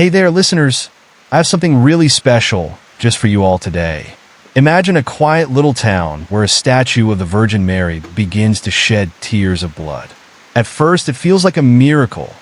Hey there, listeners. I have something really special just for you all today. Imagine a quiet little town where a statue of the Virgin Mary begins to shed tears of blood. At first, it feels like a miracle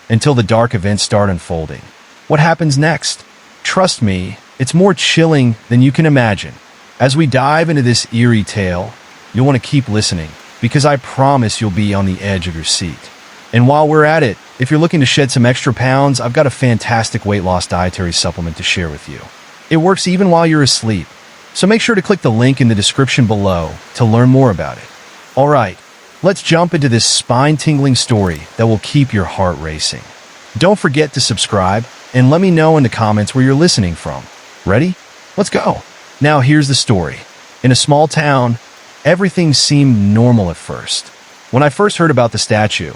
until the dark events start unfolding. What happens next? Trust me, it's more chilling than you can imagine. As we dive into this eerie tale, you'll want to keep listening because I promise you'll be on the edge of your seat. And while we're at it, if you're looking to shed some extra pounds, I've got a fantastic weight loss dietary supplement to share with you. It works even while you're asleep, so make sure to click the link in the description below to learn more about it. All right, let's jump into this spine-tingling story that will keep your heart racing. Don't forget to subscribe and let me know in the comments where you're listening from. Ready? Let's go. Now here's the story. In a small town, everything seemed normal at first. When I first heard about the statue,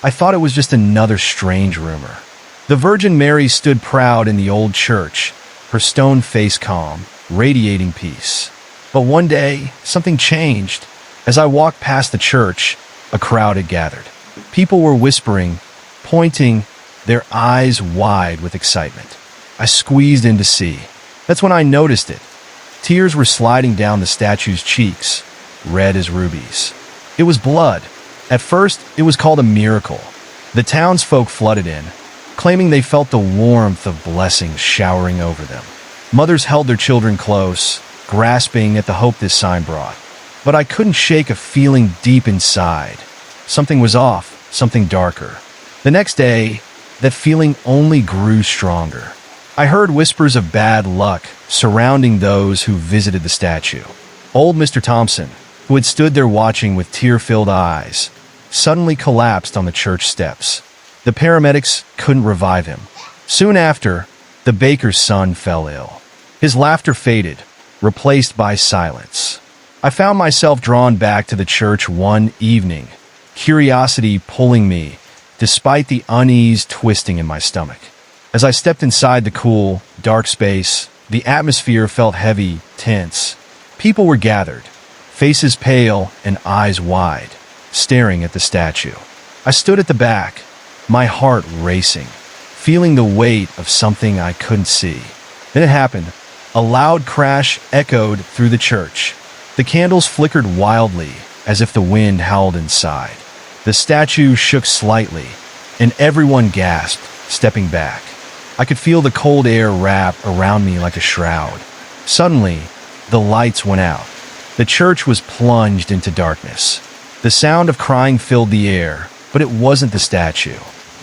I thought it was just another strange rumor. The Virgin Mary stood proud in the old church, her stone face calm, radiating peace. But one day, something changed. As I walked past the church, a crowd had gathered. People were whispering, pointing, their eyes wide with excitement. I squeezed in to see. That's when I noticed it. Tears were sliding down the statue's cheeks, red as rubies. It was blood. At first, it was called a miracle. The townsfolk flooded in, claiming they felt the warmth of blessings showering over them. Mothers held their children close, grasping at the hope this sign brought. But I couldn't shake a feeling deep inside. Something was off, something darker. The next day, that feeling only grew stronger. I heard whispers of bad luck surrounding those who visited the statue. Old Mr. Thompson, who had stood there watching with tear-filled eyes, suddenly collapsed on the church steps. The paramedics couldn't revive him. Soon after, the baker's son fell ill. His laughter faded, replaced by silence. I found myself drawn back to the church one evening, curiosity pulling me, despite the unease twisting in my stomach. As I stepped inside the cool, dark space, the atmosphere felt heavy, tense. People were gathered, faces pale and eyes wide, staring at the statue. I stood at the back, my heart racing, feeling the weight of something I couldn't see. Then it happened. A loud crash echoed through the church. The candles flickered wildly, as if the wind howled inside. The statue shook slightly, and everyone gasped, stepping back. I could feel the cold air wrap around me like a shroud. Suddenly, the lights went out. The church was plunged into darkness. The sound of crying filled the air, but it wasn't the statue.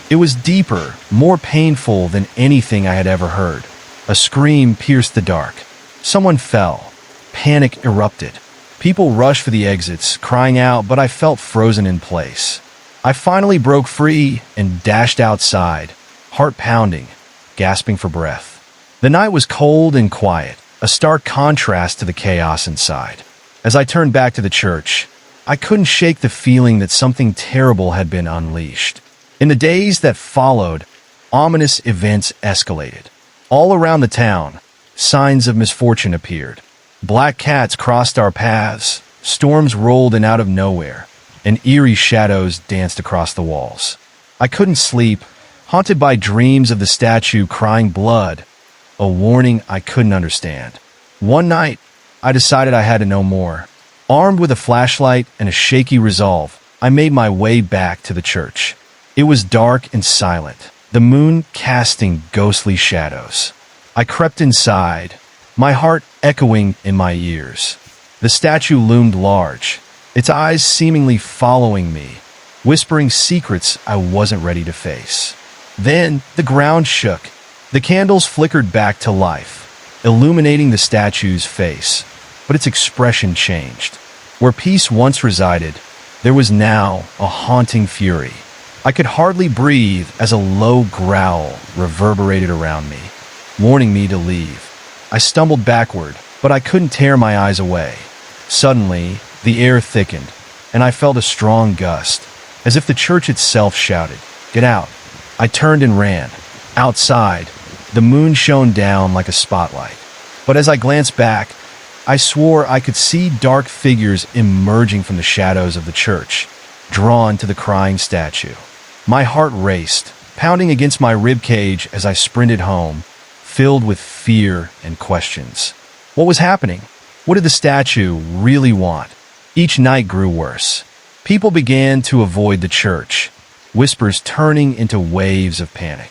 It was deeper, more painful than anything I had ever heard. A scream pierced the dark. Someone fell. Panic erupted. People rushed for the exits, crying out, but I felt frozen in place. I finally broke free and dashed outside, heart pounding, gasping for breath. The night was cold and quiet, a stark contrast to the chaos inside. As I turned back to the church, I couldn't shake the feeling that something terrible had been unleashed. In the days that followed, ominous events escalated. All around the town, signs of misfortune appeared. Black cats crossed our paths, storms rolled in out of nowhere, and eerie shadows danced across the walls. I couldn't sleep, haunted by dreams of the statue crying blood, a warning I couldn't understand. One night, I decided I had to know more. Armed with a flashlight and a shaky resolve, I made my way back to the church. It was dark and silent, the moon casting ghostly shadows. I crept inside, my heart echoing in my ears. The statue loomed large, its eyes seemingly following me, whispering secrets I wasn't ready to face. Then the ground shook. The candles flickered back to life, illuminating the statue's face, but its expression changed. Where peace once resided, there was now a haunting fury. I could hardly breathe as a low growl reverberated around me, warning me to leave. I stumbled backward, but I couldn't tear my eyes away. Suddenly, the air thickened, and I felt a strong gust, as if the church itself shouted, "Get out!" I turned and ran. Outside, the moon shone down like a spotlight. But as I glanced back, I swore I could see dark figures emerging from the shadows of the church, drawn to the crying statue. My heart raced, pounding against my rib cage as I sprinted home, filled with fear and questions. What was happening? What did the statue really want? Each night grew worse. People began to avoid the church, whispers turning into waves of panic.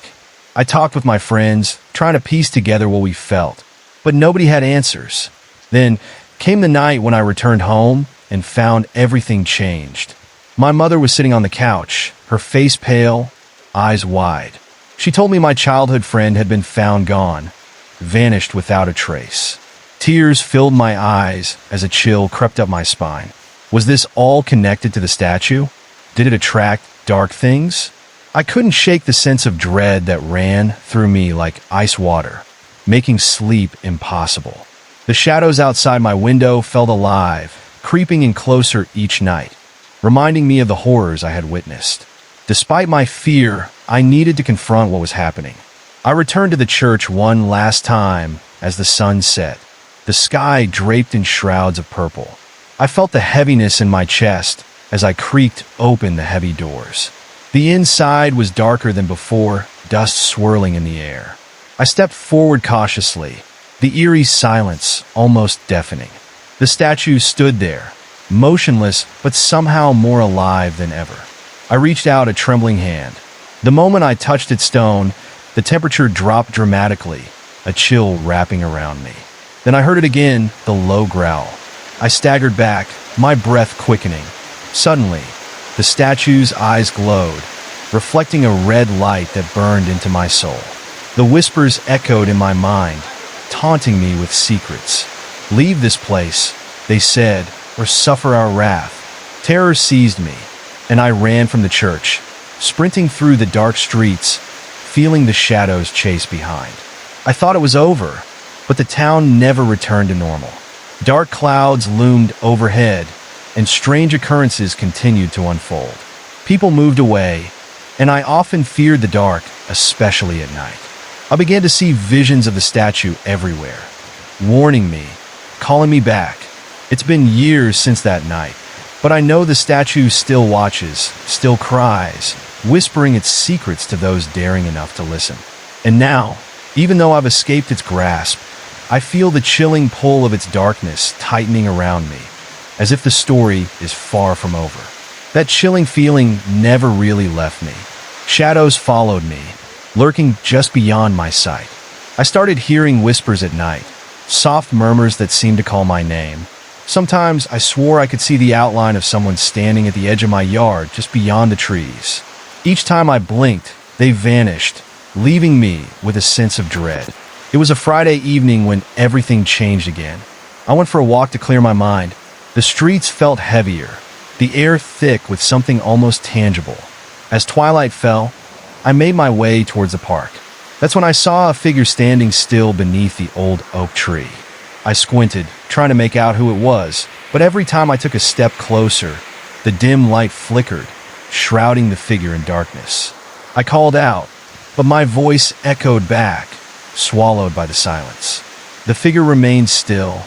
I talked with my friends, trying to piece together what we felt, but nobody had answers. Then came the night when I returned home and found everything changed. My mother was sitting on the couch, her face pale, eyes wide. She told me my childhood friend had been found gone, vanished without a trace. Tears filled my eyes as a chill crept up my spine. Was this all connected to the statue? Did it attract dark things? I couldn't shake the sense of dread that ran through me like ice water, making sleep impossible. The shadows outside my window felt alive, creeping in closer each night, reminding me of the horrors I had witnessed. Despite my fear, I needed to confront what was happening. I returned to the church one last time as the sun set, the sky draped in shrouds of purple. I felt the heaviness in my chest as I creaked open the heavy doors. The inside was darker than before, dust swirling in the air. I stepped forward cautiously, the eerie silence almost deafening. The statue stood there, motionless but somehow more alive than ever. I reached out a trembling hand. The moment I touched its stone, the temperature dropped dramatically, a chill wrapping around me. Then I heard it again, the low growl. I staggered back, my breath quickening. Suddenly, the statue's eyes glowed, reflecting a red light that burned into my soul. The whispers echoed in my mind, taunting me with secrets. "Leave this place," they said, "or suffer our wrath." Terror seized me, and I ran from the church, sprinting through the dark streets, feeling the shadows chase behind. I thought it was over, but the town never returned to normal. Dark clouds loomed overhead, and strange occurrences continued to unfold. People moved away, and I often feared the dark, especially at night. I began to see visions of the statue everywhere, warning me, calling me back. It's been years since that night, but I know the statue still watches, still cries, whispering its secrets to those daring enough to listen. And now, even though I've escaped its grasp, I feel the chilling pull of its darkness tightening around me, as if the story is far from over. That chilling feeling never really left me. Shadows followed me, lurking just beyond my sight. I started hearing whispers at night, soft murmurs that seemed to call my name. Sometimes I swore I could see the outline of someone standing at the edge of my yard just beyond the trees. Each time I blinked, they vanished, leaving me with a sense of dread. It was a Friday evening when everything changed again. I went for a walk to clear my mind. The streets felt heavier, the air thick with something almost tangible. As twilight fell, I made my way towards the park. That's when I saw a figure standing still beneath the old oak tree. I squinted, trying to make out who it was, but every time I took a step closer, the dim light flickered, shrouding the figure in darkness. I called out, but my voice echoed back, swallowed by the silence. The figure remained still,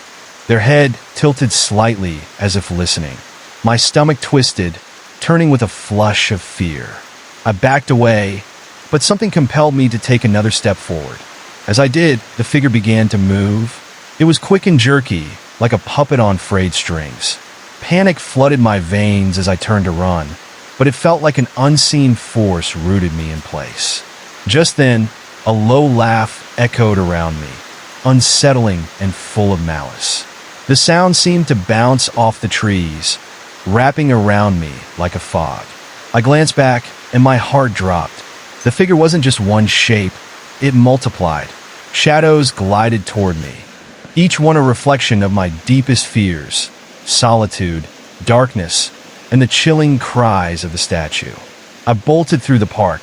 their head tilted slightly as if listening. My stomach twisted, turning with a flush of fear. I backed away, but something compelled me to take another step forward. As I did, the figure began to move. It was quick and jerky, like a puppet on frayed strings. Panic flooded my veins as I turned to run, but it felt like an unseen force rooted me in place. Just then, a low laugh echoed around me, unsettling and full of malice. The sound seemed to bounce off the trees, wrapping around me like a fog. I glanced back, and my heart dropped. The figure wasn't just one shape, it multiplied. Shadows glided toward me, each one a reflection of my deepest fears, solitude, darkness, and the chilling cries of the statue. I bolted through the park,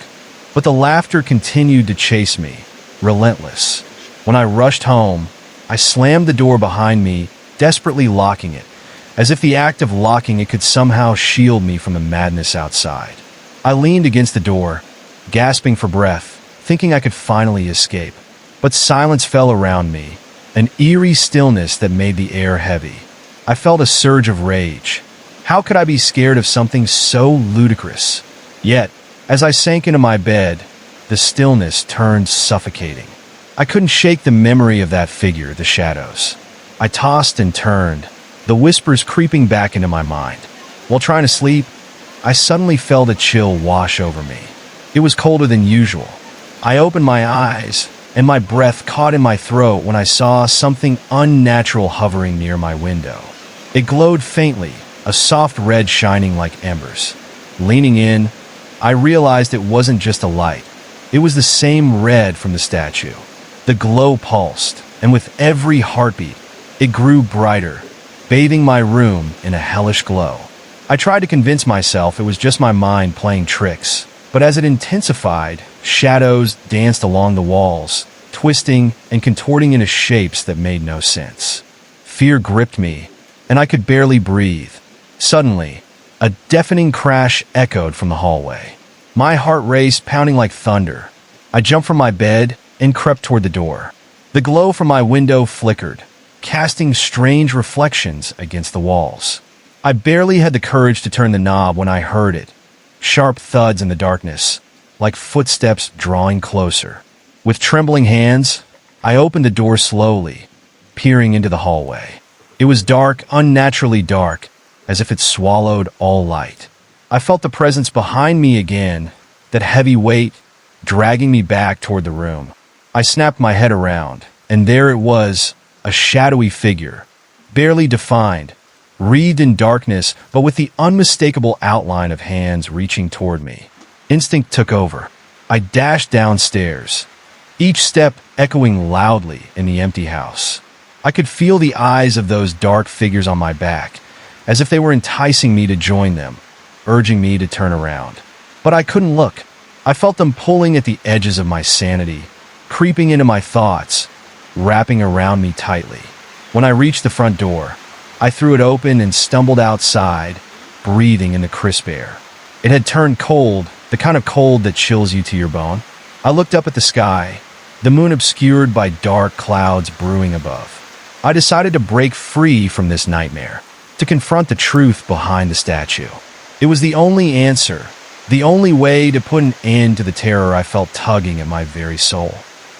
but the laughter continued to chase me, relentless. When I rushed home, I slammed the door behind me, desperately locking it, as if the act of locking it could somehow shield me from the madness outside. I leaned against the door, gasping for breath, thinking I could finally escape. But silence fell around me, an eerie stillness that made the air heavy. I felt a surge of rage. How could I be scared of something so ludicrous? Yet, as I sank into my bed, the stillness turned suffocating. I couldn't shake the memory of that figure, the shadows. I tossed and turned, the whispers creeping back into my mind. While trying to sleep, I suddenly felt a chill wash over me. It was colder than usual. I opened my eyes, and my breath caught in my throat when I saw something unnatural hovering near my window. It glowed faintly, a soft red shining like embers. Leaning in, I realized it wasn't just a light. It was the same red from the statue. The glow pulsed, and with every heartbeat, it grew brighter, bathing my room in a hellish glow. I tried to convince myself it was just my mind playing tricks, but as it intensified, shadows danced along the walls, twisting and contorting into shapes that made no sense. Fear gripped me, and I could barely breathe. Suddenly, a deafening crash echoed from the hallway. My heart raced, pounding like thunder. I jumped from my bed and crept toward the door. The glow from my window flickered, casting strange reflections against the walls. I barely had the courage to turn the knob when I heard it. Sharp thuds in the darkness, like footsteps drawing closer. With trembling hands, I opened the door slowly, peering into the hallway. It was dark, unnaturally dark, as if it swallowed all light. I felt the presence behind me again, that heavy weight, dragging me back toward the room. I snapped my head around, and there it was, a shadowy figure, barely defined, wreathed in darkness, but with the unmistakable outline of hands reaching toward me. Instinct took over. I dashed downstairs, each step echoing loudly in the empty house. I could feel the eyes of those dark figures on my back, as if they were enticing me to join them, urging me to turn around. But I couldn't look. I felt them pulling at the edges of my sanity, creeping into my thoughts, wrapping around me tightly. When I reached the front door, I threw it open and stumbled outside, breathing in the crisp air. It had turned cold, the kind of cold that chills you to your bone. I looked up at the sky, the moon obscured by dark clouds brewing above. I decided to break free from this nightmare, to confront the truth behind the statue. It was the only answer, the only way to put an end to the terror I felt tugging at my very soul.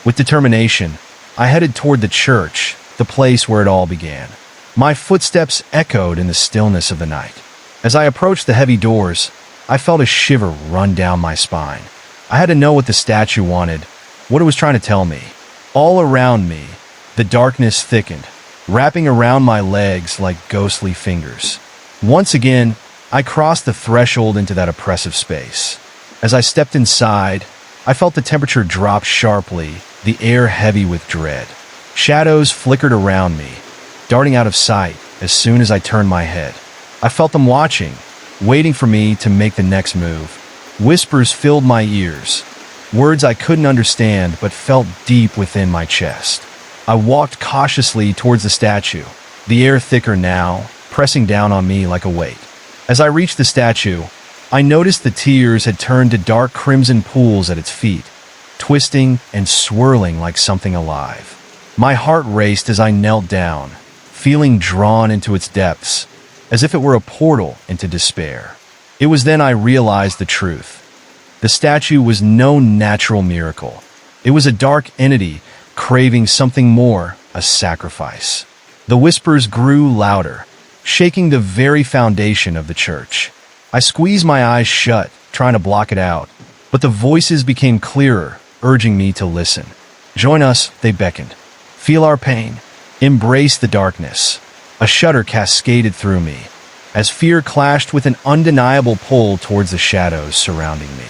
With determination, I headed toward the church, the place where it all began. My footsteps echoed in the stillness of the night. As I approached the heavy doors, I felt a shiver run down my spine. I had to know what the statue wanted, what it was trying to tell me. All around me, the darkness thickened, wrapping around my legs like ghostly fingers. Once again, I crossed the threshold into that oppressive space. As I stepped inside, I felt the temperature drop sharply, the air heavy with dread. Shadows flickered around me, darting out of sight as soon as I turned my head. I felt them watching, waiting for me to make the next move. Whispers filled my ears, words I couldn't understand but felt deep within my chest. I walked cautiously towards the statue, the air thicker now, pressing down on me like a weight. As I reached the statue, I noticed the tears had turned to dark crimson pools at its feet, twisting and swirling like something alive. My heart raced as I knelt down, feeling drawn into its depths, as if it were a portal into despair. It was then I realized the truth. The statue was no natural miracle. It was a dark entity craving something more, a sacrifice. The whispers grew louder, shaking the very foundation of the church. I squeezed my eyes shut, trying to block it out, but the voices became clearer, urging me to listen. Join us, they beckoned. Feel our pain. Embrace the darkness. A shudder cascaded through me, as fear clashed with an undeniable pull towards the shadows surrounding me.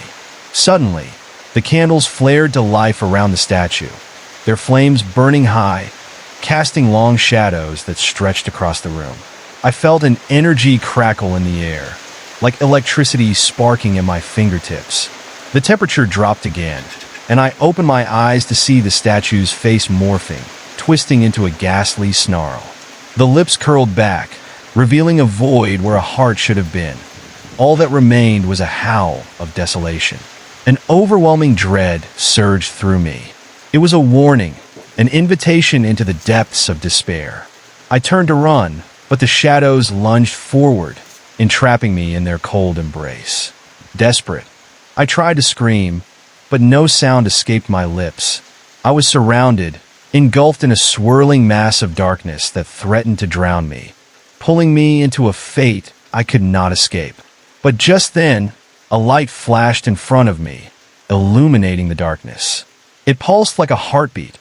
Suddenly, the candles flared to life around the statue, their flames burning high, casting long shadows that stretched across the room. I felt an energy crackle in the air, like electricity sparking at my fingertips. The temperature dropped again, and I opened my eyes to see the statue's face morphing, twisting into a ghastly snarl. The lips curled back, revealing a void where a heart should have been. All that remained was a howl of desolation. An overwhelming dread surged through me. It was a warning, an invitation into the depths of despair. I turned to run, but the shadows lunged forward, entrapping me in their cold embrace. Desperate, I tried to scream, but no sound escaped my lips. I was surrounded, engulfed in a swirling mass of darkness that threatened to drown me, pulling me into a fate I could not escape. But just then, a light flashed in front of me, illuminating the darkness. It pulsed like a heartbeat,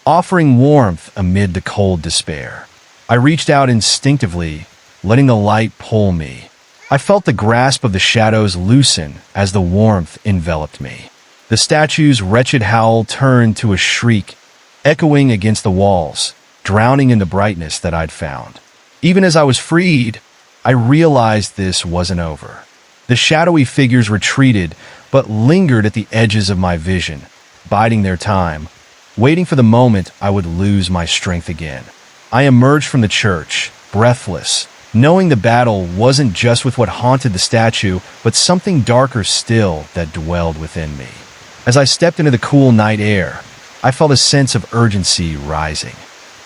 offering warmth amid the cold despair. I reached out instinctively, letting the light pull me. I felt the grasp of the shadows loosen as the warmth enveloped me. The statue's wretched howl turned to a shriek, echoing against the walls, drowning in the brightness that I'd found. Even as I was freed, I realized this wasn't over. The shadowy figures retreated, but lingered at the edges of my vision, biding their time, waiting for the moment I would lose my strength again. I emerged from the church, breathless, knowing the battle wasn't just with what haunted the statue, but something darker still that dwelled within me. As I stepped into the cool night air, I felt a sense of urgency rising.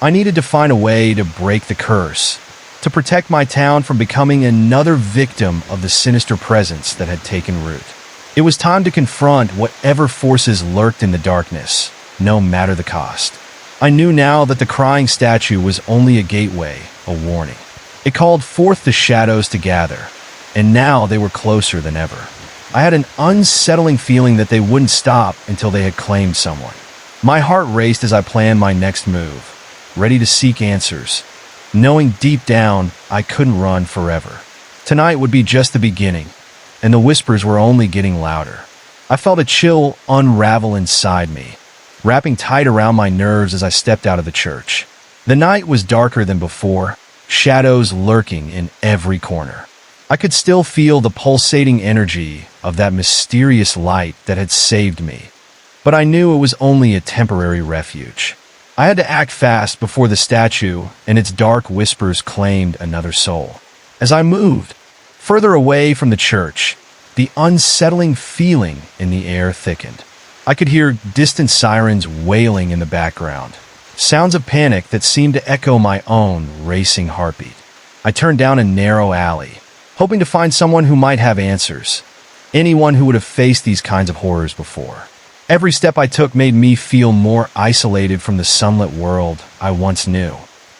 I needed to find a way to break the curse, to protect my town from becoming another victim of the sinister presence that had taken root. It was time to confront whatever forces lurked in the darkness, no matter the cost. I knew now that the crying statue was only a gateway, a warning. It called forth the shadows to gather, and now they were closer than ever. I had an unsettling feeling that they wouldn't stop until they had claimed someone. My heart raced as I planned my next move, ready to seek answers, knowing deep down I couldn't run forever. Tonight would be just the beginning, and the whispers were only getting louder. I felt a chill unravel inside me, wrapping tight around my nerves as I stepped out of the church. The night was darker than before, shadows lurking in every corner. I could still feel the pulsating energy of that mysterious light that had saved me, but I knew it was only a temporary refuge. I had to act fast before the statue and its dark whispers claimed another soul. As I moved further away from the church, the unsettling feeling in the air thickened. I could hear distant sirens wailing in the background, sounds of panic that seemed to echo my own racing heartbeat. I turned down a narrow alley, hoping to find someone who might have answers, anyone who would have faced these kinds of horrors before. Every step I took made me feel more isolated from the sunlit world I once knew.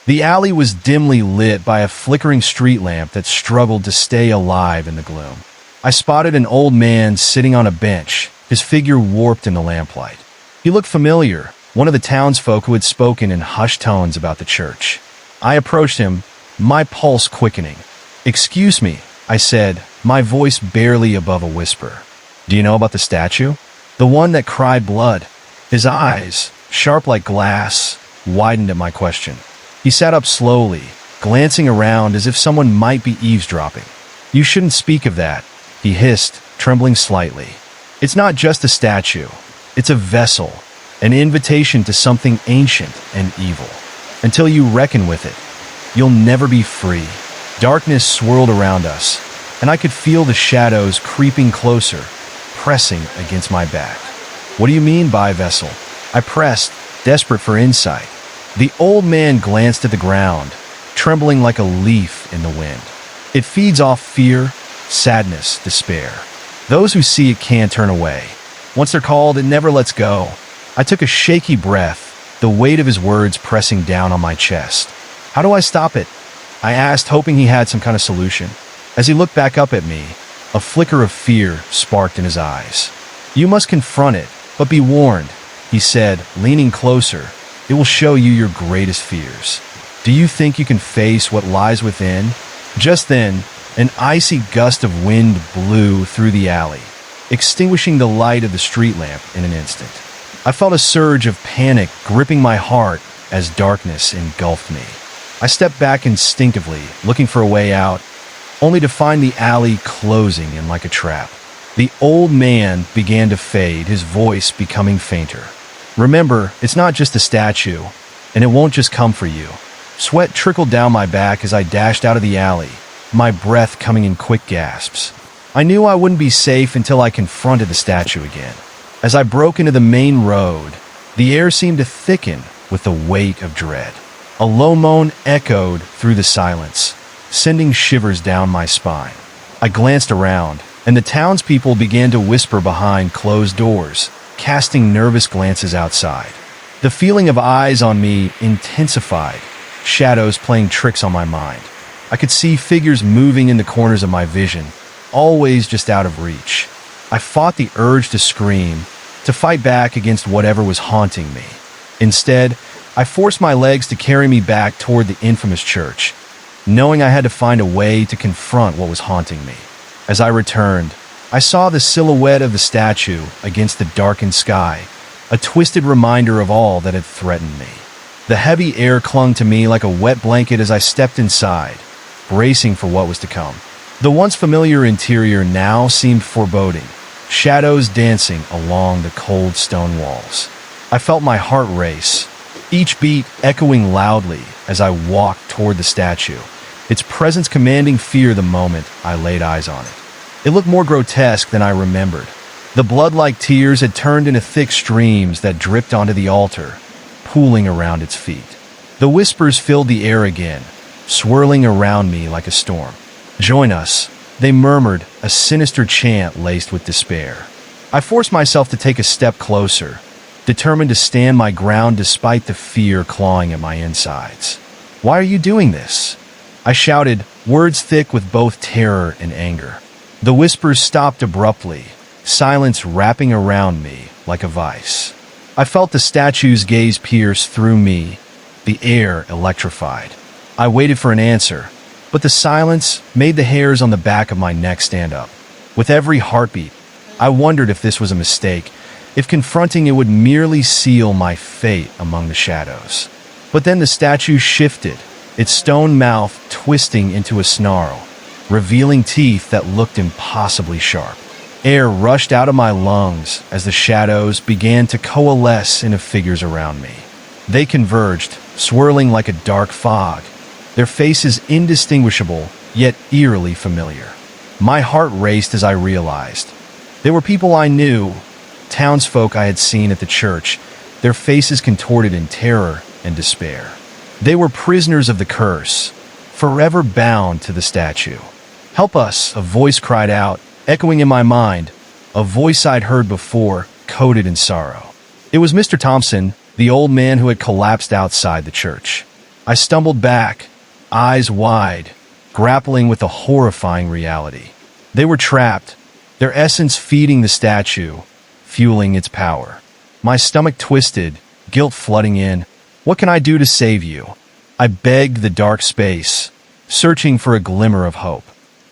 The alley was dimly lit by a flickering street lamp that struggled to stay alive in the gloom. I spotted an old man sitting on a bench, his figure warped in the lamplight. He looked familiar, one of the townsfolk who had spoken in hushed tones about the church. I approached him, my pulse quickening. "Excuse me," I said, my voice barely above a whisper. "Do you know about the statue? The one that cried blood?" His eyes, sharp like glass, widened at my question. He sat up slowly, glancing around as if someone might be eavesdropping. "You shouldn't speak of that," he hissed, trembling slightly. "It's not just a statue. It's a vessel, an invitation to something ancient and evil. Until you reckon with it, you'll never be free." Darkness swirled around us, and I could feel the shadows creeping closer, pressing against my back. "What do you mean by vessel?" I pressed, desperate for insight. The old man glanced at the ground, trembling like a leaf in the wind. "It feeds off fear, sadness, despair. Those who see it can't turn away. Once they're called, it never lets go." I took a shaky breath, the weight of his words pressing down on my chest. "How do I stop it?" I asked, hoping he had some kind of solution. As he looked back up at me, a flicker of fear sparked in his eyes. "You must confront it, but be warned," he said, leaning closer. "It will show you your greatest fears. Do you think you can face what lies within?" Just then, an icy gust of wind blew through the alley, extinguishing the light of the street lamp in an instant. I felt a surge of panic gripping my heart as darkness engulfed me. I stepped back instinctively, looking for a way out, only to find the alley closing in like a trap. The old man began to fade, his voice becoming fainter. "Remember, it's not just a statue, and it won't just come for you." Sweat trickled down my back as I dashed out of the alley, my breath coming in quick gasps. I knew I wouldn't be safe until I confronted the statue again. As I broke into the main road, the air seemed to thicken with the weight of dread. A low moan echoed through the silence, sending shivers down my spine. I glanced around, and the townspeople began to whisper behind closed doors, casting nervous glances outside. The feeling of eyes on me intensified, shadows playing tricks on my mind. I could see figures moving in the corners of my vision, always just out of reach. I fought the urge to scream, to fight back against whatever was haunting me. Instead, I forced my legs to carry me back toward the infamous church, knowing I had to find a way to confront what was haunting me. As I returned, I saw the silhouette of the statue against the darkened sky, a twisted reminder of all that had threatened me. The heavy air clung to me like a wet blanket as I stepped inside, bracing for what was to come. The once familiar interior now seemed foreboding, shadows dancing along the cold stone walls. I felt my heart race, each beat echoing loudly as I walked toward the statue, its presence commanding fear the moment I laid eyes on it. It looked more grotesque than I remembered. The blood-like tears had turned into thick streams that dripped onto the altar, pooling around its feet. The whispers filled the air again, swirling around me like a storm. "Join us," they murmured, a sinister chant laced with despair. I forced myself to take a step closer, determined to stand my ground despite the fear clawing at my insides. "Why are you doing this?" I shouted, words thick with both terror and anger. The whispers stopped abruptly, silence wrapping around me like a vice. I felt the statue's gaze pierce through me, the air electrified. I waited for an answer, but the silence made the hairs on the back of my neck stand up. With every heartbeat, I wondered if this was a mistake, if confronting it would merely seal my fate among the shadows. But then the statue shifted, its stone mouth twisting into a snarl, revealing teeth that looked impossibly sharp. Air rushed out of my lungs as the shadows began to coalesce into figures around me. They converged, swirling like a dark fog, their faces indistinguishable, yet eerily familiar. My heart raced as I realized. They were people I knew, townsfolk I had seen at the church, their faces contorted in terror and despair. They were prisoners of the curse, forever bound to the statue. "Help us," a voice cried out, echoing in my mind, a voice I'd heard before, coated in sorrow. It was Mr. Thompson, the old man who had collapsed outside the church. I stumbled back, eyes wide, grappling with a horrifying reality. They were trapped, their essence feeding the statue, fueling its power. My stomach twisted, guilt flooding in. "What can I do to save you?" I begged the dark space, searching for a glimmer of hope.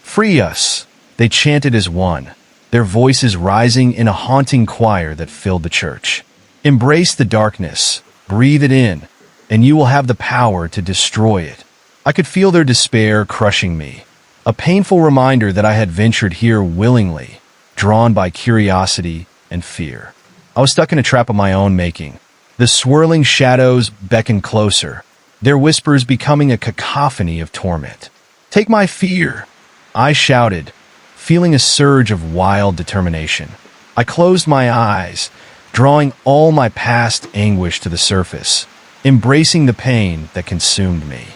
"Free us," they chanted as one, their voices rising in a haunting choir that filled the church. "Embrace the darkness, breathe it in, and you will have the power to destroy it." I could feel their despair crushing me, a painful reminder that I had ventured here willingly, drawn by curiosity and fear. I was stuck in a trap of my own making. The swirling shadows beckoned closer, their whispers becoming a cacophony of torment. "Take my fear," I shouted, feeling a surge of wild determination. I closed my eyes, drawing all my past anguish to the surface, embracing the pain that consumed me.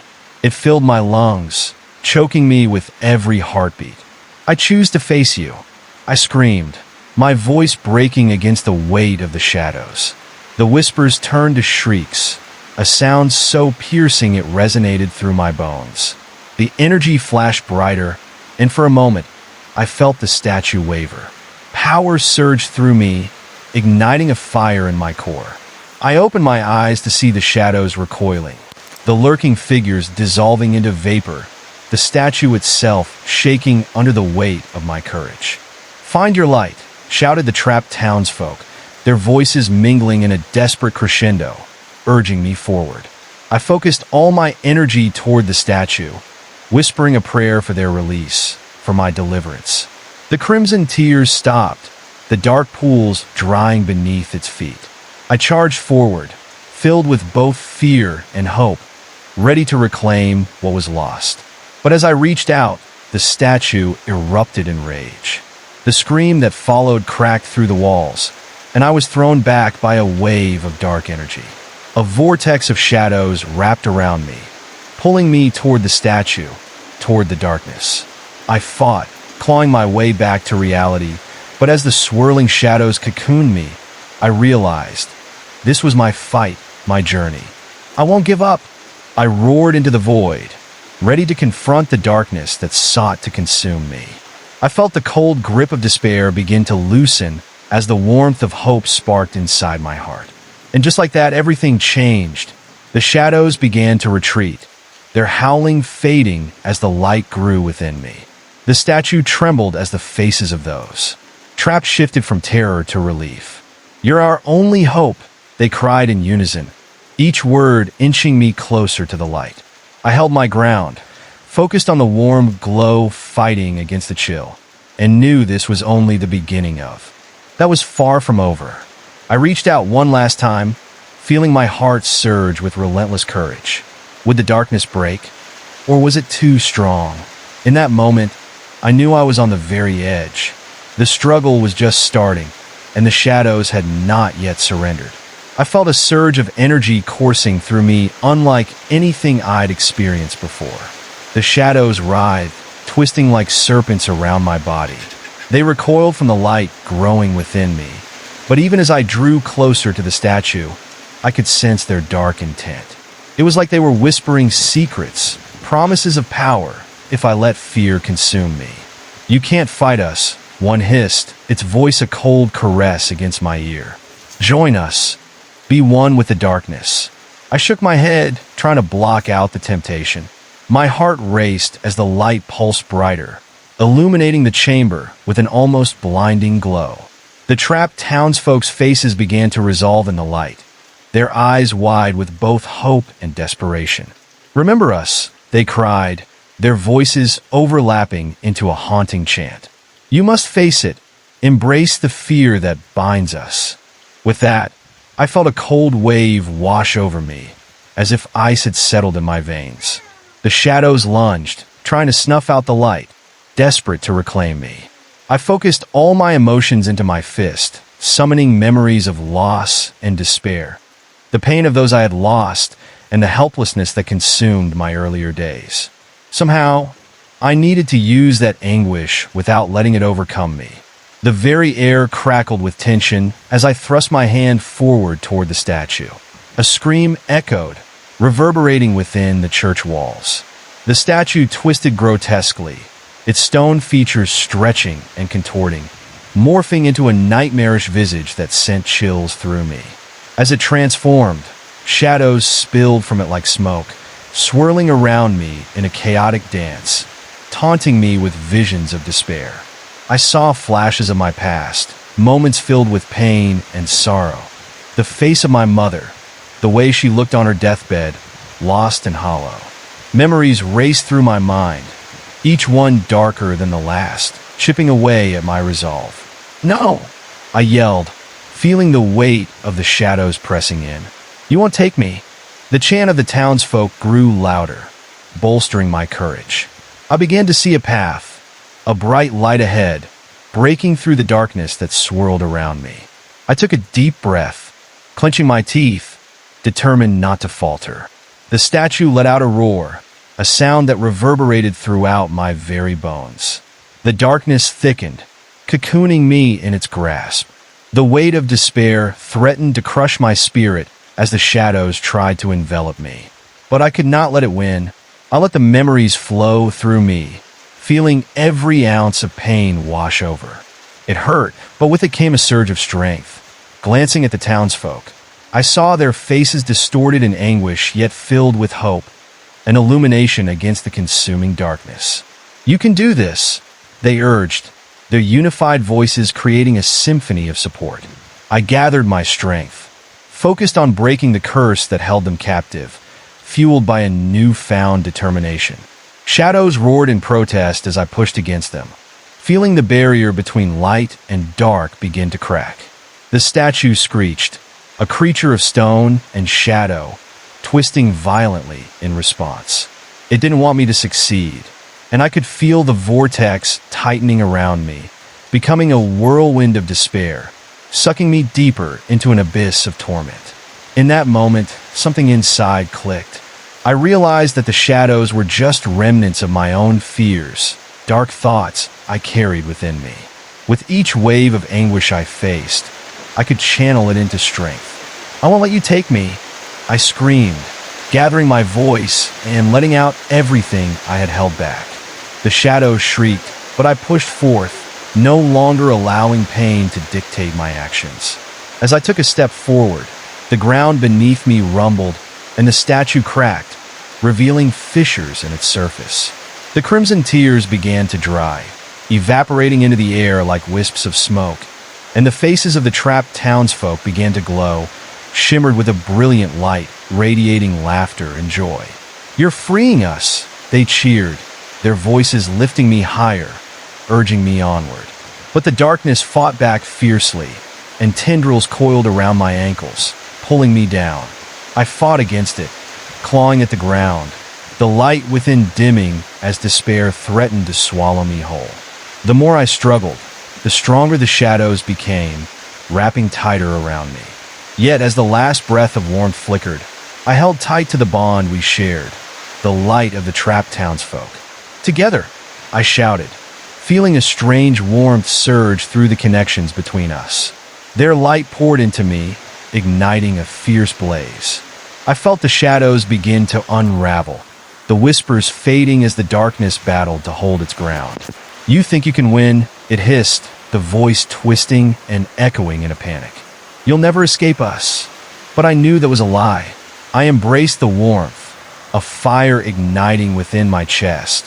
It filled my lungs, choking me with every heartbeat. "I choose to face you," I screamed, my voice breaking against the weight of the shadows. The whispers turned to shrieks, a sound so piercing it resonated through my bones. The energy flashed brighter, and for a moment, I felt the statue waver. Power surged through me, igniting a fire in my core. I opened my eyes to see the shadows recoiling, the lurking figures dissolving into vapor, the statue itself shaking under the weight of my courage. "Find your light," shouted the trapped townsfolk, their voices mingling in a desperate crescendo, urging me forward. I focused all my energy toward the statue, whispering a prayer for their release, for my deliverance. The crimson tears stopped, the dark pools drying beneath its feet. I charged forward, filled with both fear and hope, ready to reclaim what was lost. But as I reached out, the statue erupted in rage. The scream that followed cracked through the walls, and I was thrown back by a wave of dark energy. A vortex of shadows wrapped around me, pulling me toward the statue, toward the darkness. I fought, clawing my way back to reality, but as the swirling shadows cocooned me, I realized this was my fight, my journey. I won't give up. I roared into the void, ready to confront the darkness that sought to consume me. I felt the cold grip of despair begin to loosen as the warmth of hope sparked inside my heart. And just like that, everything changed. The shadows began to retreat, their howling fading as the light grew within me. The statue trembled as the faces of those trapped shifted from terror to relief. "You're our only hope," they cried in unison, each word inching me closer to the light. I held my ground, focused on the warm glow fighting against the chill, and knew this was only the beginning of. That was far from over. I reached out one last time, feeling my heart surge with relentless courage. Would the darkness break? Or was it too strong? In that moment, I knew I was on the very edge. The struggle was just starting, and the shadows had not yet surrendered. I felt a surge of energy coursing through me unlike anything I'd experienced before. The shadows writhed, twisting like serpents around my body. They recoiled from the light growing within me. But even as I drew closer to the statue, I could sense their dark intent. It was like they were whispering secrets, promises of power, if I let fear consume me. "You can't fight us," one hissed, its voice a cold caress against my ear. "Join us. Be one with the darkness." I shook my head, trying to block out the temptation. My heart raced as the light pulsed brighter, illuminating the chamber with an almost blinding glow. The trapped townsfolk's faces began to resolve in the light, their eyes wide with both hope and desperation. "Remember us," they cried, their voices overlapping into a haunting chant. "You must face it. Embrace the fear that binds us." With that, I felt a cold wave wash over me, as if ice had settled in my veins. The shadows lunged, trying to snuff out the light, desperate to reclaim me. I focused all my emotions into my fist, summoning memories of loss and despair, the pain of those I had lost and the helplessness that consumed my earlier days. Somehow, I needed to use that anguish without letting it overcome me. The very air crackled with tension as I thrust my hand forward toward the statue. A scream echoed, reverberating within the church walls. The statue twisted grotesquely, its stone features stretching and contorting, morphing into a nightmarish visage that sent chills through me. As it transformed, shadows spilled from it like smoke, swirling around me in a chaotic dance, taunting me with visions of despair. I saw flashes of my past, moments filled with pain and sorrow. The face of my mother, the way she looked on her deathbed, lost and hollow. Memories raced through my mind, each one darker than the last, chipping away at my resolve. "No!" I yelled, feeling the weight of the shadows pressing in. "You won't take me." The chant of the townsfolk grew louder, bolstering my courage. I began to see a path, a bright light ahead, breaking through the darkness that swirled around me. I took a deep breath, clenching my teeth, determined not to falter. The statue let out a roar, a sound that reverberated throughout my very bones. The darkness thickened, cocooning me in its grasp. The weight of despair threatened to crush my spirit as the shadows tried to envelop me. But I could not let it win. I let the memories flow through me, feeling every ounce of pain wash over. It hurt, but with it came a surge of strength. Glancing at the townsfolk, I saw their faces distorted in anguish yet filled with hope, an illumination against the consuming darkness. "You can do this," they urged, their unified voices creating a symphony of support. I gathered my strength, focused on breaking the curse that held them captive, fueled by a newfound determination. Shadows roared in protest as I pushed against them, feeling the barrier between light and dark begin to crack. The statue screeched, a creature of stone and shadow, twisting violently in response. It didn't want me to succeed, and I could feel the vortex tightening around me, becoming a whirlwind of despair, sucking me deeper into an abyss of torment. In that moment, something inside clicked. I realized that the shadows were just remnants of my own fears, dark thoughts I carried within me. With each wave of anguish I faced, I could channel it into strength. "I won't let you take me," I screamed, gathering my voice and letting out everything I had held back. The shadows shrieked, but I pushed forth, no longer allowing pain to dictate my actions. As I took a step forward, the ground beneath me rumbled and the statue cracked, revealing fissures in its surface. The crimson tears began to dry, evaporating into the air like wisps of smoke, and the faces of the trapped townsfolk began to glow, shimmered with a brilliant light, radiating laughter and joy. "You're freeing us!" they cheered, their voices lifting me higher, urging me onward. But the darkness fought back fiercely, and tendrils coiled around my ankles, pulling me down. I fought against it, clawing at the ground, the light within dimming as despair threatened to swallow me whole. The more I struggled, the stronger the shadows became, wrapping tighter around me. Yet as the last breath of warmth flickered, I held tight to the bond we shared, the light of the trapped townsfolk. "Together!" I shouted, feeling a strange warmth surge through the connections between us. Their light poured into me, igniting a fierce blaze. I felt the shadows begin to unravel, the whispers fading as the darkness battled to hold its ground. "You think you can win?" it hissed, the voice twisting and echoing in a panic. "You'll never escape us." But I knew that was a lie. I embraced the warmth, a fire igniting within my chest,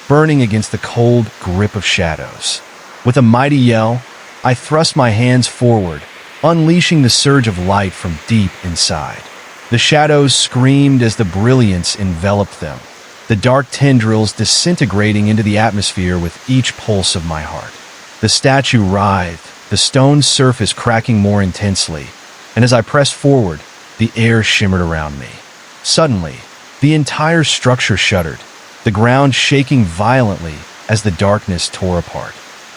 burning against the cold grip of shadows. With a mighty yell, I thrust my hands forward, unleashing the surge of light from deep inside. The shadows screamed as the brilliance enveloped them, the dark tendrils disintegrating into the atmosphere with each pulse of my heart. The statue writhed, the stone surface cracking more intensely, and as I pressed forward, the air shimmered around me. Suddenly, the entire structure shuddered, the ground shaking violently as the darkness tore apart.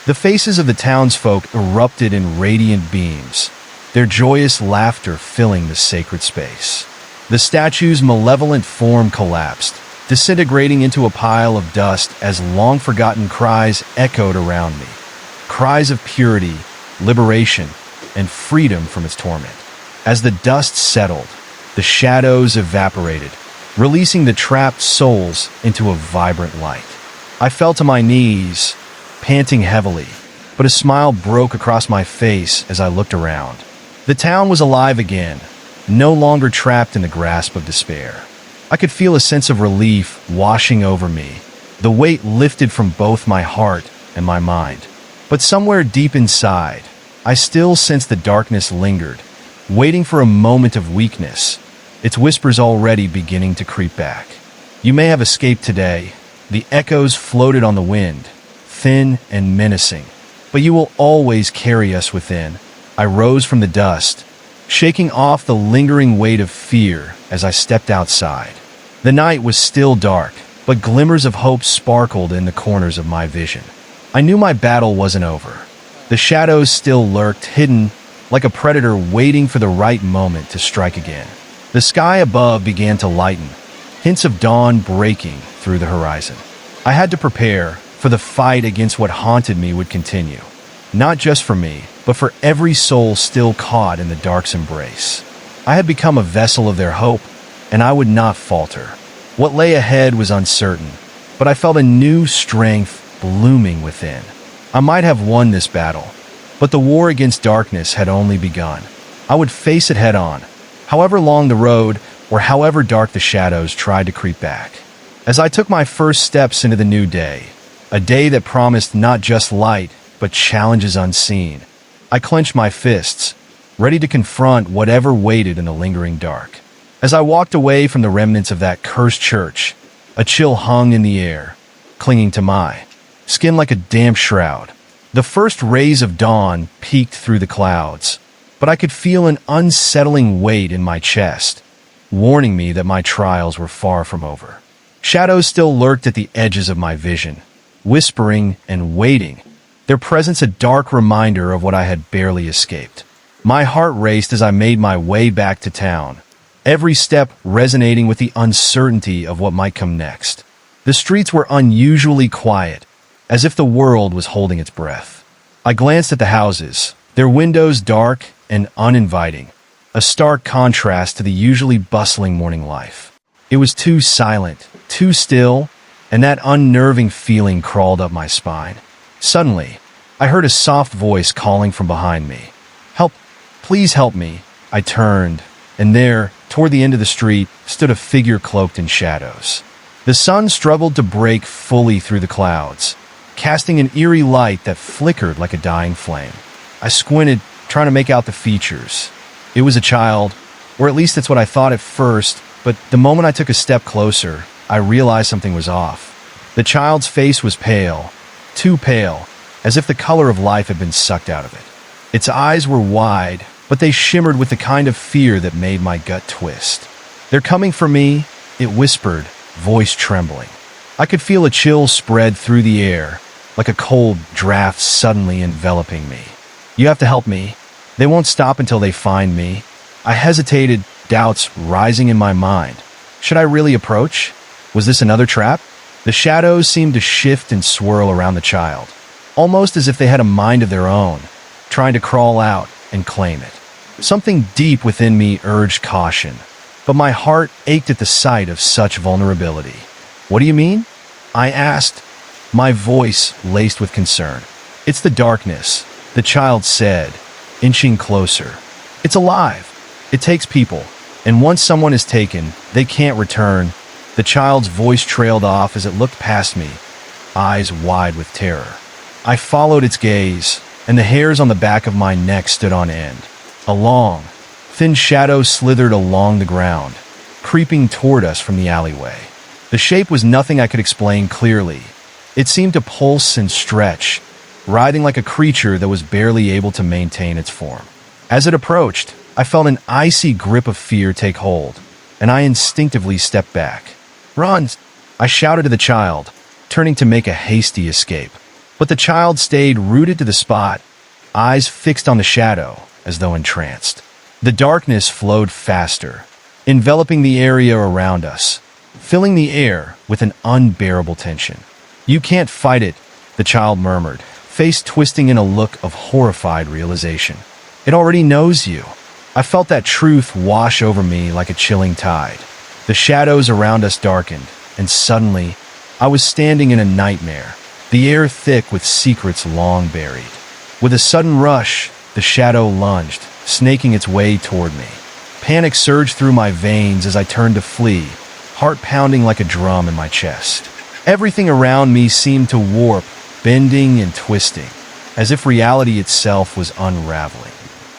The faces of the townsfolk erupted in radiant beams, their joyous laughter filling the sacred space. The statue's malevolent form collapsed, disintegrating into a pile of dust as long-forgotten cries echoed around me. Cries of purity, liberation, and freedom from its torment. As the dust settled, the shadows evaporated, releasing the trapped souls into a vibrant light. I fell to my knees, panting heavily, but a smile broke across my face as I looked around. The town was alive again, no longer trapped in the grasp of despair. I could feel a sense of relief washing over me, the weight lifted from both my heart and my mind. But somewhere deep inside, I still sensed the darkness lingered, waiting for a moment of weakness, its whispers already beginning to creep back. "You may have escaped today," the echoes floated on the wind, thin and menacing, "but you will always carry us within." I rose from the dust, shaking off the lingering weight of fear as I stepped outside. The night was still dark, but glimmers of hope sparkled in the corners of my vision. I knew my battle wasn't over. The shadows still lurked, hidden like a predator waiting for the right moment to strike again. The sky above began to lighten, hints of dawn breaking through the horizon. I had to prepare, for the fight against what haunted me would continue. Not just for me, but for every soul still caught in the dark's embrace. I had become a vessel of their hope, and I would not falter. What lay ahead was uncertain, but I felt a new strength blooming within. I might have won this battle, but the war against darkness had only begun. I would face it head on, however long the road or however dark the shadows tried to creep back. As I took my first steps into the new day, a day that promised not just light, but challenges unseen, I clenched my fists, ready to confront whatever waited in the lingering dark. As I walked away from the remnants of that cursed church, a chill hung in the air, clinging to my skin like a damp shroud. The first rays of dawn peeked through the clouds, but I could feel an unsettling weight in my chest, warning me that my trials were far from over. Shadows still lurked at the edges of my vision, whispering and waiting, their presence a dark reminder of what I had barely escaped. My heart raced as I made my way back to town, every step resonating with the uncertainty of what might come next. The streets were unusually quiet, as if the world was holding its breath. I glanced at the houses, their windows dark and uninviting, a stark contrast to the usually bustling morning life. It was too silent, too still, and that unnerving feeling crawled up my spine. Suddenly, I heard a soft voice calling from behind me. "Help! Please help me!" I turned, and there, toward the end of the street, stood a figure cloaked in shadows. The sun struggled to break fully through the clouds, casting an eerie light that flickered like a dying flame. I squinted, trying to make out the features. It was a child, or at least that's what I thought at first, but the moment I took a step closer, I realized something was off. The child's face was pale, too pale, as if the color of life had been sucked out of it. Its eyes were wide, but they shimmered with the kind of fear that made my gut twist. "They're coming for me," it whispered, voice trembling. I could feel a chill spread through the air, like a cold draft suddenly enveloping me. "You have to help me. They won't stop until they find me." I hesitated, doubts rising in my mind. Should I really approach? Was this another trap? The shadows seemed to shift and swirl around the child, almost as if they had a mind of their own, trying to crawl out and claim it. Something deep within me urged caution, but my heart ached at the sight of such vulnerability. "What do you mean?" I asked, my voice laced with concern. "It's the darkness," the child said, inching closer. "It's alive. It takes people, and once someone is taken, they can't return." The child's voice trailed off as it looked past me, eyes wide with terror. I followed its gaze, and the hairs on the back of my neck stood on end. A long, thin shadow slithered along the ground, creeping toward us from the alleyway. The shape was nothing I could explain clearly. It seemed to pulse and stretch, writhing like a creature that was barely able to maintain its form. As it approached, I felt an icy grip of fear take hold, and I instinctively stepped back. "Run!" I shouted to the child, turning to make a hasty escape. But the child stayed rooted to the spot, eyes fixed on the shadow, as though entranced. The darkness flowed faster, enveloping the area around us, filling the air with an unbearable tension. "You can't fight it," the child murmured, face twisting in a look of horrified realization. "It already knows you." I felt that truth wash over me like a chilling tide. The shadows around us darkened, and suddenly, I was standing in a nightmare, the air thick with secrets long buried. With a sudden rush, the shadow lunged, snaking its way toward me. Panic surged through my veins as I turned to flee, heart pounding like a drum in my chest. Everything around me seemed to warp, bending and twisting, as if reality itself was unraveling.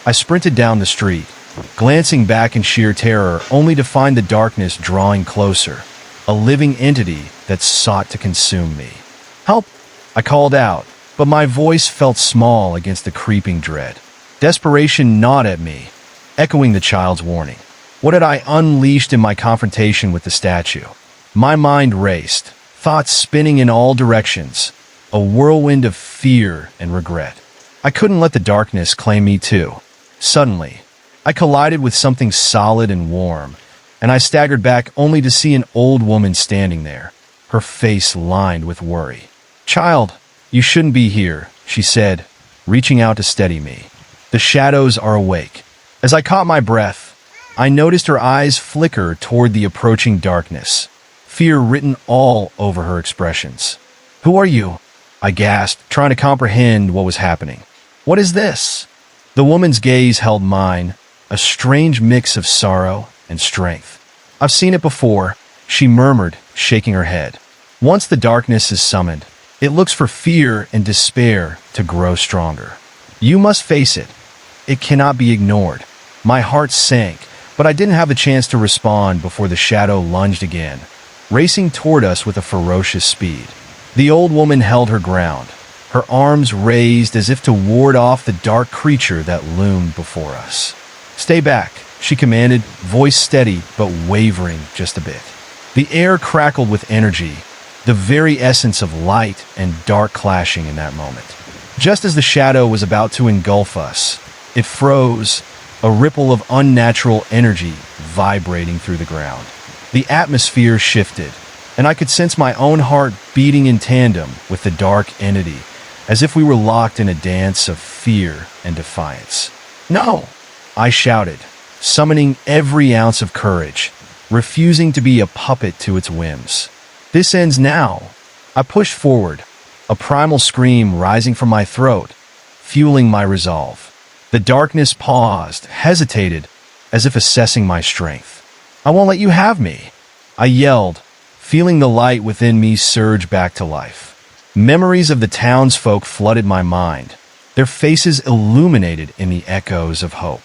I sprinted down the street, glancing back in sheer terror, only to find the darkness drawing closer, a living entity that sought to consume me. "Help!" I called out, but my voice felt small against the creeping dread. Desperation gnawed at me, echoing the child's warning. What had I unleashed in my confrontation with the statue? My mind raced, thoughts spinning in all directions, a whirlwind of fear and regret. I couldn't let the darkness claim me too. Suddenly, I collided with something solid and warm, and I staggered back only to see an old woman standing there, her face lined with worry. "Child, you shouldn't be here," she said, reaching out to steady me. "The shadows are awake." As I caught my breath, I noticed her eyes flicker toward the approaching darkness, fear written all over her expressions. "Who are you?" I gasped, trying to comprehend what was happening. "What is this?" The woman's gaze held mine, a strange mix of sorrow and strength. "I've seen it before," she murmured, shaking her head. "Once the darkness is summoned, it looks for fear and despair to grow stronger. You must face it. It cannot be ignored." My heart sank, but I didn't have the chance to respond before the shadow lunged again, racing toward us with a ferocious speed. The old woman held her ground, her arms raised as if to ward off the dark creature that loomed before us. "Stay back," she commanded, voice steady but wavering just a bit. The air crackled with energy, the very essence of light and dark clashing in that moment. Just as the shadow was about to engulf us, it froze, a ripple of unnatural energy vibrating through the ground. The atmosphere shifted, and I could sense my own heart beating in tandem with the dark entity, as if we were locked in a dance of fear and defiance. "No!" I shouted, summoning every ounce of courage, refusing to be a puppet to its whims. This ends now. I pushed forward, a primal scream rising from my throat, fueling my resolve. The darkness paused, hesitated, as if assessing my strength. "I won't let you have me," I yelled, feeling the light within me surge back to life. Memories of the townsfolk flooded my mind, their faces illuminated in the echoes of hope.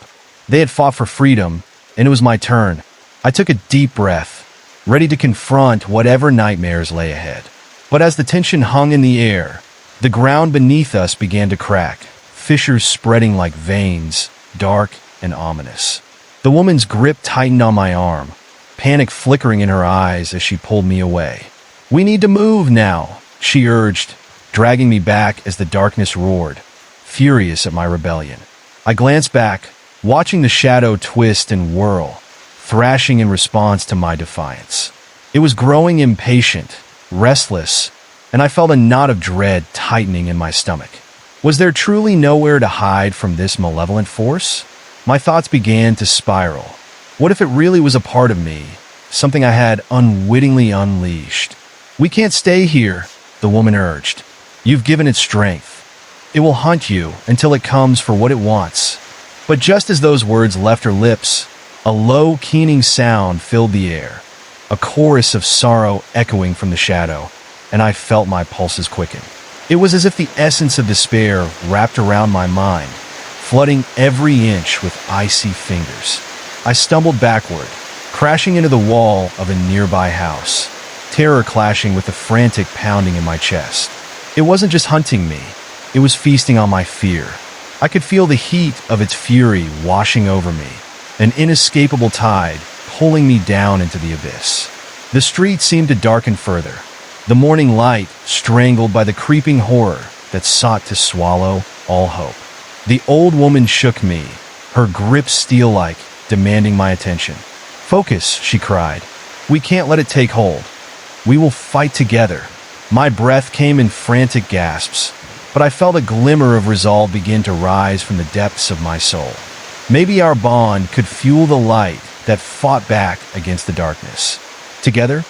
They had fought for freedom, and it was my turn. I took a deep breath, ready to confront whatever nightmares lay ahead. But as the tension hung in the air, the ground beneath us began to crack, fissures spreading like veins, dark and ominous. The woman's grip tightened on my arm, panic flickering in her eyes as she pulled me away. "We need to move now," she urged, dragging me back as the darkness roared, furious at my rebellion. I glanced back, watching the shadow twist and whirl, thrashing in response to my defiance. It was growing impatient, restless, and I felt a knot of dread tightening in my stomach. Was there truly nowhere to hide from this malevolent force? My thoughts began to spiral. What if it really was a part of me, something I had unwittingly unleashed? "We can't stay here," the woman urged. "You've given it strength. It will hunt you until it comes for what it wants." But just as those words left her lips, a low, keening sound filled the air, a chorus of sorrow echoing from the shadow, and I felt my pulses quicken. It was as if the essence of despair wrapped around my mind, flooding every inch with icy fingers. I stumbled backward, crashing into the wall of a nearby house, terror clashing with the frantic pounding in my chest. It wasn't just hunting me, it was feasting on my fear. I could feel the heat of its fury washing over me, an inescapable tide pulling me down into the abyss. The street seemed to darken further, the morning light strangled by the creeping horror that sought to swallow all hope. The old woman shook me, her grip steel-like, demanding my attention. "Focus," she cried. "We can't let it take hold. We will fight together." My breath came in frantic gasps, but I felt a glimmer of resolve begin to rise from the depths of my soul. Maybe our bond could fuel the light that fought back against the darkness. Together,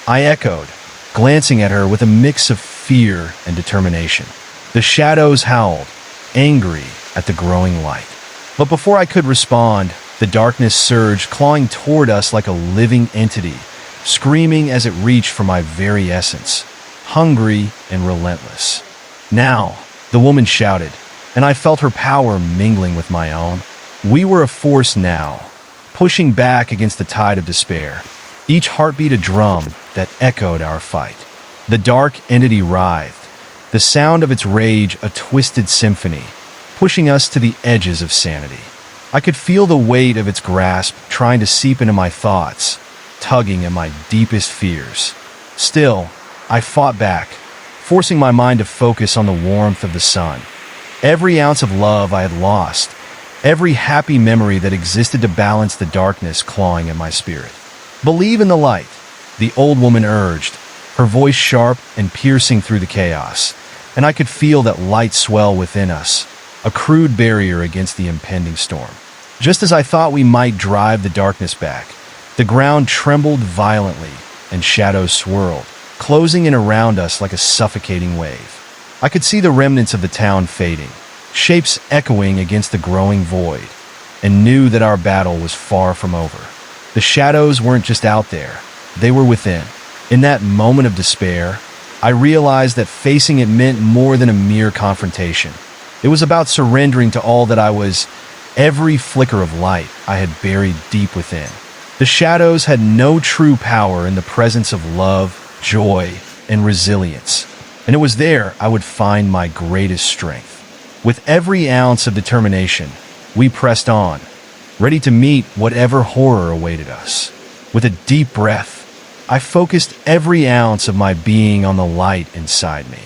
I echoed, glancing at her with a mix of fear and determination. The shadows howled, angry at the growing light. But before I could respond, the darkness surged, clawing toward us like a living entity, screaming as it reached for my very essence, hungry and relentless. "Now," the woman shouted, and I felt her power mingling with my own. We were a force now, pushing back against the tide of despair, each heartbeat a drum that echoed our fight. The dark entity writhed, the sound of its rage a twisted symphony, pushing us to the edges of sanity. I could feel the weight of its grasp trying to seep into my thoughts, tugging at my deepest fears. Still, I fought back, forcing my mind to focus on the warmth of the sun. Every ounce of love I had lost, every happy memory that existed to balance the darkness clawing at my spirit. "Believe in the light," the old woman urged, her voice sharp and piercing through the chaos, and I could feel that light swell within us, a crude barrier against the impending storm. Just as I thought we might drive the darkness back, the ground trembled violently and shadows swirled, closing in around us like a suffocating wave. I could see the remnants of the town fading, shapes echoing against the growing void, and knew that our battle was far from over. The shadows weren't just out there, they were within. In that moment of despair, I realized that facing it meant more than a mere confrontation. It was about surrendering to all that I was, every flicker of light I had buried deep within. The shadows had no true power in the presence of love, joy, and resilience, and it was there I would find my greatest strength. With every ounce of determination, we pressed on, ready to meet whatever horror awaited us. With a deep breath, I focused every ounce of my being on the light inside me.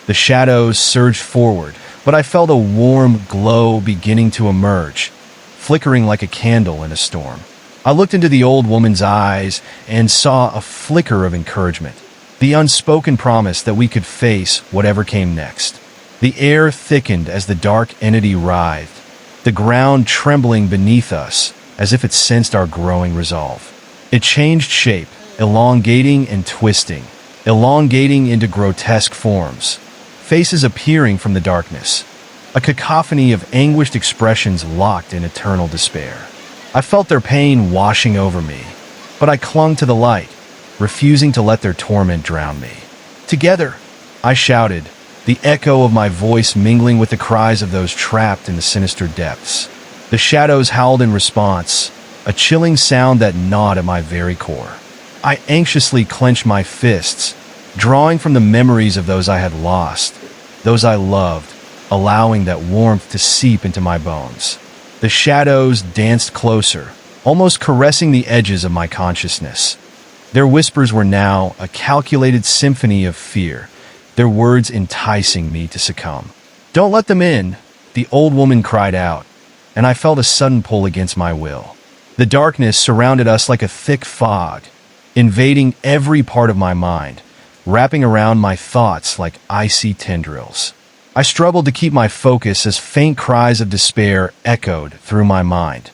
The shadows surged forward, but I felt a warm glow beginning to emerge, flickering like a candle in a storm. I looked into the old woman's eyes and saw a flicker of encouragement, the unspoken promise that we could face whatever came next. The air thickened as the dark entity writhed, the ground trembling beneath us as if it sensed our growing resolve. It changed shape, elongating and twisting, elongating into grotesque forms, faces appearing from the darkness, a cacophony of anguished expressions locked in eternal despair. I felt their pain washing over me, but I clung to the light, refusing to let their torment drown me. Together, I shouted, the echo of my voice mingling with the cries of those trapped in the sinister depths. The shadows howled in response, a chilling sound that gnawed at my very core. I anxiously clenched my fists, drawing from the memories of those I had lost, those I loved, allowing that warmth to seep into my bones. The shadows danced closer, almost caressing the edges of my consciousness. Their whispers were now a calculated symphony of fear, their words enticing me to succumb. "Don't let them in," the old woman cried out, and I felt a sudden pull against my will. The darkness surrounded us like a thick fog, invading every part of my mind, wrapping around my thoughts like icy tendrils. I struggled to keep my focus as faint cries of despair echoed through my mind.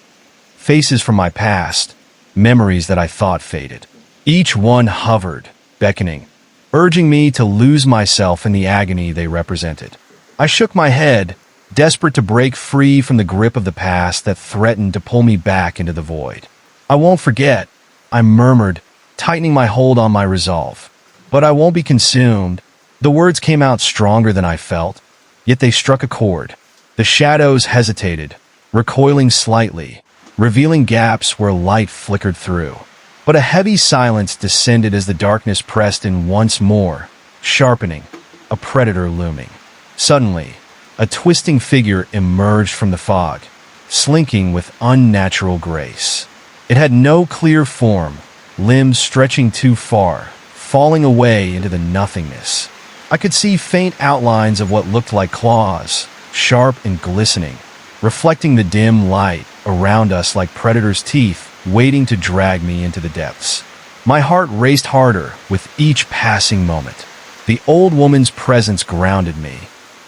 Faces from my past, memories that I thought faded. Each one hovered, beckoning, urging me to lose myself in the agony they represented. I shook my head, desperate to break free from the grip of the past that threatened to pull me back into the void. "I won't forget," I murmured, tightening my hold on my resolve. "But I won't be consumed." The words came out stronger than I felt, yet they struck a chord. The shadows hesitated, recoiling slightly, revealing gaps where light flickered through. But a heavy silence descended as the darkness pressed in once more, sharpening, a predator looming. Suddenly, a twisting figure emerged from the fog, slinking with unnatural grace. It had no clear form, limbs stretching too far, falling away into the nothingness. I could see faint outlines of what looked like claws, sharp and glistening, reflecting the dim light around us like predators' teeth waiting to drag me into the depths. My heart raced harder with each passing moment. The old woman's presence grounded me,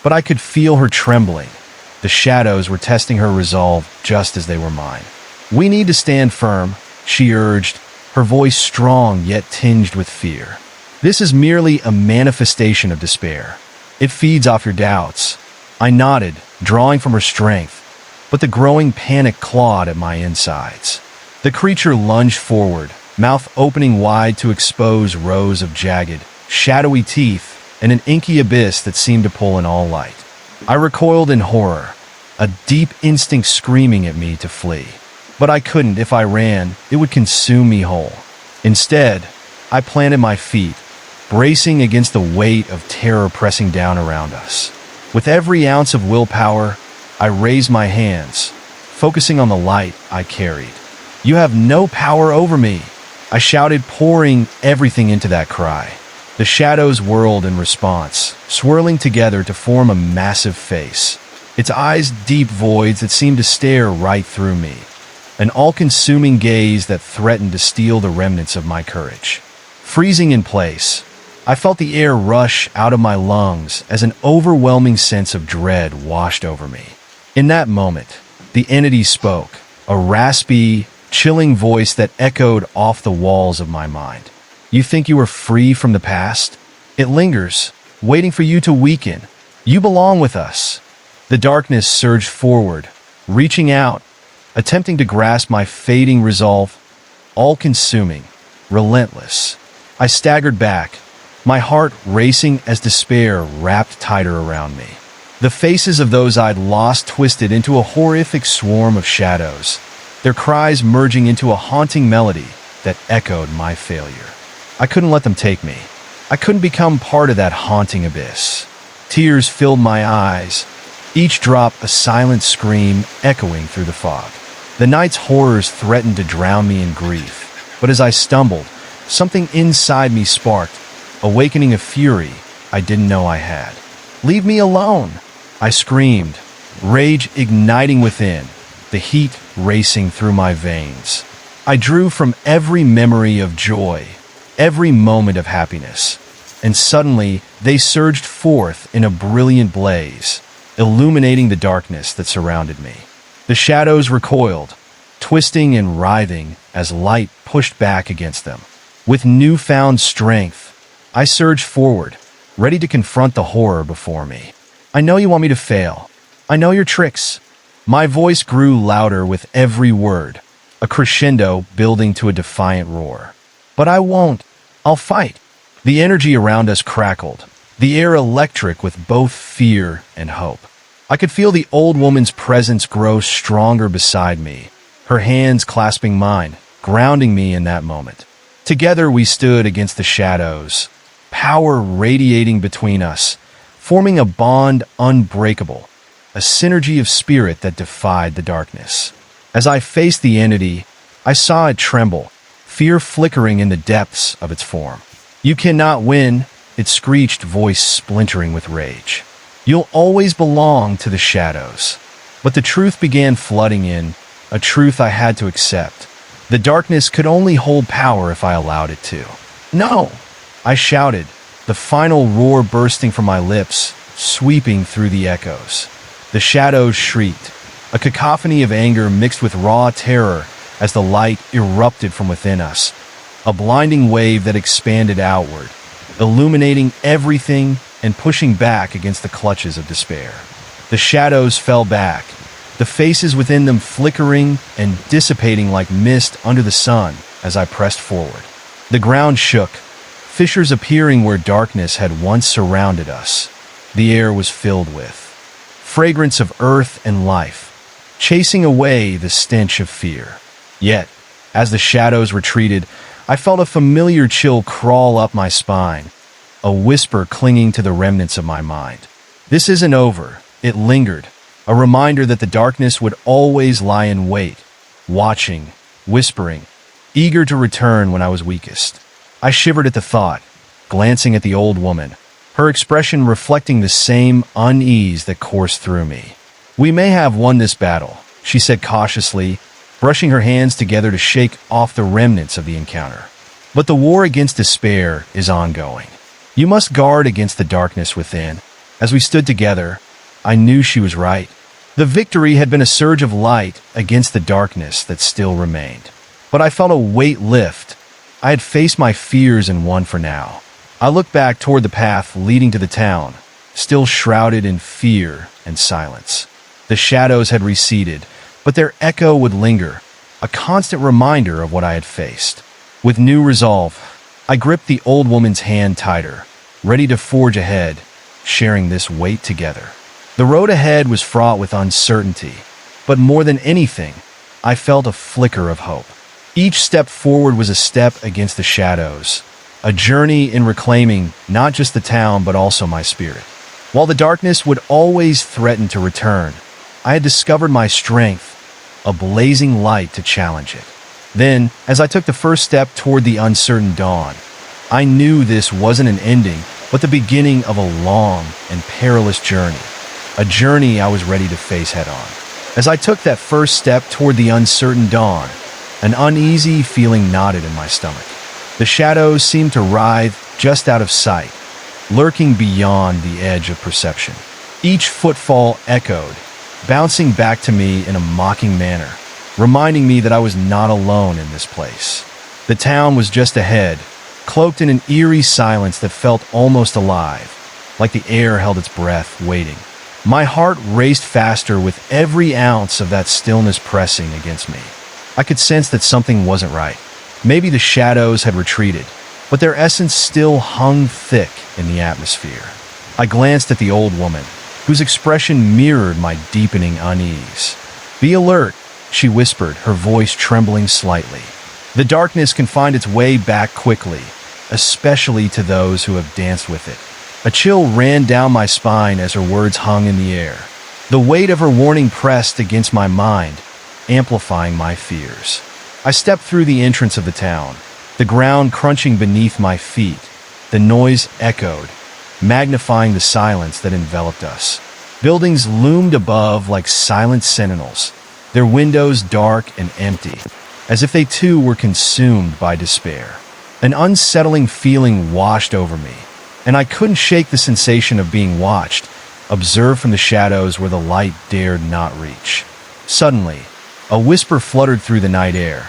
but I could feel her trembling. The shadows were testing her resolve just as they were mine. "We need to stand firm," she urged, her voice strong yet tinged with fear. "This is merely a manifestation of despair. It feeds off your doubts." I nodded, drawing from her strength, but the growing panic clawed at my insides. The creature lunged forward, mouth opening wide to expose rows of jagged, shadowy teeth and an inky abyss that seemed to pull in all light. I recoiled in horror, a deep instinct screaming at me to flee. But I couldn't. If I ran, it would consume me whole. Instead, I planted my feet, bracing against the weight of terror pressing down around us. With every ounce of willpower, I raised my hands, focusing on the light I carried. "You have no power over me," I shouted, pouring everything into that cry. The shadows whirled in response, swirling together to form a massive face, its eyes deep voids that seemed to stare right through me, an all-consuming gaze that threatened to steal the remnants of my courage. Freezing in place, I felt the air rush out of my lungs as an overwhelming sense of dread washed over me. In that moment, the entity spoke, a raspy, chilling voice that echoed off the walls of my mind. "You think you are free from the past? It lingers, waiting for you to weaken. You belong with us." The darkness surged forward, reaching out, attempting to grasp my fading resolve, all-consuming, relentless. I staggered back, my heart racing as despair wrapped tighter around me. The faces of those I'd lost twisted into a horrific swarm of shadows, their cries merging into a haunting melody that echoed my failure. I couldn't let them take me. I couldn't become part of that haunting abyss. Tears filled my eyes, each drop a silent scream echoing through the fog. The night's horrors threatened to drown me in grief, but as I stumbled, something inside me sparked, awakening a fury I didn't know I had. "Leave me alone!" I screamed, rage igniting within, the heat racing through my veins. I drew from every memory of joy, every moment of happiness, and suddenly they surged forth in a brilliant blaze, illuminating the darkness that surrounded me. The shadows recoiled, twisting and writhing as light pushed back against them. With newfound strength, I surged forward, ready to confront the horror before me. I know you want me to fail. I know your tricks. My voice grew louder with every word, a crescendo building to a defiant roar. But I won't. I'll fight. The energy around us crackled, the air electric with both fear and hope. I could feel the old woman's presence grow stronger beside me, her hands clasping mine, grounding me in that moment. Together we stood against the shadows, power radiating between us, forming a bond unbreakable, a synergy of spirit that defied the darkness. As I faced the entity, I saw it tremble, fear flickering in the depths of its form. "You cannot win," its screeched voice splintering with rage. "You'll always belong to the shadows." But the truth began flooding in, a truth I had to accept. The darkness could only hold power if I allowed it to. "No!" I shouted, the final roar bursting from my lips, sweeping through the echoes. The shadows shrieked, a cacophony of anger mixed with raw terror as the light erupted from within us, a blinding wave that expanded outward, illuminating everything and pushing back against the clutches of despair. The shadows fell back, the faces within them flickering and dissipating like mist under the sun as I pressed forward. The ground shook, fissures appearing where darkness had once surrounded us. The air was filled with fragrance of earth and life, chasing away the stench of fear. Yet, as the shadows retreated, I felt a familiar chill crawl up my spine, a whisper clinging to the remnants of my mind. This isn't over. It lingered, a reminder that the darkness would always lie in wait, watching, whispering, eager to return when I was weakest. I shivered at the thought, glancing at the old woman, her expression reflecting the same unease that coursed through me. "We may have won this battle," she said cautiously, brushing her hands together to shake off the remnants of the encounter. "But the war against despair is ongoing. You must guard against the darkness within." As we stood together, I knew she was right. The victory had been a surge of light against the darkness that still remained. But I felt a weight lift. I had faced my fears and won for now. I looked back toward the path leading to the town, still shrouded in fear and silence. The shadows had receded, but their echo would linger, a constant reminder of what I had faced. With new resolve, I gripped the old woman's hand tighter, ready to forge ahead, sharing this weight together. The road ahead was fraught with uncertainty, but more than anything, I felt a flicker of hope. Each step forward was a step against the shadows, a journey in reclaiming not just the town but also my spirit. While the darkness would always threaten to return, I had discovered my strength, a blazing light to challenge it. Then, as I took the first step toward the uncertain dawn, I knew this wasn't an ending, but the beginning of a long and perilous journey, a journey I was ready to face head-on. As I took that first step toward the uncertain dawn, an uneasy feeling knotted in my stomach. The shadows seemed to writhe just out of sight, lurking beyond the edge of perception. Each footfall echoed, bouncing back to me in a mocking manner, reminding me that I was not alone in this place. The town was just ahead, cloaked in an eerie silence that felt almost alive, like the air held its breath, waiting. My heart raced faster with every ounce of that stillness pressing against me. I could sense that something wasn't right. Maybe the shadows had retreated, but their essence still hung thick in the atmosphere. I glanced at the old woman, whose expression mirrored my deepening unease. "Be alert," she whispered, her voice trembling slightly. "The darkness can find its way back quickly, especially to those who have danced with it." A chill ran down my spine as her words hung in the air. The weight of her warning pressed against my mind, amplifying my fears. I stepped through the entrance of the town, the ground crunching beneath my feet. The noise echoed, magnifying the silence that enveloped us. Buildings loomed above like silent sentinels, their windows dark and empty, as if they too were consumed by despair. An unsettling feeling washed over me, and I couldn't shake the sensation of being watched, observed from the shadows where the light dared not reach. Suddenly, a whisper fluttered through the night air,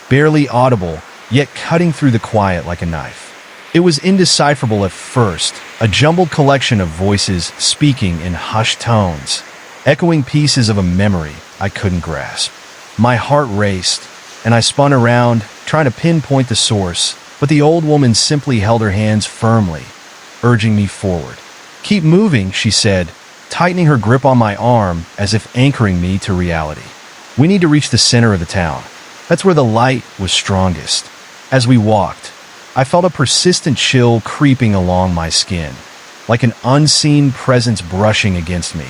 barely audible, yet cutting through the quiet like a knife. It was indecipherable at first, a jumbled collection of voices speaking in hushed tones, echoing pieces of a memory I couldn't grasp. My heart raced, and I spun around, trying to pinpoint the source, but the old woman simply held her hands firmly, urging me forward. "Keep moving," she said, tightening her grip on my arm as if anchoring me to reality. "We need to reach the center of the town. That's where the light was strongest." As we walked, I felt a persistent chill creeping along my skin, like an unseen presence brushing against me,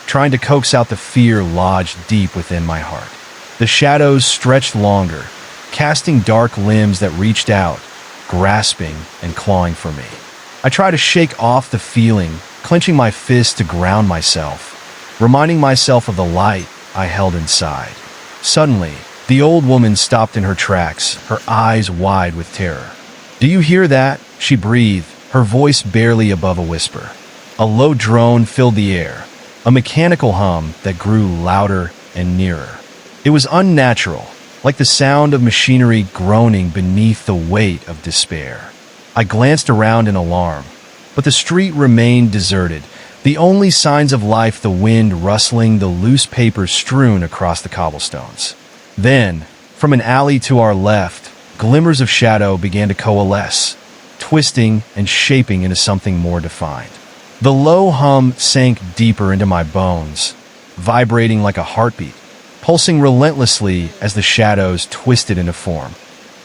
trying to coax out the fear lodged deep within my heart. The shadows stretched longer, casting dark limbs that reached out, grasping and clawing for me. I tried to shake off the feeling, clenching my fist to ground myself, reminding myself of the light I held inside. Suddenly, the old woman stopped in her tracks, her eyes wide with terror. "Do you hear that?" she breathed, her voice barely above a whisper. A low drone filled the air, a mechanical hum that grew louder and nearer. It was unnatural, like the sound of machinery groaning beneath the weight of despair. I glanced around in alarm, but the street remained deserted, the only signs of life the wind rustling the loose papers strewn across the cobblestones. Then, from an alley to our left, glimmers of shadow began to coalesce, twisting and shaping into something more defined. The low hum sank deeper into my bones, vibrating like a heartbeat, pulsing relentlessly as the shadows twisted into form,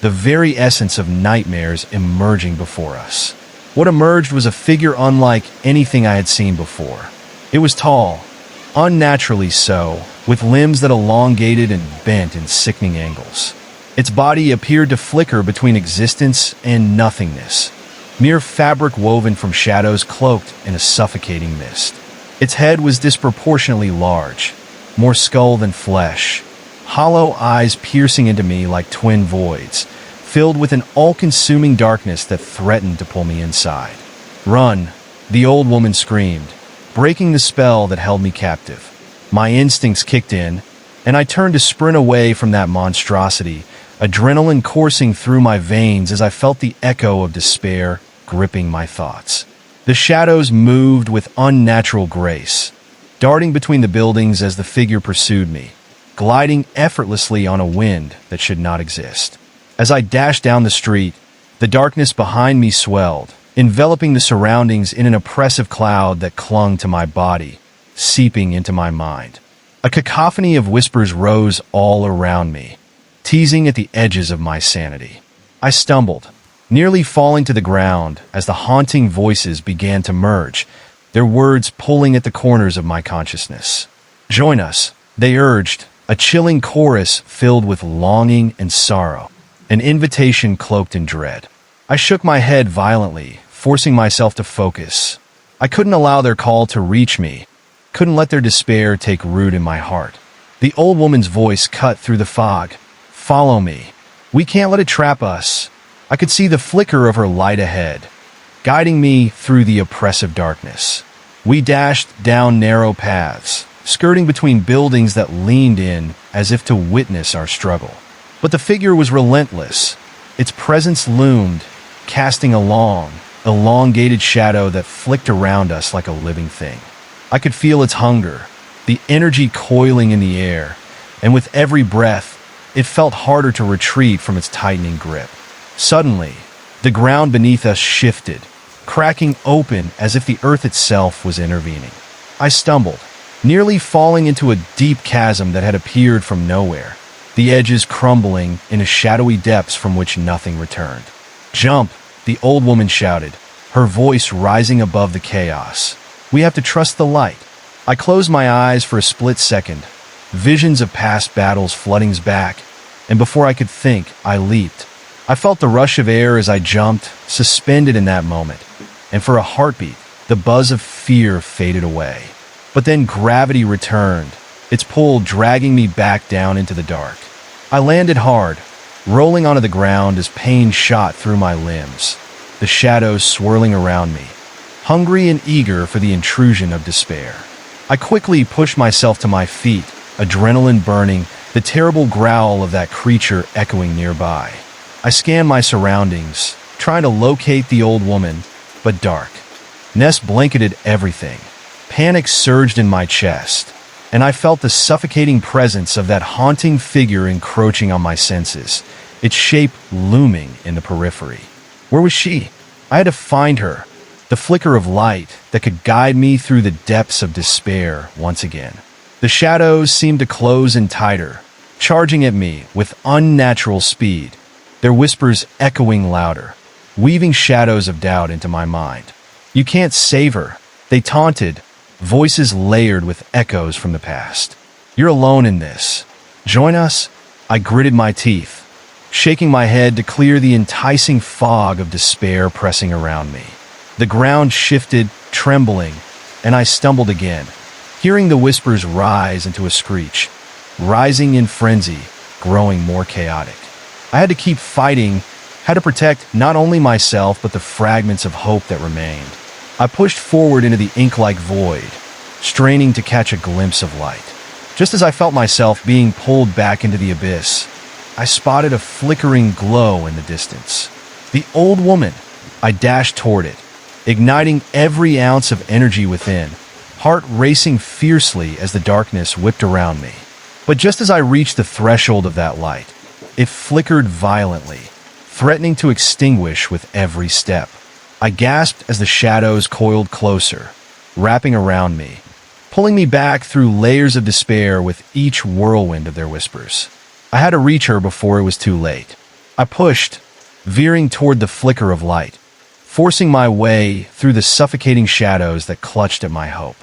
the very essence of nightmares emerging before us. What emerged was a figure unlike anything I had seen before. It was tall, unnaturally so, with limbs that elongated and bent in sickening angles. Its body appeared to flicker between existence and nothingness, mere fabric woven from shadows cloaked in a suffocating mist. Its head was disproportionately large, more skull than flesh, hollow eyes piercing into me like twin voids, filled with an all-consuming darkness that threatened to pull me inside. "Run!" the old woman screamed, breaking the spell that held me captive. My instincts kicked in, and I turned to sprint away from that monstrosity, adrenaline coursing through my veins as I felt the echo of despair gripping my thoughts. The shadows moved with unnatural grace, darting between the buildings as the figure pursued me, gliding effortlessly on a wind that should not exist. As I dashed down the street, the darkness behind me swelled, enveloping the surroundings in an oppressive cloud that clung to my body, seeping into my mind. A cacophony of whispers rose all around me, teasing at the edges of my sanity. I stumbled, nearly falling to the ground as the haunting voices began to merge, their words pulling at the corners of my consciousness. "Join us," they urged, a chilling chorus filled with longing and sorrow, an invitation cloaked in dread. I shook my head violently, forcing myself to focus. I couldn't allow their call to reach me, couldn't let their despair take root in my heart. The old woman's voice cut through the fog. "Follow me. We can't let it trap us." I could see the flicker of her light ahead, guiding me through the oppressive darkness. We dashed down narrow paths, skirting between buildings that leaned in as if to witness our struggle. But the figure was relentless. Its presence loomed, casting a long, elongated shadow that flicked around us like a living thing. I could feel its hunger, the energy coiling in the air, and with every breath, it felt harder to retreat from its tightening grip. Suddenly, the ground beneath us shifted, cracking open as if the earth itself was intervening. I stumbled, nearly falling into a deep chasm that had appeared from nowhere, the edges crumbling into shadowy depths from which nothing returned. "Jump!" the old woman shouted, her voice rising above the chaos. "We have to trust the light." I closed my eyes for a split second, visions of past battles flooding back, and before I could think, I leaped. I felt the rush of air as I jumped, suspended in that moment, and for a heartbeat, the buzz of fear faded away. But then gravity returned, its pull dragging me back down into the dark. I landed hard, rolling onto the ground as pain shot through my limbs, the shadows swirling around me, hungry and eager for the intrusion of despair. I quickly pushed myself to my feet, adrenaline burning, the terrible growl of that creature echoing nearby. I scanned my surroundings, trying to locate the old woman, but dark. Ness blanketed everything. Panic surged in my chest, and I felt the suffocating presence of that haunting figure encroaching on my senses, its shape looming in the periphery. Where was she? I had to find her, the flicker of light that could guide me through the depths of despair once again. The shadows seemed to close in tighter, charging at me with unnatural speed, their whispers echoing louder, weaving shadows of doubt into my mind. "You can't save her," they taunted, voices layered with echoes from the past. "You're alone in this. Join us?" I gritted my teeth, shaking my head to clear the enticing fog of despair pressing around me. The ground shifted, trembling, and I stumbled again, hearing the whispers rise into a screech, rising in frenzy, growing more chaotic. I had to keep fighting, had to protect not only myself but the fragments of hope that remained. I pushed forward into the ink-like void, straining to catch a glimpse of light. Just as I felt myself being pulled back into the abyss, I spotted a flickering glow in the distance. The old woman. I dashed toward it, igniting every ounce of energy within, heart racing fiercely as the darkness whipped around me. But just as I reached the threshold of that light, it flickered violently, threatening to extinguish with every step. I gasped as the shadows coiled closer, wrapping around me, pulling me back through layers of despair with each whirlwind of their whispers. I had to reach her before it was too late. I pushed, veering toward the flicker of light, forcing my way through the suffocating shadows that clutched at my hope.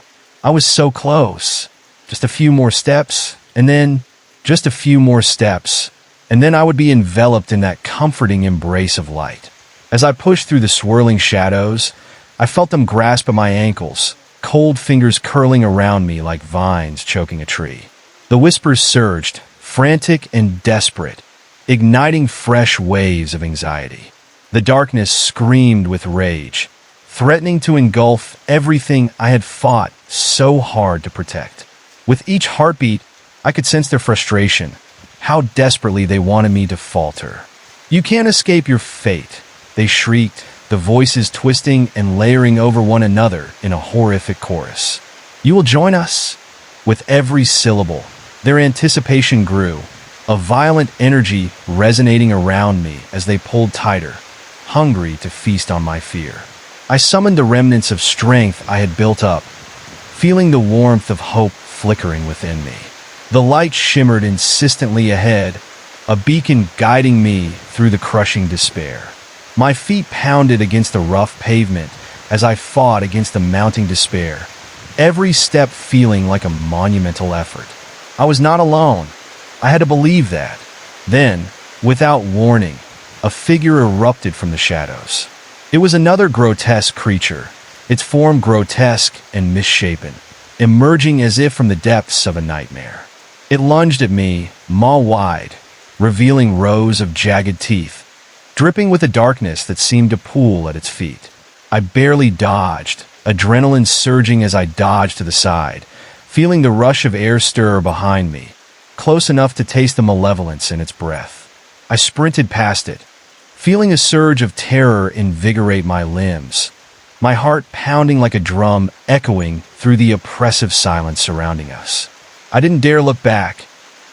I was so close. Just a few more steps, and then just a few more steps, and then I would be enveloped in that comforting embrace of light. As I pushed through the swirling shadows, I felt them grasp at my ankles, cold fingers curling around me like vines choking a tree. The whispers surged, frantic and desperate, igniting fresh waves of anxiety. The darkness screamed with rage, threatening to engulf everything I had fought so hard to protect. With each heartbeat, I could sense their frustration, how desperately they wanted me to falter. "You can't escape your fate," they shrieked, the voices twisting and layering over one another in a horrific chorus. "You will join us?" With every syllable, their anticipation grew, a violent energy resonating around me as they pulled tighter, hungry to feast on my fear. I summoned the remnants of strength I had built up, feeling the warmth of hope flickering within me. The light shimmered insistently ahead, a beacon guiding me through the crushing despair. My feet pounded against the rough pavement as I fought against the mounting despair, every step feeling like a monumental effort. I was not alone. I had to believe that. Then, without warning, a figure erupted from the shadows. It was another grotesque creature, its form grotesque and misshapen, emerging as if from the depths of a nightmare. It lunged at me, maw wide, revealing rows of jagged teeth, dripping with a darkness that seemed to pool at its feet. I barely dodged, adrenaline surging as I dodged to the side, feeling the rush of air stir behind me, close enough to taste the malevolence in its breath. I sprinted past it, feeling a surge of terror invigorate my limbs, my heart pounding like a drum echoing through the oppressive silence surrounding us. I didn't dare look back,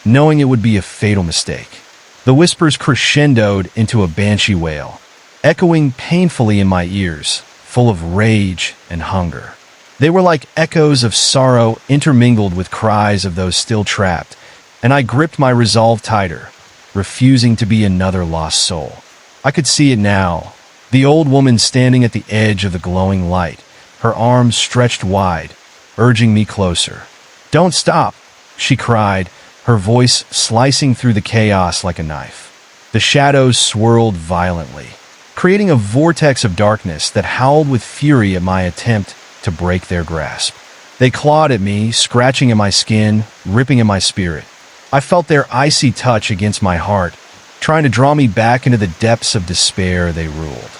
knowing it would be a fatal mistake. The whispers crescendoed into a banshee wail, echoing painfully in my ears, full of rage and hunger. They were like echoes of sorrow intermingled with cries of those still trapped, and I gripped my resolve tighter, refusing to be another lost soul. I could see it now, the old woman standing at the edge of the glowing light, her arms stretched wide, urging me closer. "Don't stop," she cried, her voice slicing through the chaos like a knife. The shadows swirled violently, creating a vortex of darkness that howled with fury at my attempt to break their grasp. They clawed at me, scratching at my skin, ripping at my spirit. I felt their icy touch against my heart, trying to draw me back into the depths of despair they ruled.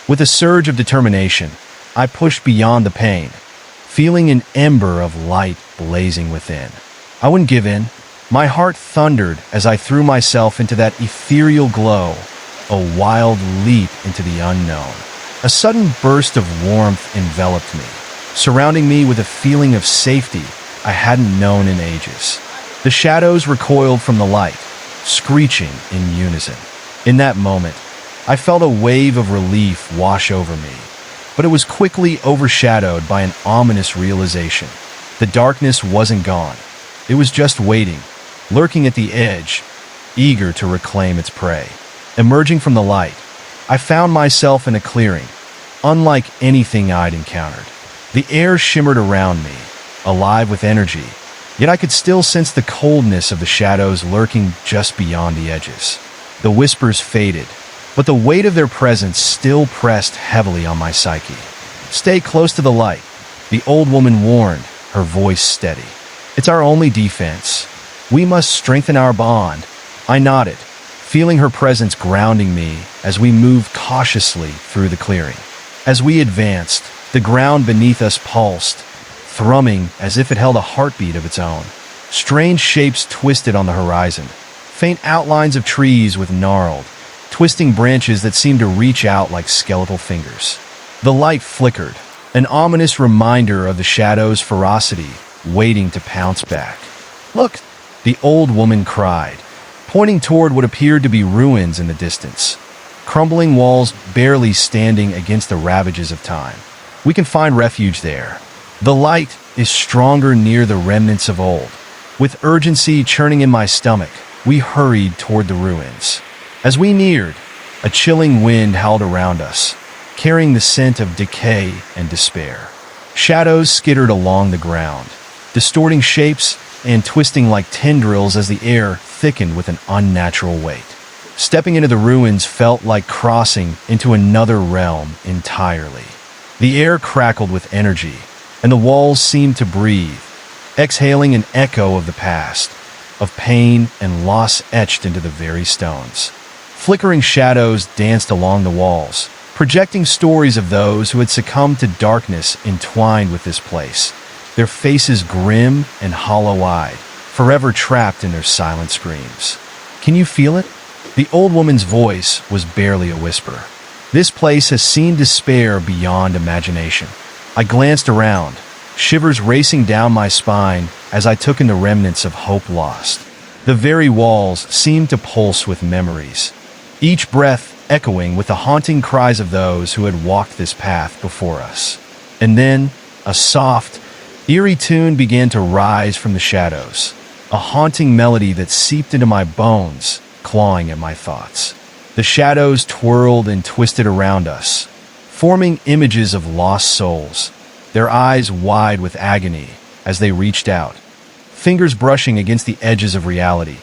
With a surge of determination, I pushed beyond the pain, feeling an ember of light blazing within. I wouldn't give in. My heart thundered as I threw myself into that ethereal glow, a wild leap into the unknown. A sudden burst of warmth enveloped me, surrounding me with a feeling of safety I hadn't known in ages. The shadows recoiled from the light, screeching in unison. In that moment, I felt a wave of relief wash over me, but it was quickly overshadowed by an ominous realization. The darkness wasn't gone. It was just waiting, lurking at the edge, eager to reclaim its prey. Emerging from the light, I found myself in a clearing, unlike anything I'd encountered. The air shimmered around me, alive with energy, yet I could still sense the coldness of the shadows lurking just beyond the edges. The whispers faded, but the weight of their presence still pressed heavily on my psyche. "Stay close to the light," the old woman warned, her voice steady. "It's our only defense. We must strengthen our bond." I nodded, feeling her presence grounding me as we moved cautiously through the clearing. As we advanced, the ground beneath us pulsed, thrumming as if it held a heartbeat of its own. Strange shapes twisted on the horizon, faint outlines of trees with gnarled, twisting branches that seemed to reach out like skeletal fingers. The light flickered, an ominous reminder of the shadow's ferocity, waiting to pounce back. "Look!" the old woman cried, pointing toward what appeared to be ruins in the distance. Crumbling walls barely standing against the ravages of time. "We can find refuge there. The light is stronger near the remnants of old." With urgency churning in my stomach, we hurried toward the ruins. As we neared, a chilling wind howled around us, carrying the scent of decay and despair. Shadows skittered along the ground, distorting shapes and twisting like tendrils as the air thickened with an unnatural weight. Stepping into the ruins felt like crossing into another realm entirely. The air crackled with energy, and the walls seemed to breathe, exhaling an echo of the past, of pain and loss etched into the very stones. Flickering shadows danced along the walls, projecting stories of those who had succumbed to darkness entwined with this place, their faces grim and hollow-eyed, forever trapped in their silent screams. "Can you feel it?" The old woman's voice was barely a whisper. "This place has seen despair beyond imagination." I glanced around, shivers racing down my spine as I took in the remnants of hope lost. The very walls seemed to pulse with memories, each breath echoing with the haunting cries of those who had walked this path before us. And then, a soft, eerie tune began to rise from the shadows, a haunting melody that seeped into my bones, clawing at my thoughts. The shadows twirled and twisted around us, forming images of lost souls, their eyes wide with agony as they reached out, fingers brushing against the edges of reality,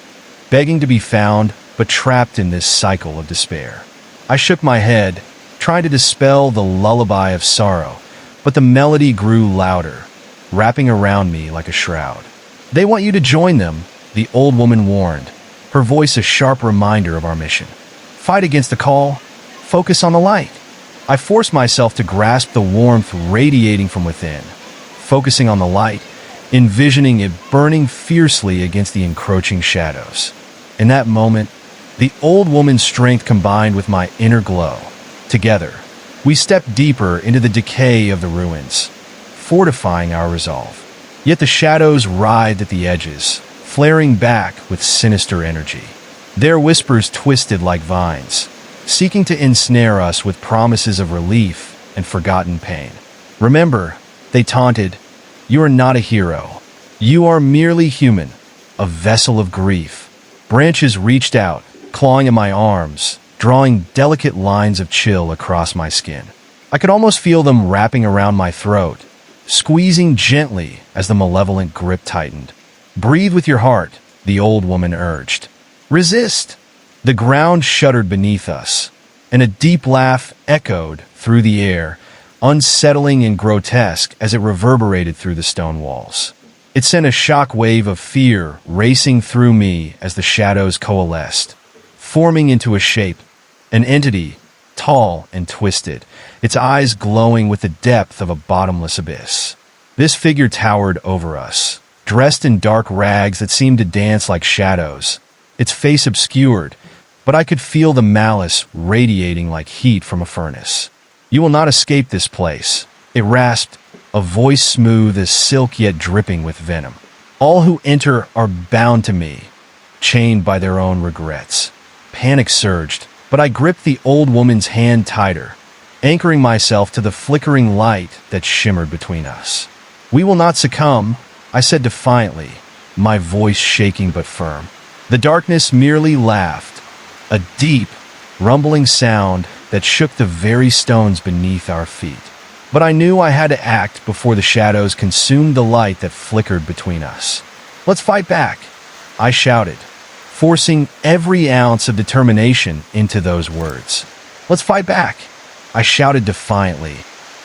begging to be found but trapped in this cycle of despair. I shook my head, trying to dispel the lullaby of sorrow, but the melody grew louder, wrapping around me like a shroud. "They want you to join them," the old woman warned, her voice a sharp reminder of our mission. "Fight against the call, focus on the light." I forced myself to grasp the warmth radiating from within, focusing on the light, envisioning it burning fiercely against the encroaching shadows. In that moment, the old woman's strength combined with my inner glow. Together, we stepped deeper into the decay of the ruins, fortifying our resolve. Yet the shadows writhed at the edges, flaring back with sinister energy. Their whispers twisted like vines, seeking to ensnare us with promises of relief and forgotten pain. "Remember," they taunted, "you are not a hero. You are merely human, a vessel of grief." Branches reached out, clawing at my arms, drawing delicate lines of chill across my skin. I could almost feel them wrapping around my throat, squeezing gently as the malevolent grip tightened. "Breathe with your heart," the old woman urged. "Resist." The ground shuddered beneath us, and a deep laugh echoed through the air, unsettling and grotesque as it reverberated through the stone walls. It sent a shock wave of fear racing through me as the shadows coalesced, forming into a shape, an entity, tall and twisted, its eyes glowing with the depth of a bottomless abyss. This figure towered over us, dressed in dark rags that seemed to dance like shadows, its face obscured, but I could feel the malice radiating like heat from a furnace. "You will not escape this place," it rasped, a voice smooth as silk yet dripping with venom. "All who enter are bound to me, chained by their own regrets." Panic surged, but I gripped the old woman's hand tighter, anchoring myself to the flickering light that shimmered between us. "We will not succumb," I said defiantly, my voice shaking but firm. The darkness merely laughed, a deep, rumbling sound that shook the very stones beneath our feet. But I knew I had to act before the shadows consumed the light that flickered between us. "Let's fight back," I shouted, forcing every ounce of determination into those words. "Let's fight back," I shouted defiantly,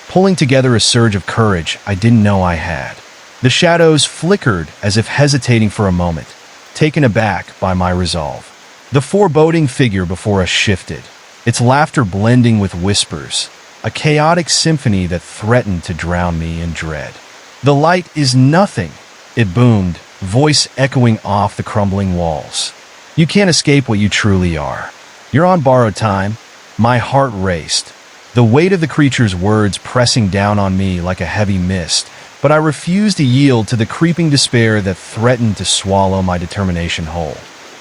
pulling together a surge of courage I didn't know I had. The shadows flickered as if hesitating for a moment, taken aback by my resolve. The foreboding figure before us shifted, its laughter blending with whispers, a chaotic symphony that threatened to drown me in dread. "The light is nothing," it boomed, voice echoing off the crumbling walls. "You can't escape what you truly are. You're on borrowed time." My heart raced, the weight of the creature's words pressing down on me like a heavy mist, but I refused to yield to the creeping despair that threatened to swallow my determination whole.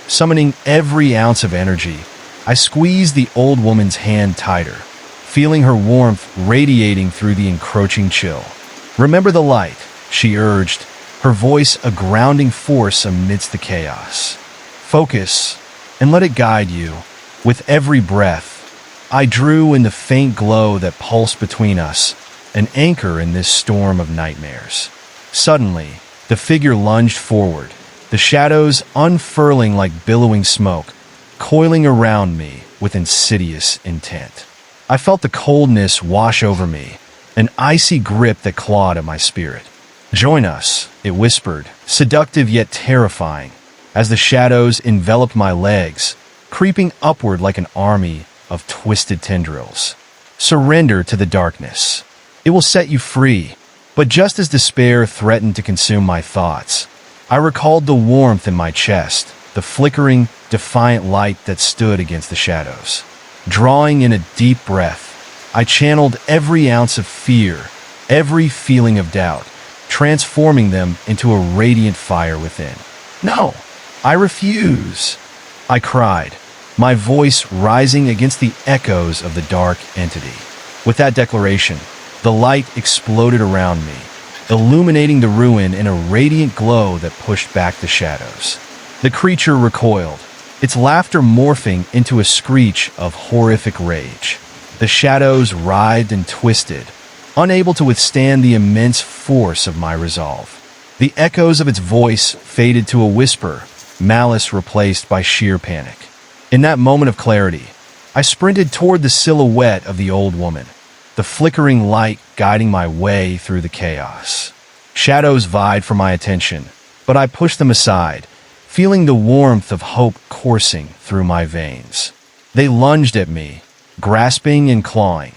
Summoning every ounce of energy, I squeezed the old woman's hand tighter, feeling her warmth radiating through the encroaching chill. "Remember the light," she urged, her voice a grounding force amidst the chaos. "Focus, and let it guide you." With every breath, I drew in the faint glow that pulsed between us, an anchor in this storm of nightmares. Suddenly, the figure lunged forward, the shadows unfurling like billowing smoke, coiling around me with insidious intent. I felt the coldness wash over me, an icy grip that clawed at my spirit. "Join us," it whispered, seductive yet terrifying, as the shadows enveloped my legs, creeping upward like an army of twisted tendrils. "Surrender to the darkness. It will set you free." But just as despair threatened to consume my thoughts, I recalled the warmth in my chest, the flickering, defiant light that stood against the shadows. Drawing in a deep breath, I channeled every ounce of fear, every feeling of doubt, transforming them into a radiant fire within. "No, I refuse," I cried, my voice rising against the echoes of the dark entity. With that declaration, the light exploded around me, illuminating the ruin in a radiant glow that pushed back the shadows. The creature recoiled, its laughter morphing into a screech of horrific rage. The shadows writhed and twisted, unable to withstand the immense force of my resolve. The echoes of its voice faded to a whisper, malice replaced by sheer panic. In that moment of clarity, I sprinted toward the silhouette of the old woman, the flickering light guiding my way through the chaos. Shadows vied for my attention, but I pushed them aside, feeling the warmth of hope coursing through my veins. They lunged at me, grasping and clawing,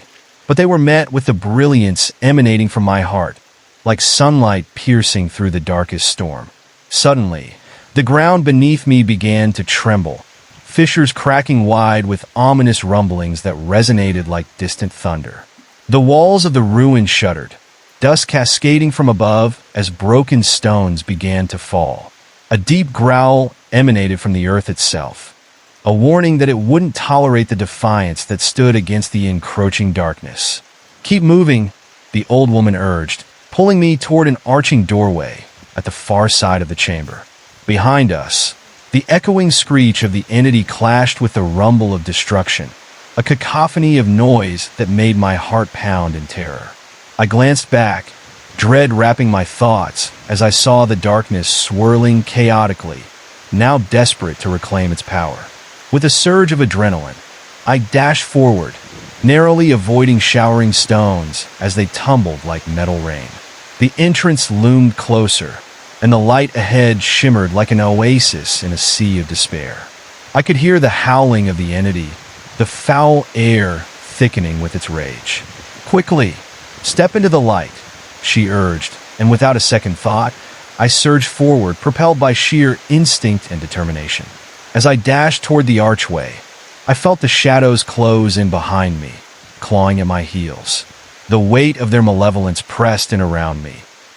but they were met with the brilliance emanating from my heart, like sunlight piercing through the darkest storm. Suddenly, the ground beneath me began to tremble, fissures cracking wide with ominous rumblings that resonated like distant thunder. The walls of the ruin shuddered, dust cascading from above as broken stones began to fall. A deep growl emanated from the earth itself, a warning that it wouldn't tolerate the defiance that stood against the encroaching darkness. "Keep moving," the old woman urged, pulling me toward an arching doorway at the far side of the chamber. Behind us, the echoing screech of the entity clashed with the rumble of destruction, a cacophony of noise that made my heart pound in terror. I glanced back, dread wrapping my thoughts as I saw the darkness swirling chaotically, now desperate to reclaim its power. With a surge of adrenaline, I dashed forward, narrowly avoiding showering stones as they tumbled like metal rain. The entrance loomed closer, and the light ahead shimmered like an oasis in a sea of despair. I could hear the howling of the entity, the foul air thickening with its rage. "Quickly, step into the light," she urged, and without a second thought, I surged forward, propelled by sheer instinct and determination. As I dashed toward the archway, I felt the shadows close in behind me, clawing at my heels. The weight of their malevolence pressed in around me,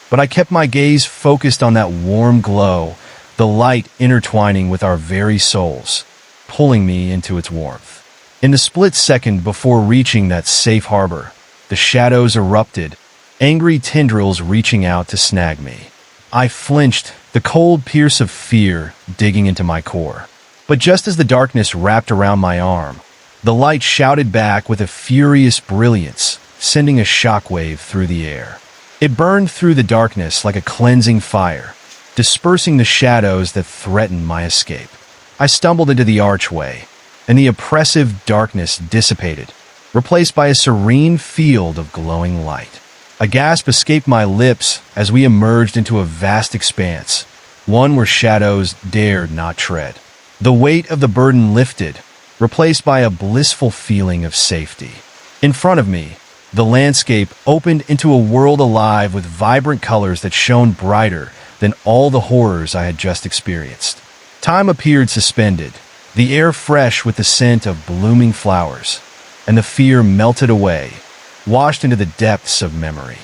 but I kept my gaze focused on that warm glow, the light intertwining with our very souls, pulling me into its warmth. In the split second before reaching that safe harbor, the shadows erupted, angry tendrils reaching out to snag me. I flinched, the cold pierce of fear digging into my core. But just as the darkness wrapped around my arm, the light shouted back with a furious brilliance, sending a shockwave through the air. It burned through the darkness like a cleansing fire, dispersing the shadows that threatened my escape. I stumbled into the archway, and the oppressive darkness dissipated, replaced by a serene field of glowing light. A gasp escaped my lips as we emerged into a vast expanse, one where shadows dared not tread. The weight of the burden lifted, replaced by a blissful feeling of safety. In front of me, the landscape opened into a world alive with vibrant colors that shone brighter than all the horrors I had just experienced. Time appeared suspended, the air fresh with the scent of blooming flowers, and the fear melted away, washed into the depths of memory.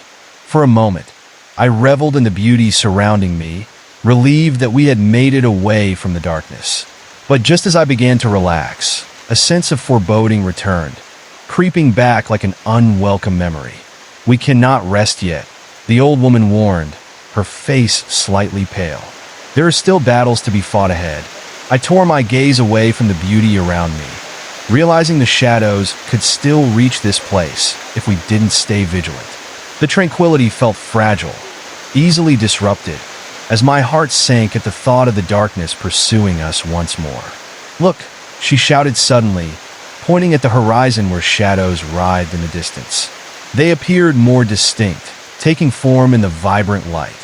For a moment, I reveled in the beauty surrounding me, relieved that we had made it away from the darkness. But just as I began to relax, a sense of foreboding returned, creeping back like an unwelcome memory. "We cannot rest yet," the old woman warned, her face slightly pale. "There are still battles to be fought ahead." I tore my gaze away from the beauty around me, realizing the shadows could still reach this place if we didn't stay vigilant. The tranquility felt fragile, easily disrupted, as my heart sank at the thought of the darkness pursuing us once more. "Look," she shouted suddenly, pointing at the horizon where shadows writhed in the distance. They appeared more distinct, taking form in the vibrant light,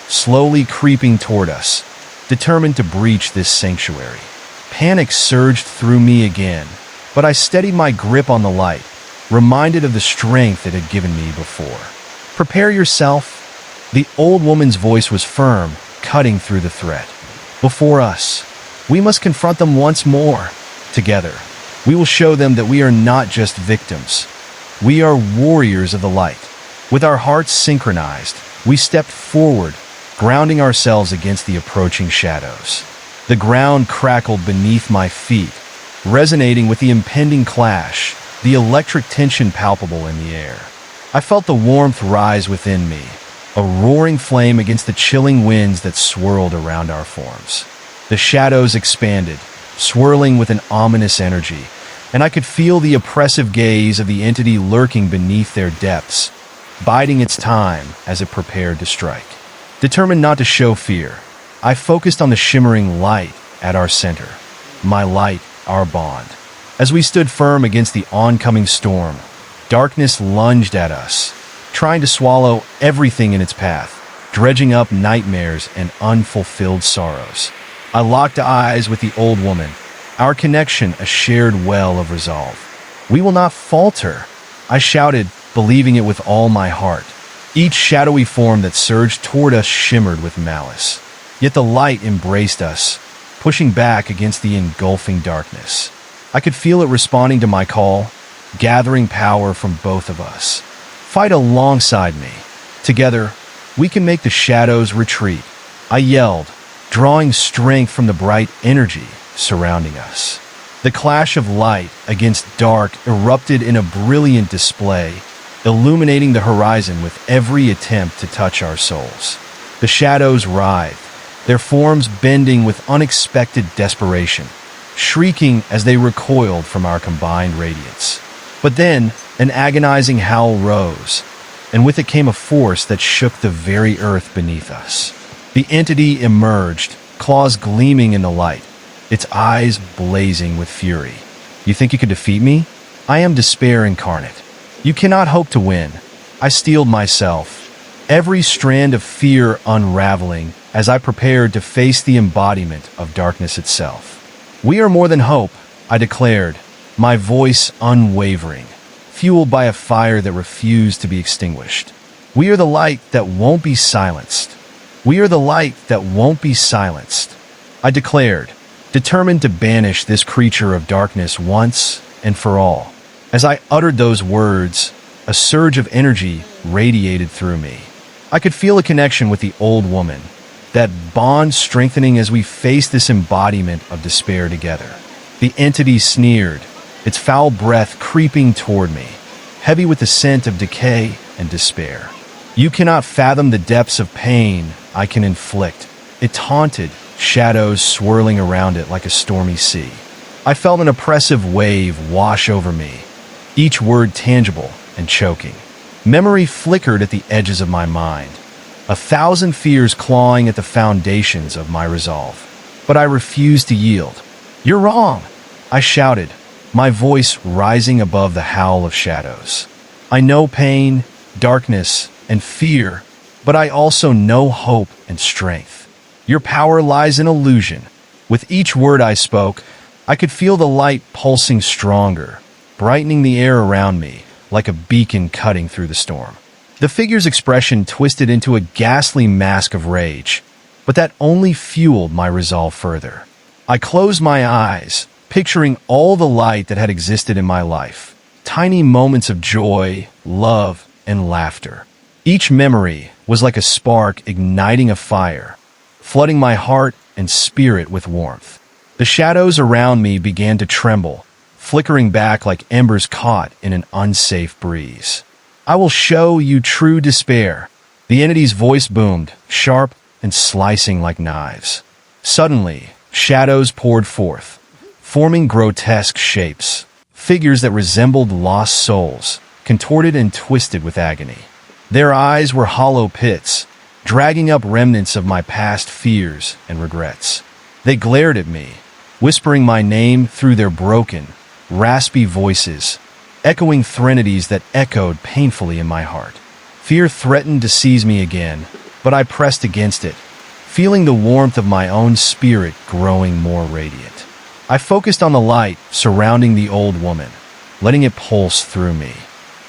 slowly creeping toward us, determined to breach this sanctuary. Panic surged through me again, but I steadied my grip on the light, reminded of the strength it had given me before. "Prepare yourself." The old woman's voice was firm, cutting through the threat. "Before us, we must confront them once more. Together, we will show them that we are not just victims. We are warriors of the light." With our hearts synchronized, we stepped forward, grounding ourselves against the approaching shadows. The ground crackled beneath my feet, resonating with the impending clash, the electric tension palpable in the air. I felt the warmth rise within me, a roaring flame against the chilling winds that swirled around our forms. The shadows expanded, swirling with an ominous energy, and I could feel the oppressive gaze of the entity lurking beneath their depths, biding its time as it prepared to strike. Determined not to show fear, I focused on the shimmering light at our center. My light, our bond. As we stood firm against the oncoming storm, darkness lunged at us, trying to swallow everything in its path, dredging up nightmares and unfulfilled sorrows. I locked eyes with the old woman, our connection a shared well of resolve. "We will not falter," I shouted, believing it with all my heart. Each shadowy form that surged toward us shimmered with malice. Yet the light embraced us, pushing back against the engulfing darkness. I could feel it responding to my call, gathering power from both of us. "Fight alongside me. Together, we can make the shadows retreat," I yelled, drawing strength from the bright energy surrounding us. The clash of light against dark erupted in a brilliant display, illuminating the horizon with every attempt to touch our souls. The shadows writhed, their forms bending with unexpected desperation, shrieking as they recoiled from our combined radiance. But then, an agonizing howl rose, and with it came a force that shook the very earth beneath us. The entity emerged, claws gleaming in the light, its eyes blazing with fury. "You think you could defeat me? I am despair incarnate. You cannot hope to win." I steeled myself, every strand of fear unraveling as I prepared to face the embodiment of darkness itself. "We are more than hope," I declared, my voice unwavering, fueled by a fire that refused to be extinguished. "We are the light that won't be silenced." We are the light that won't be silenced, I declared, determined to banish this creature of darkness once and for all. As I uttered those words, a surge of energy radiated through me. I could feel a connection with the old woman, that bond strengthening as we faced this embodiment of despair together. The entity sneered, its foul breath creeping toward me, heavy with the scent of decay and despair. You cannot fathom the depths of pain I can inflict, it taunted, shadows swirling around it like a stormy sea. I felt an oppressive wave wash over me, each word tangible and choking. Memory flickered at the edges of my mind, 1,000 fears clawing at the foundations of my resolve. But I refused to yield. "You're wrong," I shouted, my voice rising above the howl of shadows. "I know pain, darkness, and fear, but I also know hope and strength. Your power lies in illusion." With each word I spoke, I could feel the light pulsing stronger, brightening the air around me like a beacon cutting through the storm. The figure's expression twisted into a ghastly mask of rage, but that only fueled my resolve further. I closed my eyes, picturing all the light that had existed in my life. Tiny moments of joy, love, and laughter. Each memory was like a spark igniting a fire, flooding my heart and spirit with warmth. The shadows around me began to tremble, flickering back like embers caught in an unsafe breeze. "I will show you true despair," the entity's voice boomed, sharp and slicing like knives. Suddenly, shadows poured forth, forming grotesque shapes, figures that resembled lost souls, contorted and twisted with agony. Their eyes were hollow pits, dragging up remnants of my past fears and regrets. They glared at me, whispering my name through their broken, raspy voices, echoing threnodies that echoed painfully in my heart. Fear threatened to seize me again, but I pressed against it, feeling the warmth of my own spirit growing more radiant. I focused on the light surrounding the old woman, letting it pulse through me.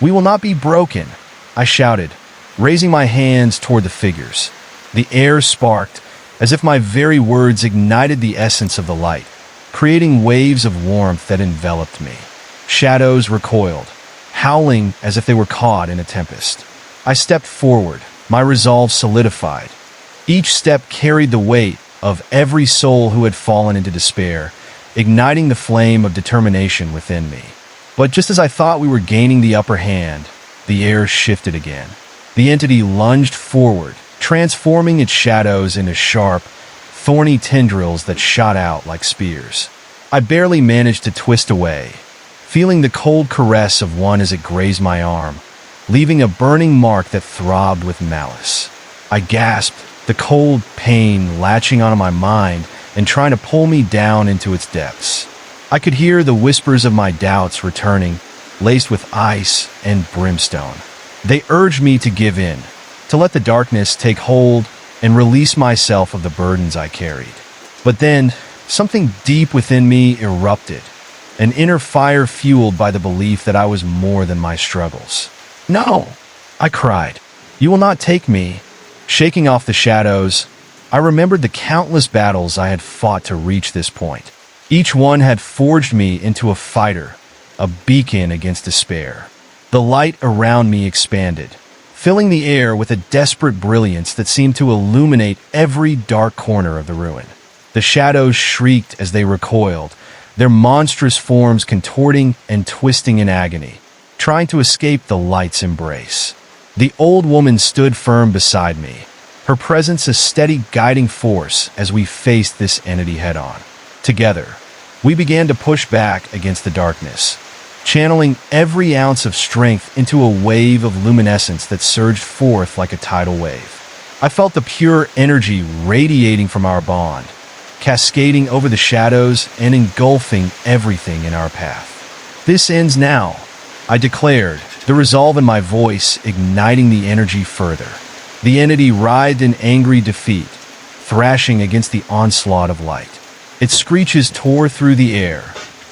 "We will not be broken," I shouted, raising my hands toward the figures. The air sparked, as if my very words ignited the essence of the light, creating waves of warmth that enveloped me. Shadows recoiled, howling as if they were caught in a tempest. I stepped forward, my resolve solidified. Each step carried the weight of every soul who had fallen into despair, igniting the flame of determination within me. But just as I thought we were gaining the upper hand, the air shifted again. The entity lunged forward, transforming its shadows into sharp, thorny tendrils that shot out like spears. I barely managed to twist away, feeling the cold caress of one as it grazed my arm, leaving a burning mark that throbbed with malice. I gasped, the cold pain latching onto my mind and trying to pull me down into its depths. I could hear the whispers of my doubts returning, laced with ice and brimstone. They urged me to give in, to let the darkness take hold and release myself of the burdens I carried. But then, something deep within me erupted, an inner fire fueled by the belief that I was more than my struggles. "No!" I cried. "You will not take me." Shaking off the shadows, I remembered the countless battles I had fought to reach this point. Each one had forged me into a fighter, a beacon against despair. The light around me expanded, filling the air with a desperate brilliance that seemed to illuminate every dark corner of the ruin. The shadows shrieked as they recoiled, their monstrous forms contorting and twisting in agony, trying to escape the light's embrace. The old woman stood firm beside me, her presence a steady guiding force as we faced this entity head-on. Together, we began to push back against the darkness, channeling every ounce of strength into a wave of luminescence that surged forth like a tidal wave. I felt the pure energy radiating from our bond, cascading over the shadows and engulfing everything in our path. "This ends now," I declared, the resolve in my voice igniting the energy further. The entity writhed in angry defeat, thrashing against the onslaught of light. Its screeches tore through the air,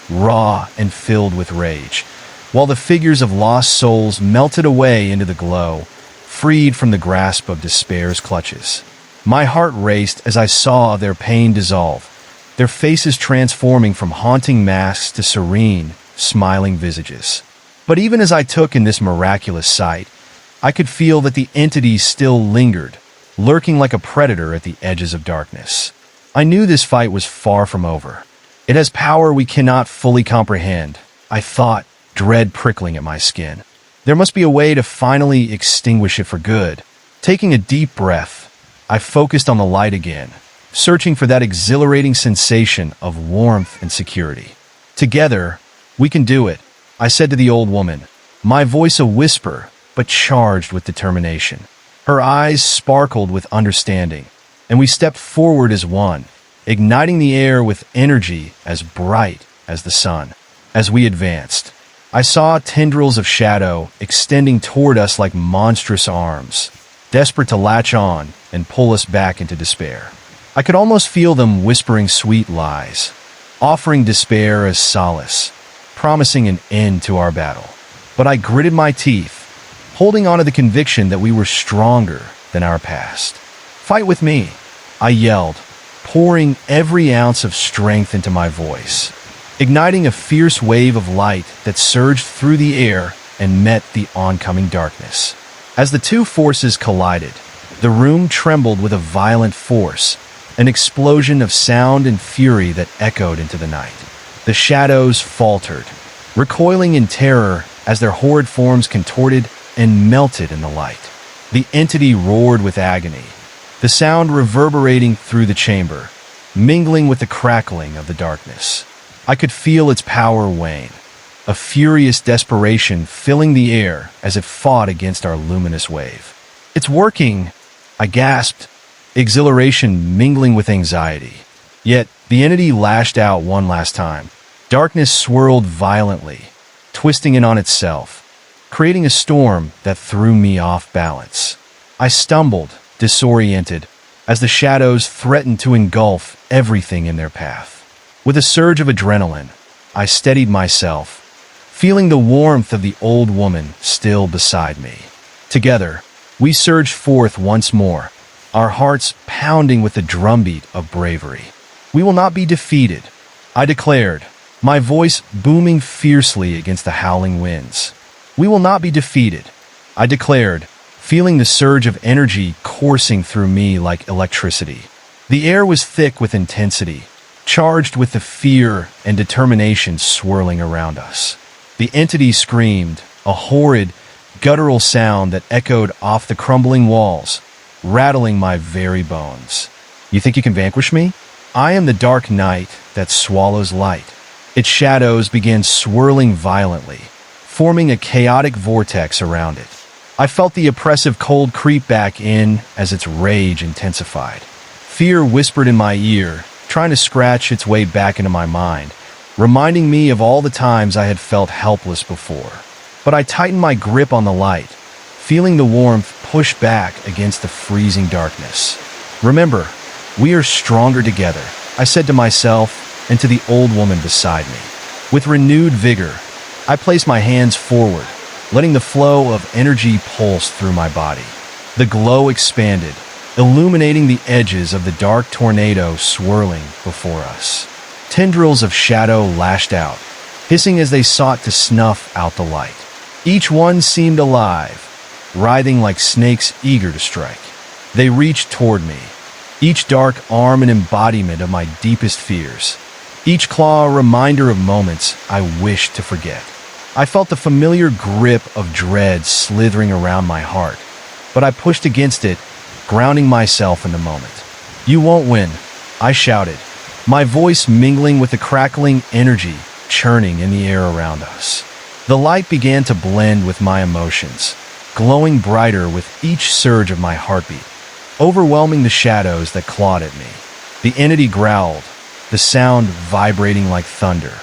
raw and filled with rage, while the figures of lost souls melted away into the glow, freed from the grasp of despair's clutches. My heart raced as I saw their pain dissolve, their faces transforming from haunting masks to serene, smiling visages. But even as I took in this miraculous sight, I could feel that the entities still lingered, lurking like a predator at the edges of darkness. I knew this fight was far from over. It has power we cannot fully comprehend, I thought, dread prickling at my skin. There must be a way to finally extinguish it for good. Taking a deep breath, I focused on the light again, searching for that exhilarating sensation of warmth and security. Together, we can do it, I said to the old woman, my voice a whisper, but charged with determination. Her eyes sparkled with understanding, and we stepped forward as one, igniting the air with energy as bright as the sun. As we advanced, I saw tendrils of shadow extending toward us like monstrous arms, desperate to latch on and pull us back into despair. I could almost feel them whispering sweet lies, offering despair as solace, promising an end to our battle. But I gritted my teeth, holding on to the conviction that we were stronger than our past. "Fight with me," I yelled, pouring every ounce of strength into my voice, igniting a fierce wave of light that surged through the air and met the oncoming darkness. As the two forces collided, the room trembled with a violent force, an explosion of sound and fury that echoed into the night. The shadows faltered, recoiling in terror as their horrid forms contorted and melted in the light. The entity roared with agony, the sound reverberating through the chamber, mingling with the crackling of the darkness. I could feel its power wane, a furious desperation filling the air as it fought against our luminous wave. "It's working," I gasped, exhilaration mingling with anxiety. Yet the entity lashed out one last time. Darkness swirled violently, twisting in on itself, creating a storm that threw me off balance. I stumbled, disoriented, as the shadows threatened to engulf everything in their path. With a surge of adrenaline, I steadied myself, feeling the warmth of the old woman still beside me. Together, we surged forth once more, our hearts pounding with the drumbeat of bravery. "We will not be defeated," I declared, my voice booming fiercely against the howling winds. "We will not be defeated," I declared, feeling the surge of energy coursing through me like electricity. The air was thick with intensity, charged with the fear and determination swirling around us. The entity screamed, a horrid, guttural sound that echoed off the crumbling walls, rattling my very bones. "You think you can vanquish me? I am the dark night that swallows light." Its shadows began swirling violently, forming a chaotic vortex around it. I felt the oppressive cold creep back in as its rage intensified. Fear whispered in my ear, trying to scratch its way back into my mind, reminding me of all the times I had felt helpless before. But I tightened my grip on the light, feeling the warmth push back against the freezing darkness. "Remember, we are stronger together," I said to myself and to the old woman beside me. With renewed vigor, I placed my hands forward, letting the flow of energy pulse through my body. The glow expanded, illuminating the edges of the dark tornado swirling before us. Tendrils of shadow lashed out, hissing as they sought to snuff out the light. Each one seemed alive, writhing like snakes eager to strike. They reached toward me, each dark arm an embodiment of my deepest fears, each claw a reminder of moments I wished to forget. I felt the familiar grip of dread slithering around my heart, but I pushed against it, grounding myself in the moment. "You won't win," I shouted, my voice mingling with the crackling energy churning in the air around us. The light began to blend with my emotions, glowing brighter with each surge of my heartbeat, overwhelming the shadows that clawed at me. The entity growled, the sound vibrating like thunder.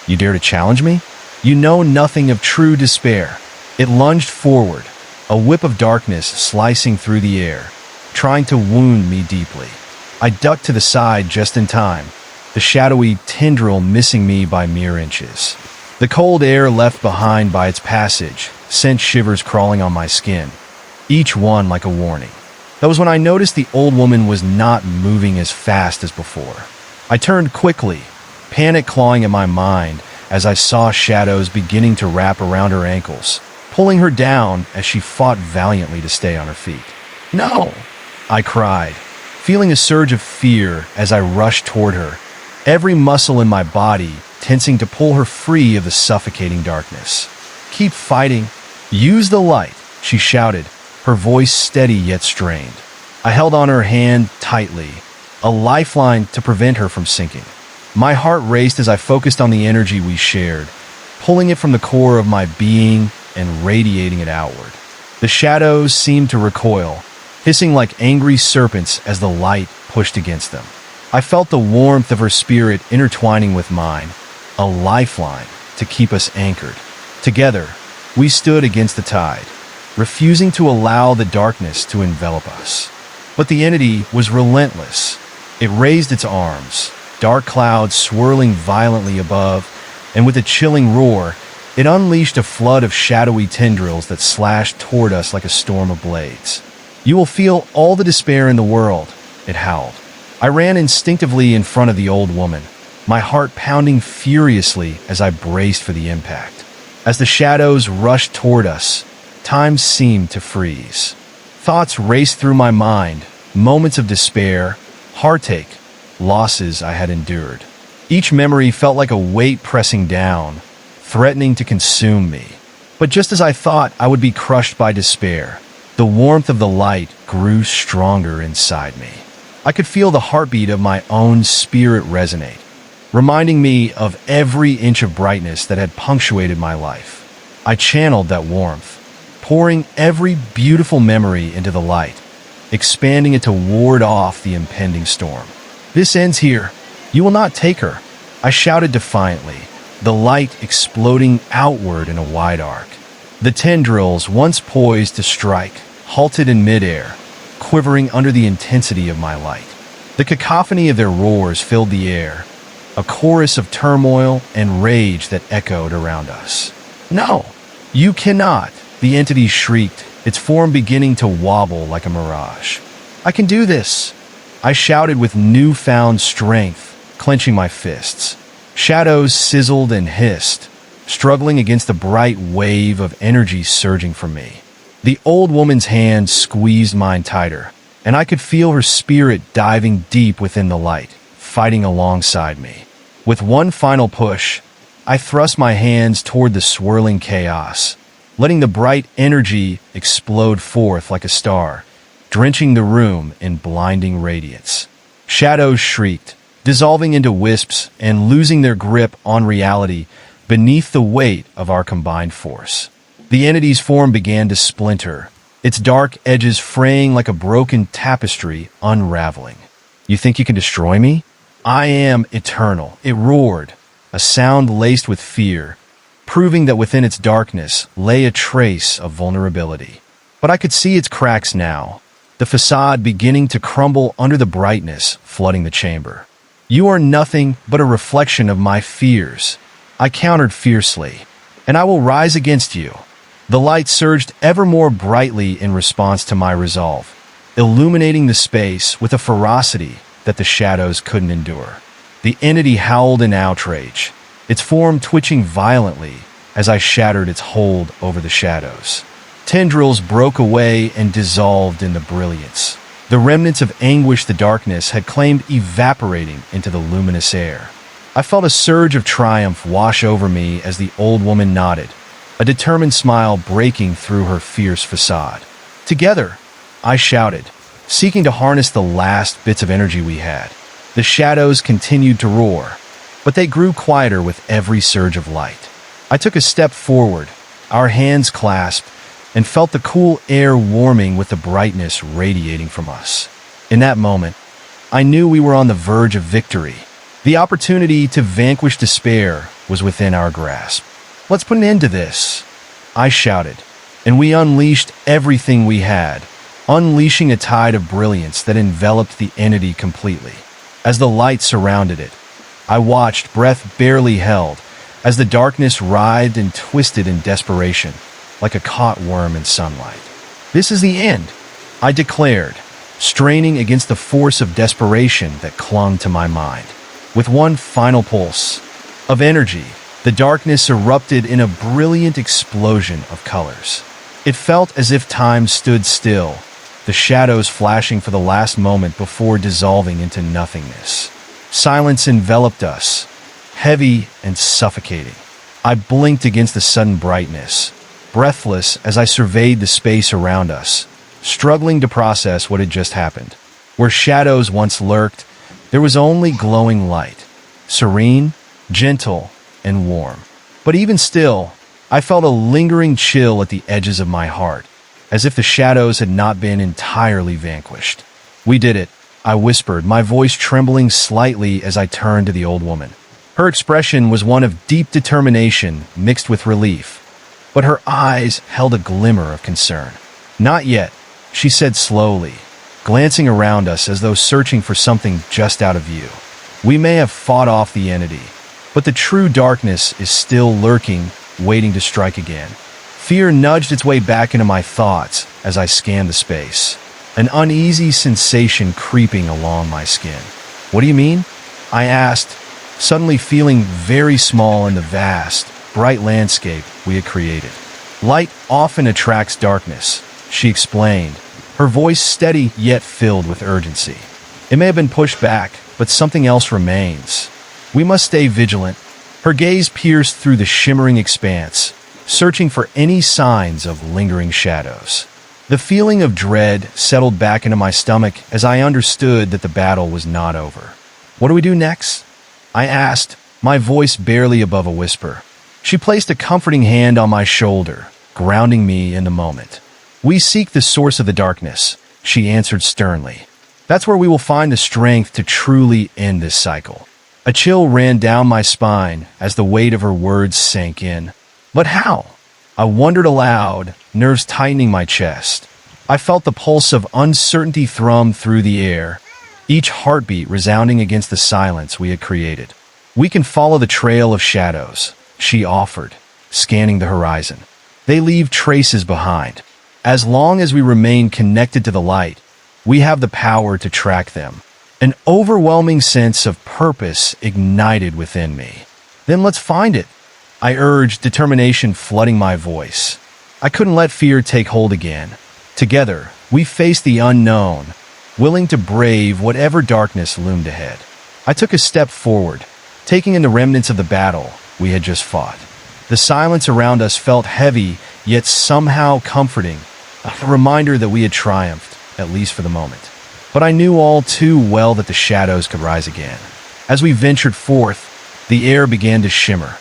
"You dare to challenge me? You know nothing of true despair." It lunged forward, a whip of darkness slicing through the air, trying to wound me deeply. I ducked to the side just in time, the shadowy tendril missing me by mere inches. The cold air left behind by its passage sent shivers crawling on my skin, each one like a warning. That was when I noticed the old woman was not moving as fast as before. I turned quickly, panic clawing at my mind as I saw shadows beginning to wrap around her ankles, pulling her down as she fought valiantly to stay on her feet. "No!" I cried, feeling a surge of fear as I rushed toward her, every muscle in my body tensing to pull her free of the suffocating darkness. "Keep fighting. Use the light," she shouted, her voice steady yet strained. I held on her hand tightly, a lifeline to prevent her from sinking. My heart raced as I focused on the energy we shared, pulling it from the core of my being and radiating it outward. The shadows seemed to recoil, hissing like angry serpents as the light pushed against them. I felt the warmth of her spirit intertwining with mine, a lifeline to keep us anchored. Together, we stood against the tide, refusing to allow the darkness to envelop us. But the entity was relentless. It raised its arms, dark clouds swirling violently above, and with a chilling roar, it unleashed a flood of shadowy tendrils that slashed toward us like a storm of blades. "You will feel all the despair in the world," it howled. I ran instinctively in front of the old woman, my heart pounding furiously as I braced for the impact. As the shadows rushed toward us, time seemed to freeze. Thoughts raced through my mind, moments of despair, heartache, losses I had endured. Each memory felt like a weight pressing down, threatening to consume me. But just as I thought I would be crushed by despair, the warmth of the light grew stronger inside me. I could feel the heartbeat of my own spirit resonate, reminding me of every inch of brightness that had punctuated my life. I channeled that warmth, pouring every beautiful memory into the light, expanding it to ward off the impending storm. "This ends here. You will not take her," I shouted defiantly, the light exploding outward in a wide arc. The tendrils, once poised to strike, halted in midair, quivering under the intensity of my light. The cacophony of their roars filled the air, a chorus of turmoil and rage that echoed around us. "No, you cannot," the entity shrieked, its form beginning to wobble like a mirage. "I can do this," I shouted with newfound strength, clenching my fists. Shadows sizzled and hissed, struggling against the bright wave of energy surging from me. The old woman's hand squeezed mine tighter, and I could feel her spirit diving deep within the light, fighting alongside me. With one final push, I thrust my hands toward the swirling chaos, letting the bright energy explode forth like a star, drenching the room in blinding radiance. Shadows shrieked, dissolving into wisps and losing their grip on reality beneath the weight of our combined force. The entity's form began to splinter, its dark edges fraying like a broken tapestry unraveling. "You think you can destroy me? I am eternal," it roared, a sound laced with fear, proving that within its darkness lay a trace of vulnerability. But I could see its cracks now, the facade beginning to crumble under the brightness flooding the chamber. "You are nothing but a reflection of my fears," I countered fiercely, "and I will rise against you." The light surged ever more brightly in response to my resolve, illuminating the space with a ferocity that the shadows couldn't endure. The entity howled in outrage, its form twitching violently as I shattered its hold over the shadows. Tendrils broke away and dissolved in the brilliance, the remnants of anguish the darkness had claimed evaporating into the luminous air. I felt a surge of triumph wash over me as the old woman nodded, a determined smile breaking through her fierce facade. "Together," I shouted, seeking to harness the last bits of energy we had. The shadows continued to roar, but they grew quieter with every surge of light. I took a step forward, our hands clasped, and felt the cool air warming with the brightness radiating from us. In that moment, I knew we were on the verge of victory. The opportunity to vanquish despair was within our grasp. "Let's put an end to this," I shouted, and we unleashed everything we had, unleashing a tide of brilliance that enveloped the entity completely. As the light surrounded it, I watched, breath barely held, as the darkness writhed and twisted in desperation, like a caught worm in sunlight. "This is the end," I declared, straining against the force of desperation that clung to my mind. With one final pulse of energy, the darkness erupted in a brilliant explosion of colors. It felt as if time stood still, the shadows flashing for the last moment before dissolving into nothingness. Silence enveloped us, heavy and suffocating. I blinked against the sudden brightness, breathless as I surveyed the space around us, struggling to process what had just happened. Where shadows once lurked, there was only glowing light, serene, gentle, and warm. But even still, I felt a lingering chill at the edges of my heart, as if the shadows had not been entirely vanquished. "We did it," I whispered, my voice trembling slightly as I turned to the old woman. Her expression was one of deep determination mixed with relief, but her eyes held a glimmer of concern. "Not yet," she said slowly, glancing around us as though searching for something just out of view. "We may have fought off the entity, but the true darkness is still lurking, waiting to strike again." Fear nudged its way back into my thoughts as I scanned the space, an uneasy sensation creeping along my skin. "What do you mean?" I asked, suddenly feeling very small in the vast, bright landscape we had created. "Light often attracts darkness," she explained, her voice steady yet filled with urgency. "It may have been pushed back, but something else remains. We must stay vigilant." Her gaze pierced through the shimmering expanse, searching for any signs of lingering shadows. The feeling of dread settled back into my stomach as I understood that the battle was not over. "What do we do next?" I asked, my voice barely above a whisper. She placed a comforting hand on my shoulder, grounding me in the moment. "We seek the source of the darkness," she answered sternly. "That's where we will find the strength to truly end this cycle." A chill ran down my spine as the weight of her words sank in. "But how?" I wondered aloud, nerves tightening my chest. I felt the pulse of uncertainty thrum through the air, each heartbeat resounding against the silence we had created. "We can follow the trail of shadows," she offered, scanning the horizon. "They leave traces behind. As long as we remain connected to the light, we have the power to track them." An overwhelming sense of purpose ignited within me. "Then let's find it," I urged, determination flooding my voice. I couldn't let fear take hold again. Together, we faced the unknown, willing to brave whatever darkness loomed ahead. I took a step forward, taking in the remnants of the battle we had just fought. The silence around us felt heavy, yet somehow comforting, a reminder that we had triumphed, at least for the moment. But I knew all too well that the shadows could rise again. As we ventured forth, the air began to shimmer,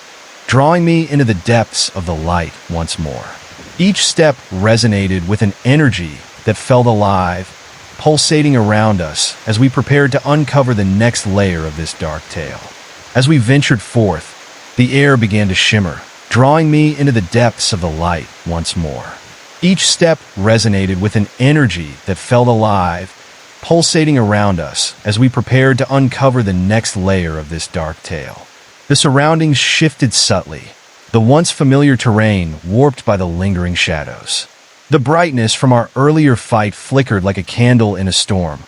drawing me into the depths of the light once more. Each step resonated with an energy that felt alive, pulsating around us as we prepared to uncover the next layer of this dark tale. As we ventured forth, the air began to shimmer, drawing me into the depths of the light once more. Each step resonated with an energy that felt alive, pulsating around us as we prepared to uncover the next layer of this dark tale. The surroundings shifted subtly, the once familiar terrain warped by the lingering shadows. The brightness from our earlier fight flickered like a candle in a storm,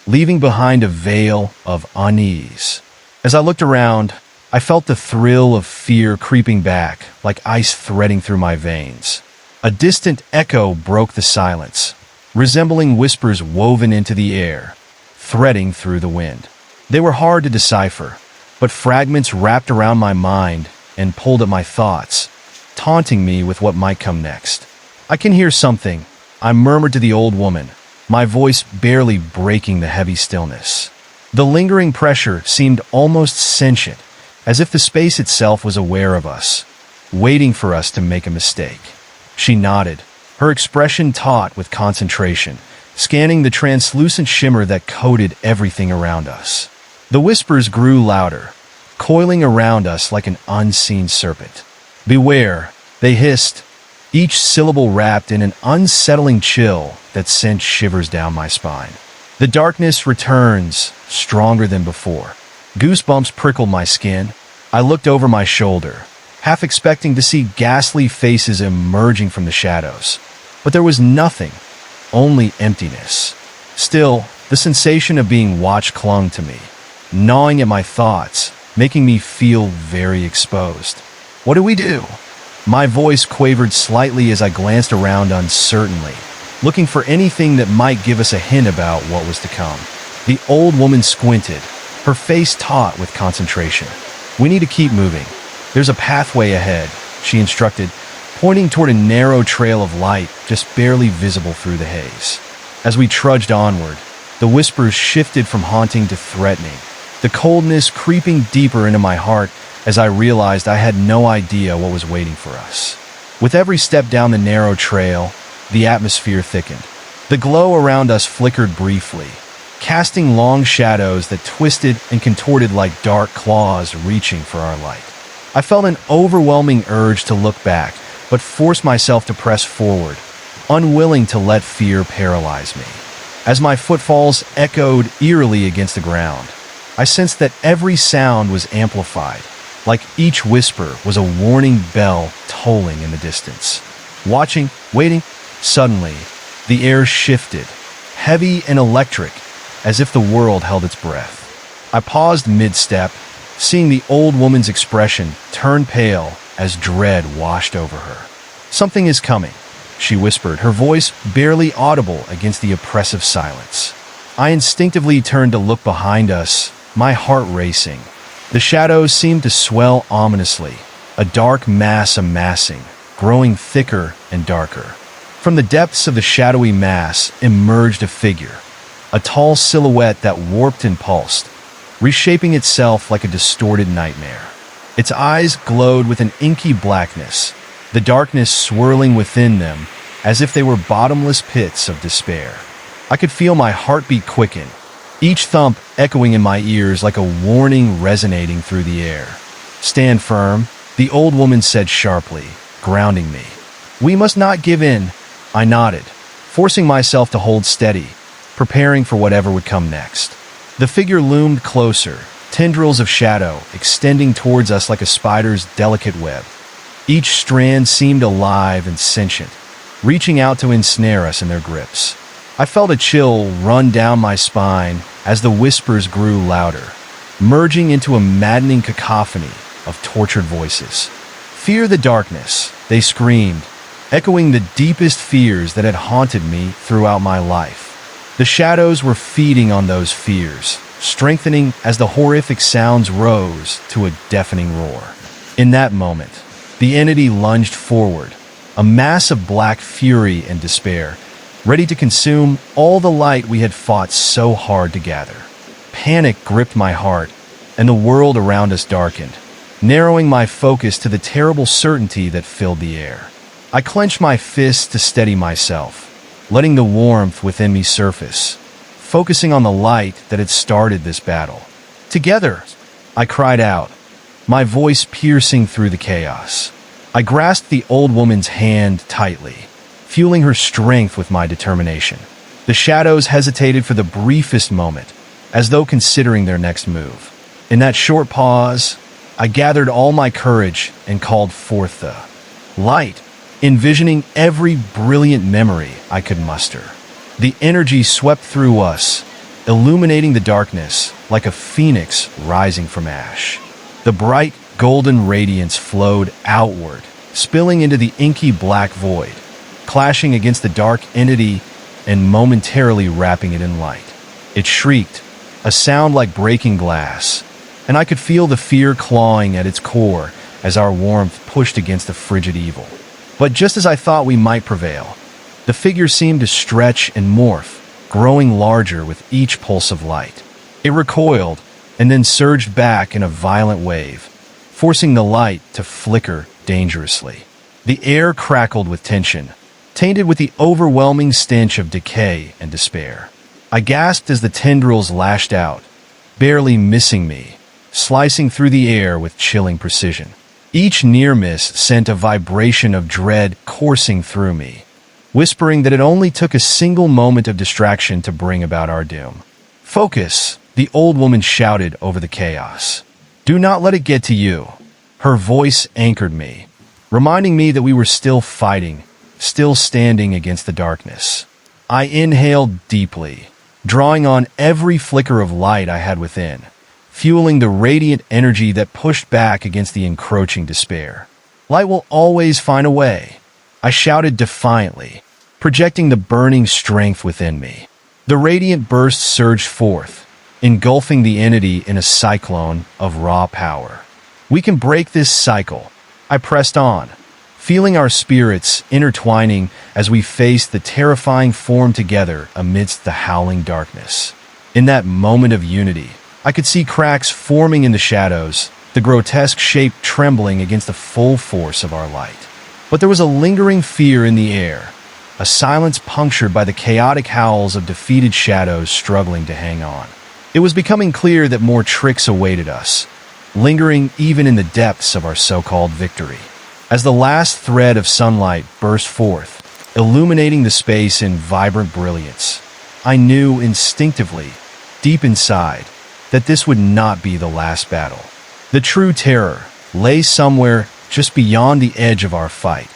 leaving behind a veil of unease. As I looked around, I felt the thrill of fear creeping back like ice threading through my veins. A distant echo broke the silence, resembling whispers woven into the air, threading through the wind. They were hard to decipher, but fragments wrapped around my mind and pulled at my thoughts, taunting me with what might come next. "I can hear something," I murmured to the old woman, my voice barely breaking the heavy stillness. The lingering pressure seemed almost sentient, as if the space itself was aware of us, waiting for us to make a mistake. She nodded, her expression taut with concentration, scanning the translucent shimmer that coated everything around us. The whispers grew louder, coiling around us like an unseen serpent. "Beware," they hissed, each syllable wrapped in an unsettling chill that sent shivers down my spine. The darkness returns, stronger than before. Goosebumps prickled my skin. I looked over my shoulder, half expecting to see ghastly faces emerging from the shadows. But there was nothing, only emptiness. Still, the sensation of being watched clung to me, gnawing at my thoughts, making me feel very exposed. What do we do? My voice quavered slightly as I glanced around uncertainly, looking for anything that might give us a hint about what was to come. The old woman squinted, her face taut with concentration. We need to keep moving. There's a pathway ahead, she instructed, pointing toward a narrow trail of light just barely visible through the haze. As we trudged onward, the whispers shifted from haunting to threatening, the coldness creeping deeper into my heart as I realized I had no idea what was waiting for us. With every step down the narrow trail, the atmosphere thickened. The glow around us flickered briefly, casting long shadows that twisted and contorted like dark claws reaching for our light. I felt an overwhelming urge to look back, but forced myself to press forward, unwilling to let fear paralyze me. As my footfalls echoed eerily against the ground, I sensed that every sound was amplified, like each whisper was a warning bell tolling in the distance. Watching, waiting, suddenly, the air shifted, heavy and electric, as if the world held its breath. I paused mid-step, seeing the old woman's expression turn pale as dread washed over her. "Something is coming," she whispered, her voice barely audible against the oppressive silence. I instinctively turned to look behind us, my heart racing. The shadows seemed to swell ominously, a dark mass amassing, growing thicker and darker. From the depths of the shadowy mass emerged a figure, a tall silhouette that warped and pulsed, reshaping itself like a distorted nightmare. Its eyes glowed with an inky blackness, the darkness swirling within them as if they were bottomless pits of despair. I could feel my heartbeat quicken, each thump echoing in my ears like a warning resonating through the air. "Stand firm," the old woman said sharply, grounding me. "We must not give in," I nodded, forcing myself to hold steady, preparing for whatever would come next. The figure loomed closer, tendrils of shadow extending towards us like a spider's delicate web. Each strand seemed alive and sentient, reaching out to ensnare us in their grips. I felt a chill run down my spine as the whispers grew louder, merging into a maddening cacophony of tortured voices. "Fear the darkness," they screamed, echoing the deepest fears that had haunted me throughout my life. The shadows were feeding on those fears, strengthening as the horrific sounds rose to a deafening roar. In that moment, the entity lunged forward, a mass of black fury and despair, ready to consume all the light we had fought so hard to gather. Panic gripped my heart, and the world around us darkened, narrowing my focus to the terrible certainty that filled the air. I clenched my fists to steady myself, letting the warmth within me surface, focusing on the light that had started this battle. "Together!" I cried out, my voice piercing through the chaos. I grasped the old woman's hand tightly, fueling her strength with my determination. The shadows hesitated for the briefest moment, as though considering their next move. In that short pause, I gathered all my courage and called forth the light, envisioning every brilliant memory I could muster. The energy swept through us, illuminating the darkness like a phoenix rising from ash. The bright, golden radiance flowed outward, spilling into the inky black void, clashing against the dark entity and momentarily wrapping it in light. It shrieked, a sound like breaking glass, and I could feel the fear clawing at its core as our warmth pushed against the frigid evil. But just as I thought we might prevail, the figure seemed to stretch and morph, growing larger with each pulse of light. It recoiled, and then surged back in a violent wave, forcing the light to flicker dangerously. The air crackled with tension, tainted with the overwhelming stench of decay and despair. I gasped as the tendrils lashed out, barely missing me, slicing through the air with chilling precision. Each near miss sent a vibration of dread coursing through me, whispering that it only took a single moment of distraction to bring about our doom. "Focus," the old woman shouted over the chaos. "Do not let it get to you." Her voice anchored me, reminding me that we were still fighting, still standing against the darkness. I inhaled deeply, drawing on every flicker of light I had within, fueling the radiant energy that pushed back against the encroaching despair. Light will always find a way, I shouted defiantly, projecting the burning strength within me. The radiant burst surged forth, engulfing the entity in a cyclone of raw power. We can break this cycle, I pressed on, feeling our spirits intertwining as we faced the terrifying form together amidst the howling darkness. In that moment of unity, I could see cracks forming in the shadows, the grotesque shape trembling against the full force of our light. But there was a lingering fear in the air, a silence punctured by the chaotic howls of defeated shadows struggling to hang on. It was becoming clear that more tricks awaited us, lingering even in the depths of our so-called victory. As the last thread of sunlight burst forth, illuminating the space in vibrant brilliance, I knew instinctively, deep inside, that this would not be the last battle. The true terror lay somewhere just beyond the edge of our fight,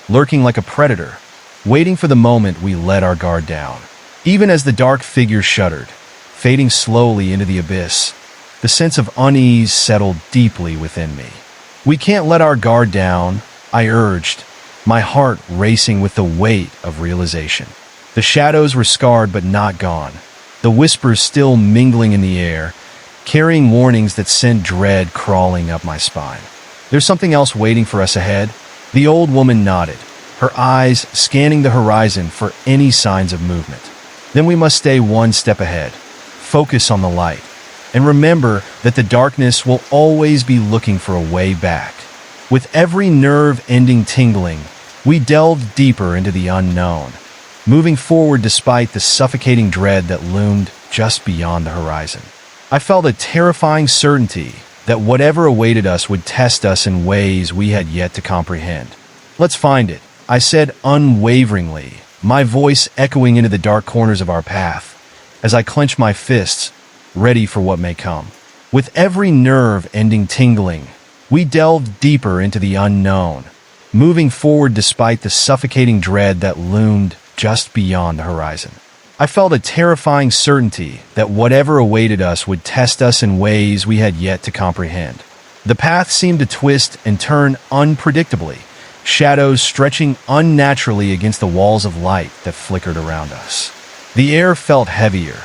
lurking like a predator, waiting for the moment we let our guard down. Even as the dark figure shuddered, fading slowly into the abyss, the sense of unease settled deeply within me. We can't let our guard down, I urged, my heart racing with the weight of realization. The shadows were scarred but not gone, the whispers still mingling in the air, carrying warnings that sent dread crawling up my spine. There's something else waiting for us ahead? The old woman nodded, her eyes scanning the horizon for any signs of movement. Then we must stay one step ahead, focus on the light, and remember that the darkness will always be looking for a way back. With every nerve-ending tingling, we delved deeper into the unknown, moving forward despite the suffocating dread that loomed just beyond the horizon. I felt a terrifying certainty that whatever awaited us would test us in ways we had yet to comprehend. Let's find it, I said unwaveringly, my voice echoing into the dark corners of our path, as I clenched my fists, ready for what may come. With every nerve-ending tingling, we delved deeper into the unknown, moving forward despite the suffocating dread that loomed just beyond the horizon. I felt a terrifying certainty that whatever awaited us would test us in ways we had yet to comprehend. The path seemed to twist and turn unpredictably, shadows stretching unnaturally against the walls of light that flickered around us. The air felt heavier,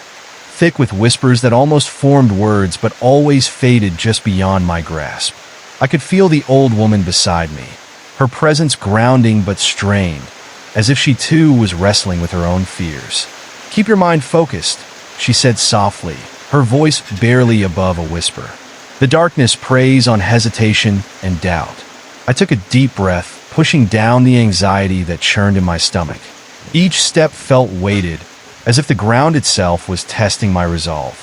thick with whispers that almost formed words but always faded just beyond my grasp. I could feel the old woman beside me, her presence grounding but strained, as if she too was wrestling with her own fears. "Keep your mind focused," she said softly, her voice barely above a whisper. The darkness preys on hesitation and doubt. I took a deep breath, pushing down the anxiety that churned in my stomach. Each step felt weighted, as if the ground itself was testing my resolve.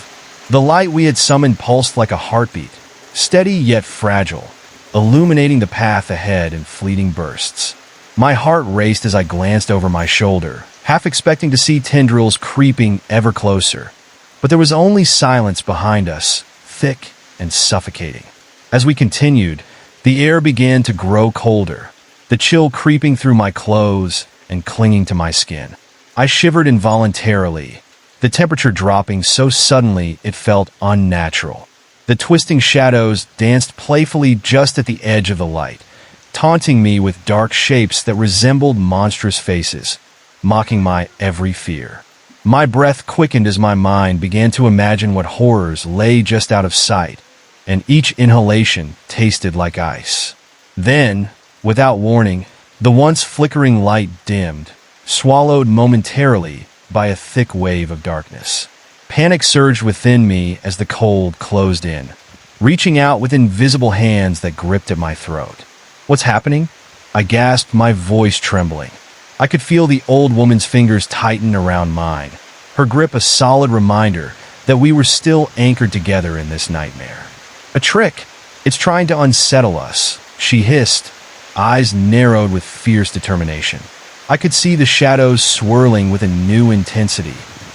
The light we had summoned pulsed like a heartbeat, steady yet fragile, illuminating the path ahead in fleeting bursts. My heart raced as I glanced over my shoulder, half expecting to see tendrils creeping ever closer. But there was only silence behind us, thick and suffocating. As we continued, the air began to grow colder, the chill creeping through my clothes and clinging to my skin. I shivered involuntarily, the temperature dropping so suddenly it felt unnatural. The twisting shadows danced playfully just at the edge of the light, taunting me with dark shapes that resembled monstrous faces, mocking my every fear. My breath quickened as my mind began to imagine what horrors lay just out of sight, and each inhalation tasted like ice. Then, without warning, the once flickering light dimmed, swallowed momentarily by a thick wave of darkness. Panic surged within me as the cold closed in, reaching out with invisible hands that gripped at my throat. "What's happening?" I gasped, my voice trembling. I could feel the old woman's fingers tighten around mine, her grip a solid reminder that we were still anchored together in this nightmare. "A trick! It's trying to unsettle us," she hissed, eyes narrowed with fierce determination. I could see the shadows swirling with a new intensity,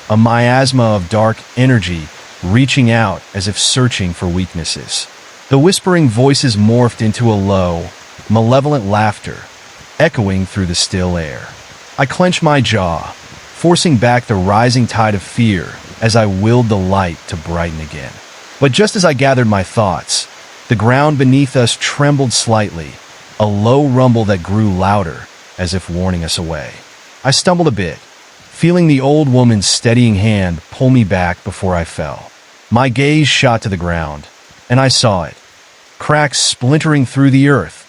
a miasma of dark energy reaching out as if searching for weaknesses. The whispering voices morphed into a low, malevolent laughter, echoing through the still air. I clenched my jaw, forcing back the rising tide of fear as I willed the light to brighten again. But just as I gathered my thoughts, the ground beneath us trembled slightly, a low rumble that grew louder, as if warning us away. I stumbled a bit, feeling the old woman's steadying hand pull me back before I fell. My gaze shot to the ground, and I saw it. Cracks splintering through the earth,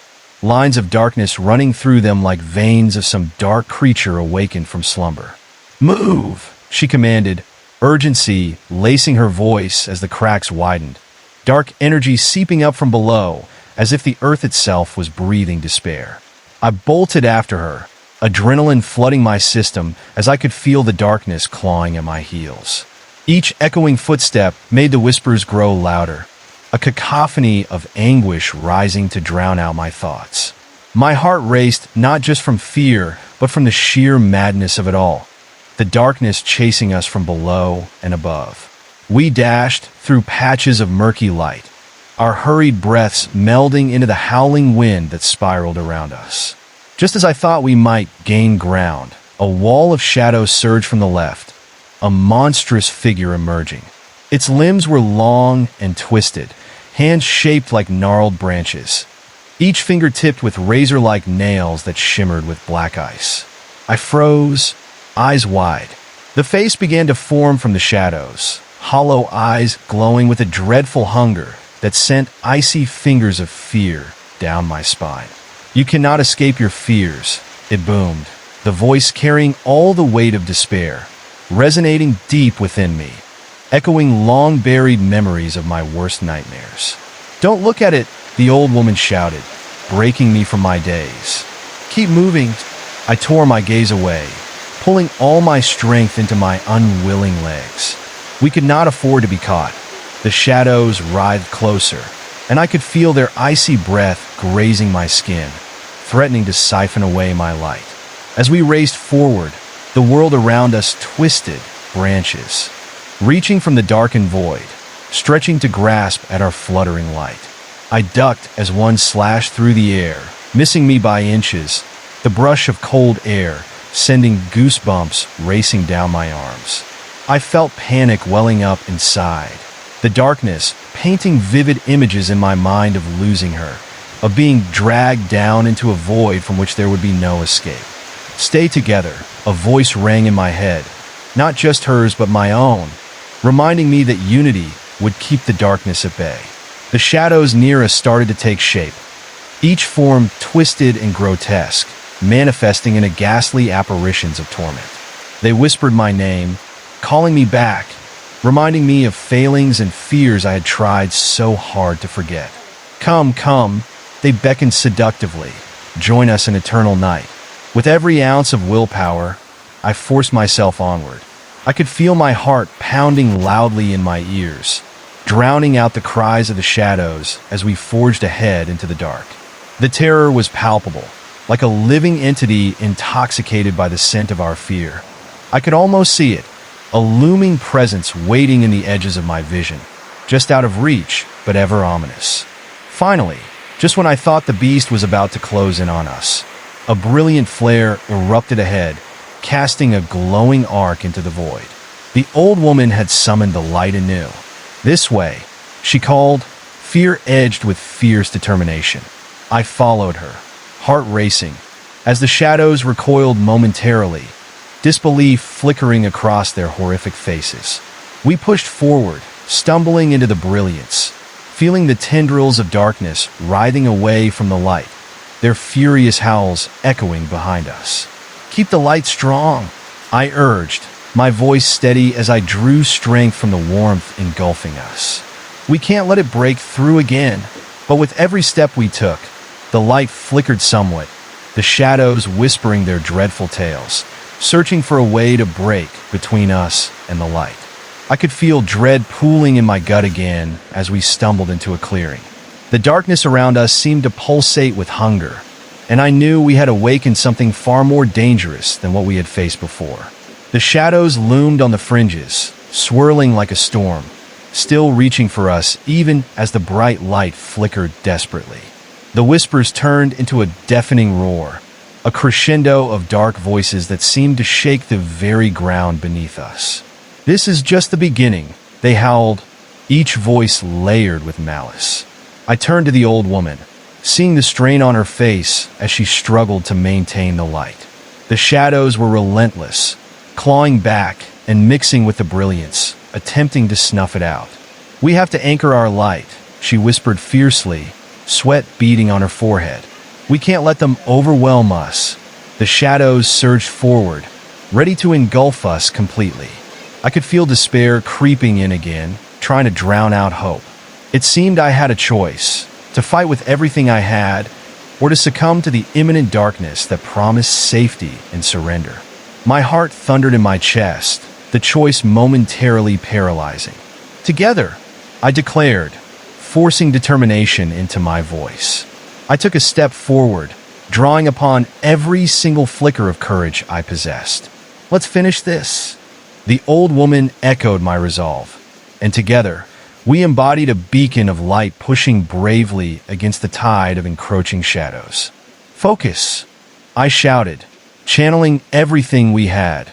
lines of darkness running through them like veins of some dark creature awakened from slumber. "Move!" she commanded, urgency lacing her voice as the cracks widened, dark energy seeping up from below as if the earth itself was breathing despair. I bolted after her, adrenaline flooding my system as I could feel the darkness clawing at my heels. Each echoing footstep made the whispers grow louder, a cacophony of anguish rising to drown out my thoughts. My heart raced not just from fear, but from the sheer madness of it all, the darkness chasing us from below and above. We dashed through patches of murky light, our hurried breaths melding into the howling wind that spiraled around us. Just as I thought we might gain ground, a wall of shadows surged from the left, a monstrous figure emerging. Its limbs were long and twisted, hands shaped like gnarled branches, each finger tipped with razor-like nails that shimmered with black ice. I froze, eyes wide. The face began to form from the shadows, hollow eyes glowing with a dreadful hunger that sent icy fingers of fear down my spine. "You cannot escape your fears," it boomed, the voice carrying all the weight of despair, resonating deep within me, echoing long-buried memories of my worst nightmares. "Don't look at it," the old woman shouted, breaking me from my daze. "Keep moving." I tore my gaze away, pulling all my strength into my unwilling legs. We could not afford to be caught. The shadows writhed closer, and I could feel their icy breath grazing my skin, threatening to siphon away my light. As we raced forward, the world around us twisted branches, reaching from the darkened void, stretching to grasp at our fluttering light. I ducked as one slashed through the air, missing me by inches, the brush of cold air sending goosebumps racing down my arms. I felt panic welling up inside, the darkness painting vivid images in my mind of losing her, of being dragged down into a void from which there would be no escape. "Stay together," a voice rang in my head, not just hers but my own, reminding me that unity would keep the darkness at bay. The shadows near us started to take shape, each form twisted and grotesque, manifesting into ghastly apparitions of torment. They whispered my name, calling me back, reminding me of failings and fears I had tried so hard to forget. "Come, come," they beckoned seductively, "join us in eternal night." With every ounce of willpower, I forced myself onward. I could feel my heart pounding loudly in my ears, drowning out the cries of the shadows as we forged ahead into the dark. The terror was palpable, like a living entity intoxicated by the scent of our fear. I could almost see it, a looming presence waiting in the edges of my vision, just out of reach, but ever ominous. Finally, just when I thought the beast was about to close in on us, a brilliant flare erupted ahead, casting a glowing arc into the void. The old woman had summoned the light anew. "This way," she called, fear edged with fierce determination. I followed her, heart racing, as the shadows recoiled momentarily, disbelief flickering across their horrific faces. We pushed forward, stumbling into the brilliance, feeling the tendrils of darkness writhing away from the light, their furious howls echoing behind us. "Keep the light strong," I urged, my voice steady as I drew strength from the warmth engulfing us. "We can't let it break through again." But with every step we took, the light flickered somewhat, the shadows whispering their dreadful tales, searching for a way to break between us and the light. I could feel dread pooling in my gut again as we stumbled into a clearing. The darkness around us seemed to pulsate with hunger, and I knew we had awakened something far more dangerous than what we had faced before. The shadows loomed on the fringes, swirling like a storm, still reaching for us even as the bright light flickered desperately. The whispers turned into a deafening roar, a crescendo of dark voices that seemed to shake the very ground beneath us. "This is just the beginning," they howled, each voice layered with malice. I turned to the old woman, seeing the strain on her face as she struggled to maintain the light. The shadows were relentless, clawing back and mixing with the brilliance, attempting to snuff it out. "We have to anchor our light," she whispered fiercely, sweat beading on her forehead. "We can't let them overwhelm us." The shadows surged forward, ready to engulf us completely. I could feel despair creeping in again, trying to drown out hope. It seemed I had a choice, to fight with everything I had, or to succumb to the imminent darkness that promised safety and surrender. My heart thundered in my chest, the choice momentarily paralyzing. "Together," I declared, forcing determination into my voice. I took a step forward, drawing upon every single flicker of courage I possessed. "Let's finish this." The old woman echoed my resolve, and together, we embodied a beacon of light pushing bravely against the tide of encroaching shadows. "Focus," I shouted, channeling everything we had.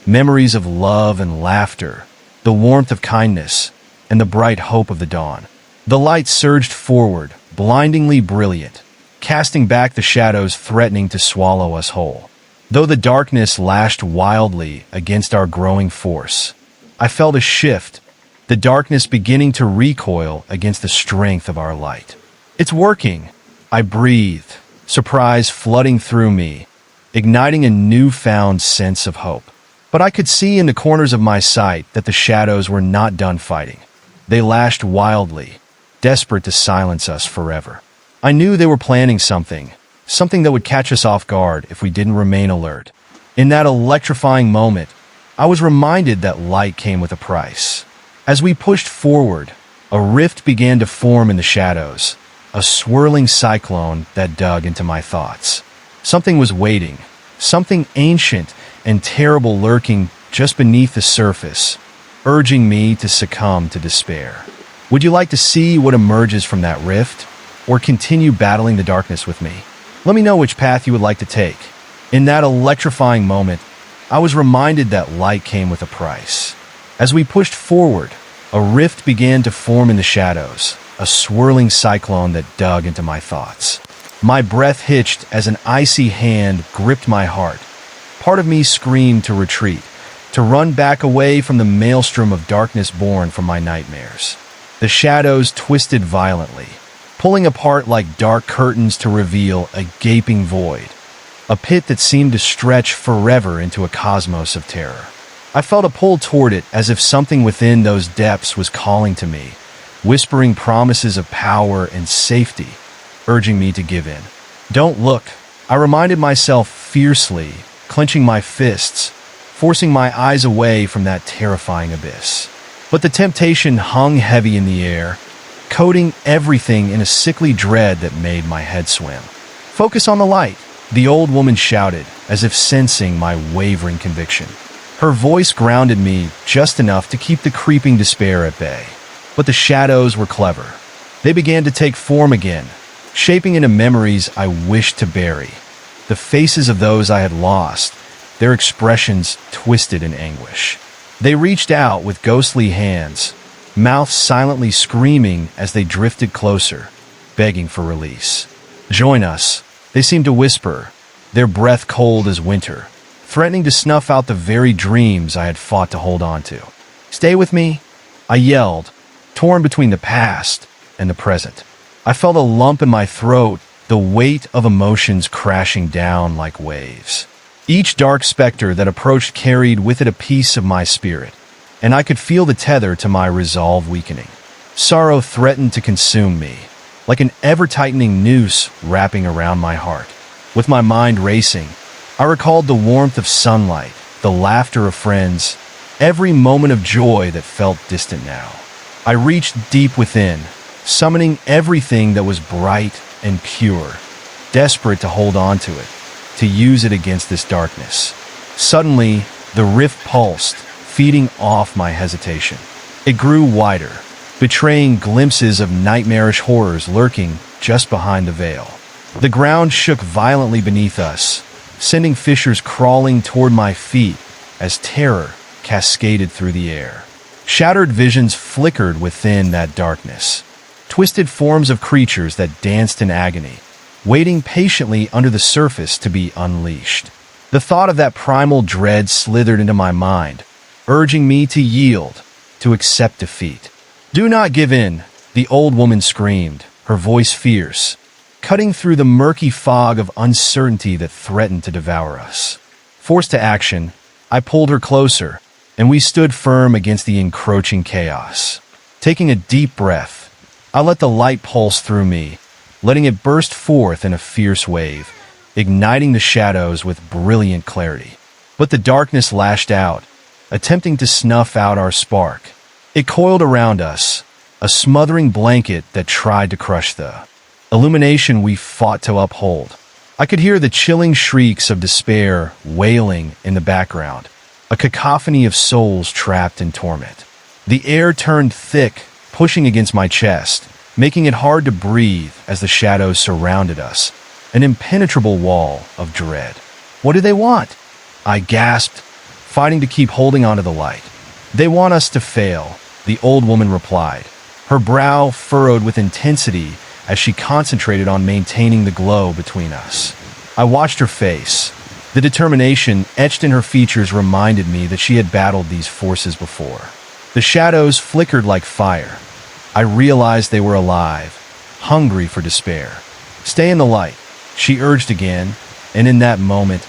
Memories of love and laughter, the warmth of kindness, and the bright hope of the dawn. The light surged forward, blindingly brilliant, casting back the shadows threatening to swallow us whole. Though the darkness lashed wildly against our growing force, I felt a shift, the darkness beginning to recoil against the strength of our light. "It's working," I breathed, surprise flooding through me, igniting a newfound sense of hope. But I could see in the corners of my sight that the shadows were not done fighting. They lashed wildly, desperate to silence us forever. I knew they were planning something that would catch us off guard if we didn't remain alert. In that electrifying moment, I was reminded that light came with a price. As we pushed forward, a rift began to form in the shadows, a swirling cyclone that dug into my thoughts. Something was waiting, something ancient and terrible lurking just beneath the surface, urging me to succumb to despair. Would you like to see what emerges from that rift, or continue battling the darkness with me? Let me know which path you would like to take. In that electrifying moment, I was reminded that light came with a price. As we pushed forward, a rift began to form in the shadows, a swirling cyclone that dug into my thoughts. My breath hitched as an icy hand gripped my heart. Part of me screamed to retreat, to run back away from the maelstrom of darkness born from my nightmares. The shadows twisted violently, pulling apart like dark curtains to reveal a gaping void, a pit that seemed to stretch forever into a cosmos of terror. I felt a pull toward it as if something within those depths was calling to me, whispering promises of power and safety, urging me to give in. "Don't look," I reminded myself fiercely, clenching my fists, forcing my eyes away from that terrifying abyss. But the temptation hung heavy in the air, coating everything in a sickly dread that made my head swim. "Focus on the light," the old woman shouted, as if sensing my wavering conviction. Her voice grounded me just enough to keep the creeping despair at bay. But the shadows were clever. They began to take form again, shaping into memories I wished to bury. The faces of those I had lost, their expressions twisted in anguish. They reached out with ghostly hands, mouths silently screaming as they drifted closer, begging for release. "Join us," they seemed to whisper, their breath cold as winter, threatening to snuff out the very dreams I had fought to hold on to. "Stay with me," I yelled, torn between the past and the present. I felt a lump in my throat, the weight of emotions crashing down like waves. Each dark specter that approached carried with it a piece of my spirit, and I could feel the tether to my resolve weakening. Sorrow threatened to consume me, like an ever-tightening noose wrapping around my heart. With my mind racing, I recalled the warmth of sunlight, the laughter of friends, every moment of joy that felt distant now. I reached deep within, summoning everything that was bright and pure, desperate to hold on to it, to use it against this darkness. Suddenly, the rift pulsed, feeding off my hesitation. It grew wider, betraying glimpses of nightmarish horrors lurking just behind the veil. The ground shook violently beneath us, sending fissures crawling toward my feet as terror, cascaded through the air. Shattered visions flickered within that darkness. Twisted forms of creatures that danced in agony, waiting patiently under the surface to be unleashed. The thought of that primal dread slithered into my mind, urging me to yield, to accept defeat. "Do not give in," the old woman screamed, her voice fierce, cutting through the murky fog of uncertainty that threatened to devour us. Forced to action, I pulled her closer, and we stood firm against the encroaching chaos. Taking a deep breath, I let the light pulse through me, letting it burst forth in a fierce wave, igniting the shadows with brilliant clarity. But the darkness lashed out, attempting to snuff out our spark. It coiled around us, a smothering blanket that tried to crush the illumination we fought to uphold. I could hear the chilling shrieks of despair wailing in the background, a cacophony of souls trapped in torment. The air turned thick, pushing against my chest, making it hard to breathe as the shadows surrounded us, an impenetrable wall of dread. "What do they want?" I gasped, fighting to keep holding onto the light. "They want us to fail," the old woman replied, her brow furrowed with intensity as she concentrated on maintaining the glow between us. I watched her face. The determination etched in her features reminded me that she had battled these forces before. The shadows flickered like fire. I realized they were alive, hungry for despair. "Stay in the light," she urged again, and in that moment,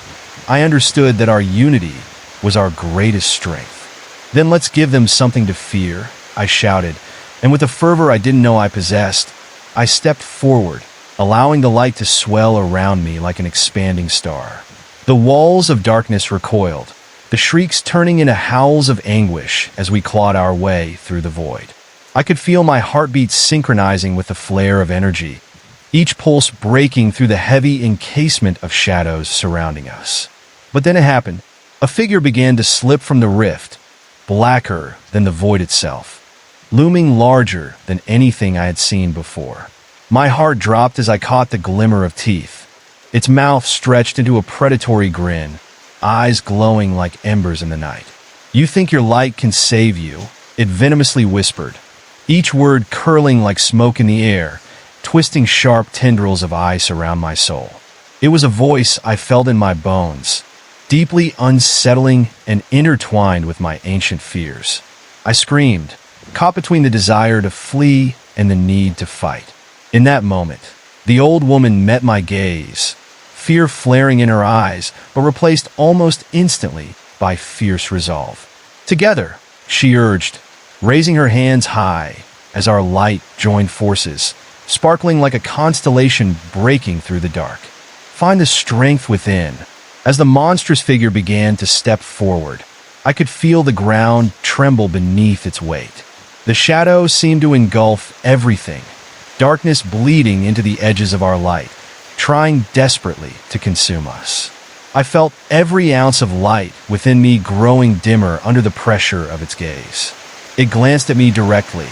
I understood that our unity was our greatest strength. "Then let's give them something to fear," I shouted, and with a fervor I didn't know I possessed, I stepped forward, allowing the light to swell around me like an expanding star. The walls of darkness recoiled, the shrieks turning into howls of anguish as we clawed our way through the void. I could feel my heartbeat synchronizing with the flare of energy, each pulse breaking through the heavy encasement of shadows surrounding us. But then it happened. A figure began to slip from the rift, blacker than the void itself, looming larger than anything I had seen before. My heart dropped as I caught the glimmer of teeth, its mouth stretched into a predatory grin, eyes glowing like embers in the night. "You think your light can save you?" it venomously whispered, each word curling like smoke in the air, twisting sharp tendrils of ice around my soul. It was a voice I felt in my bones, deeply unsettling and intertwined with my ancient fears. I screamed, caught between the desire to flee and the need to fight. In that moment, the old woman met my gaze, fear flaring in her eyes, but replaced almost instantly by fierce resolve. "Together," she urged, raising her hands high as our light joined forces, sparkling like a constellation breaking through the dark. "Find the strength within." As the monstrous figure began to step forward, I could feel the ground tremble beneath its weight. The shadow seemed to engulf everything, darkness bleeding into the edges of our light, trying desperately to consume us. I felt every ounce of light within me growing dimmer under the pressure of its gaze. It glanced at me directly,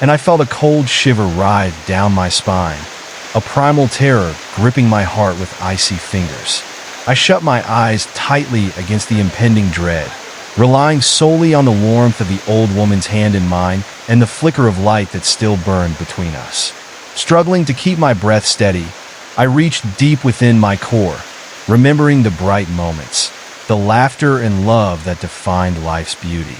and I felt a cold shiver ride down my spine, a primal terror gripping my heart with icy fingers. I shut my eyes tightly against the impending dread, relying solely on the warmth of the old woman's hand in mine and the flicker of light that still burned between us. Struggling to keep my breath steady, I reached deep within my core, remembering the bright moments, the laughter and love that defined life's beauty.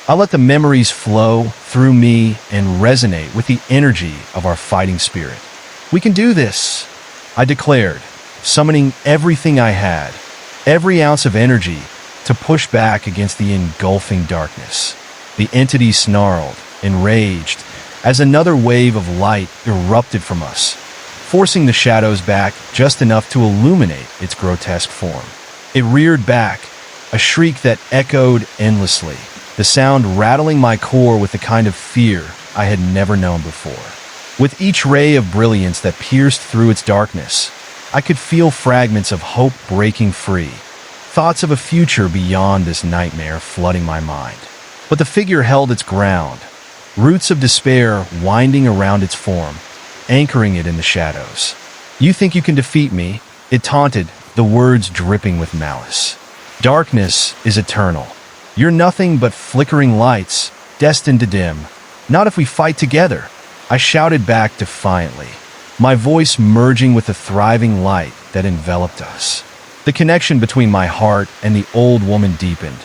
I let the memories flow through me and resonate with the energy of our fighting spirit. "We can do this," I declared, summoning everything I had, every ounce of energy, to push back against the engulfing darkness. The entity snarled, enraged, as another wave of light erupted from us, forcing the shadows back just enough to illuminate its grotesque form. It reared back, a shriek that echoed endlessly, the sound rattling my core with the kind of fear I had never known before. With each ray of brilliance that pierced through its darkness, I could feel fragments of hope breaking free, thoughts of a future beyond this nightmare flooding my mind. But the figure held its ground, roots of despair winding around its form, anchoring it in the shadows. "You think you can defeat me?" it taunted, the words dripping with malice. "Darkness is eternal. You're nothing but flickering lights, destined to dim. Not if we fight together, I shouted back defiantly, my voice merging with the thriving light that enveloped us. The connection between my heart and the old woman deepened,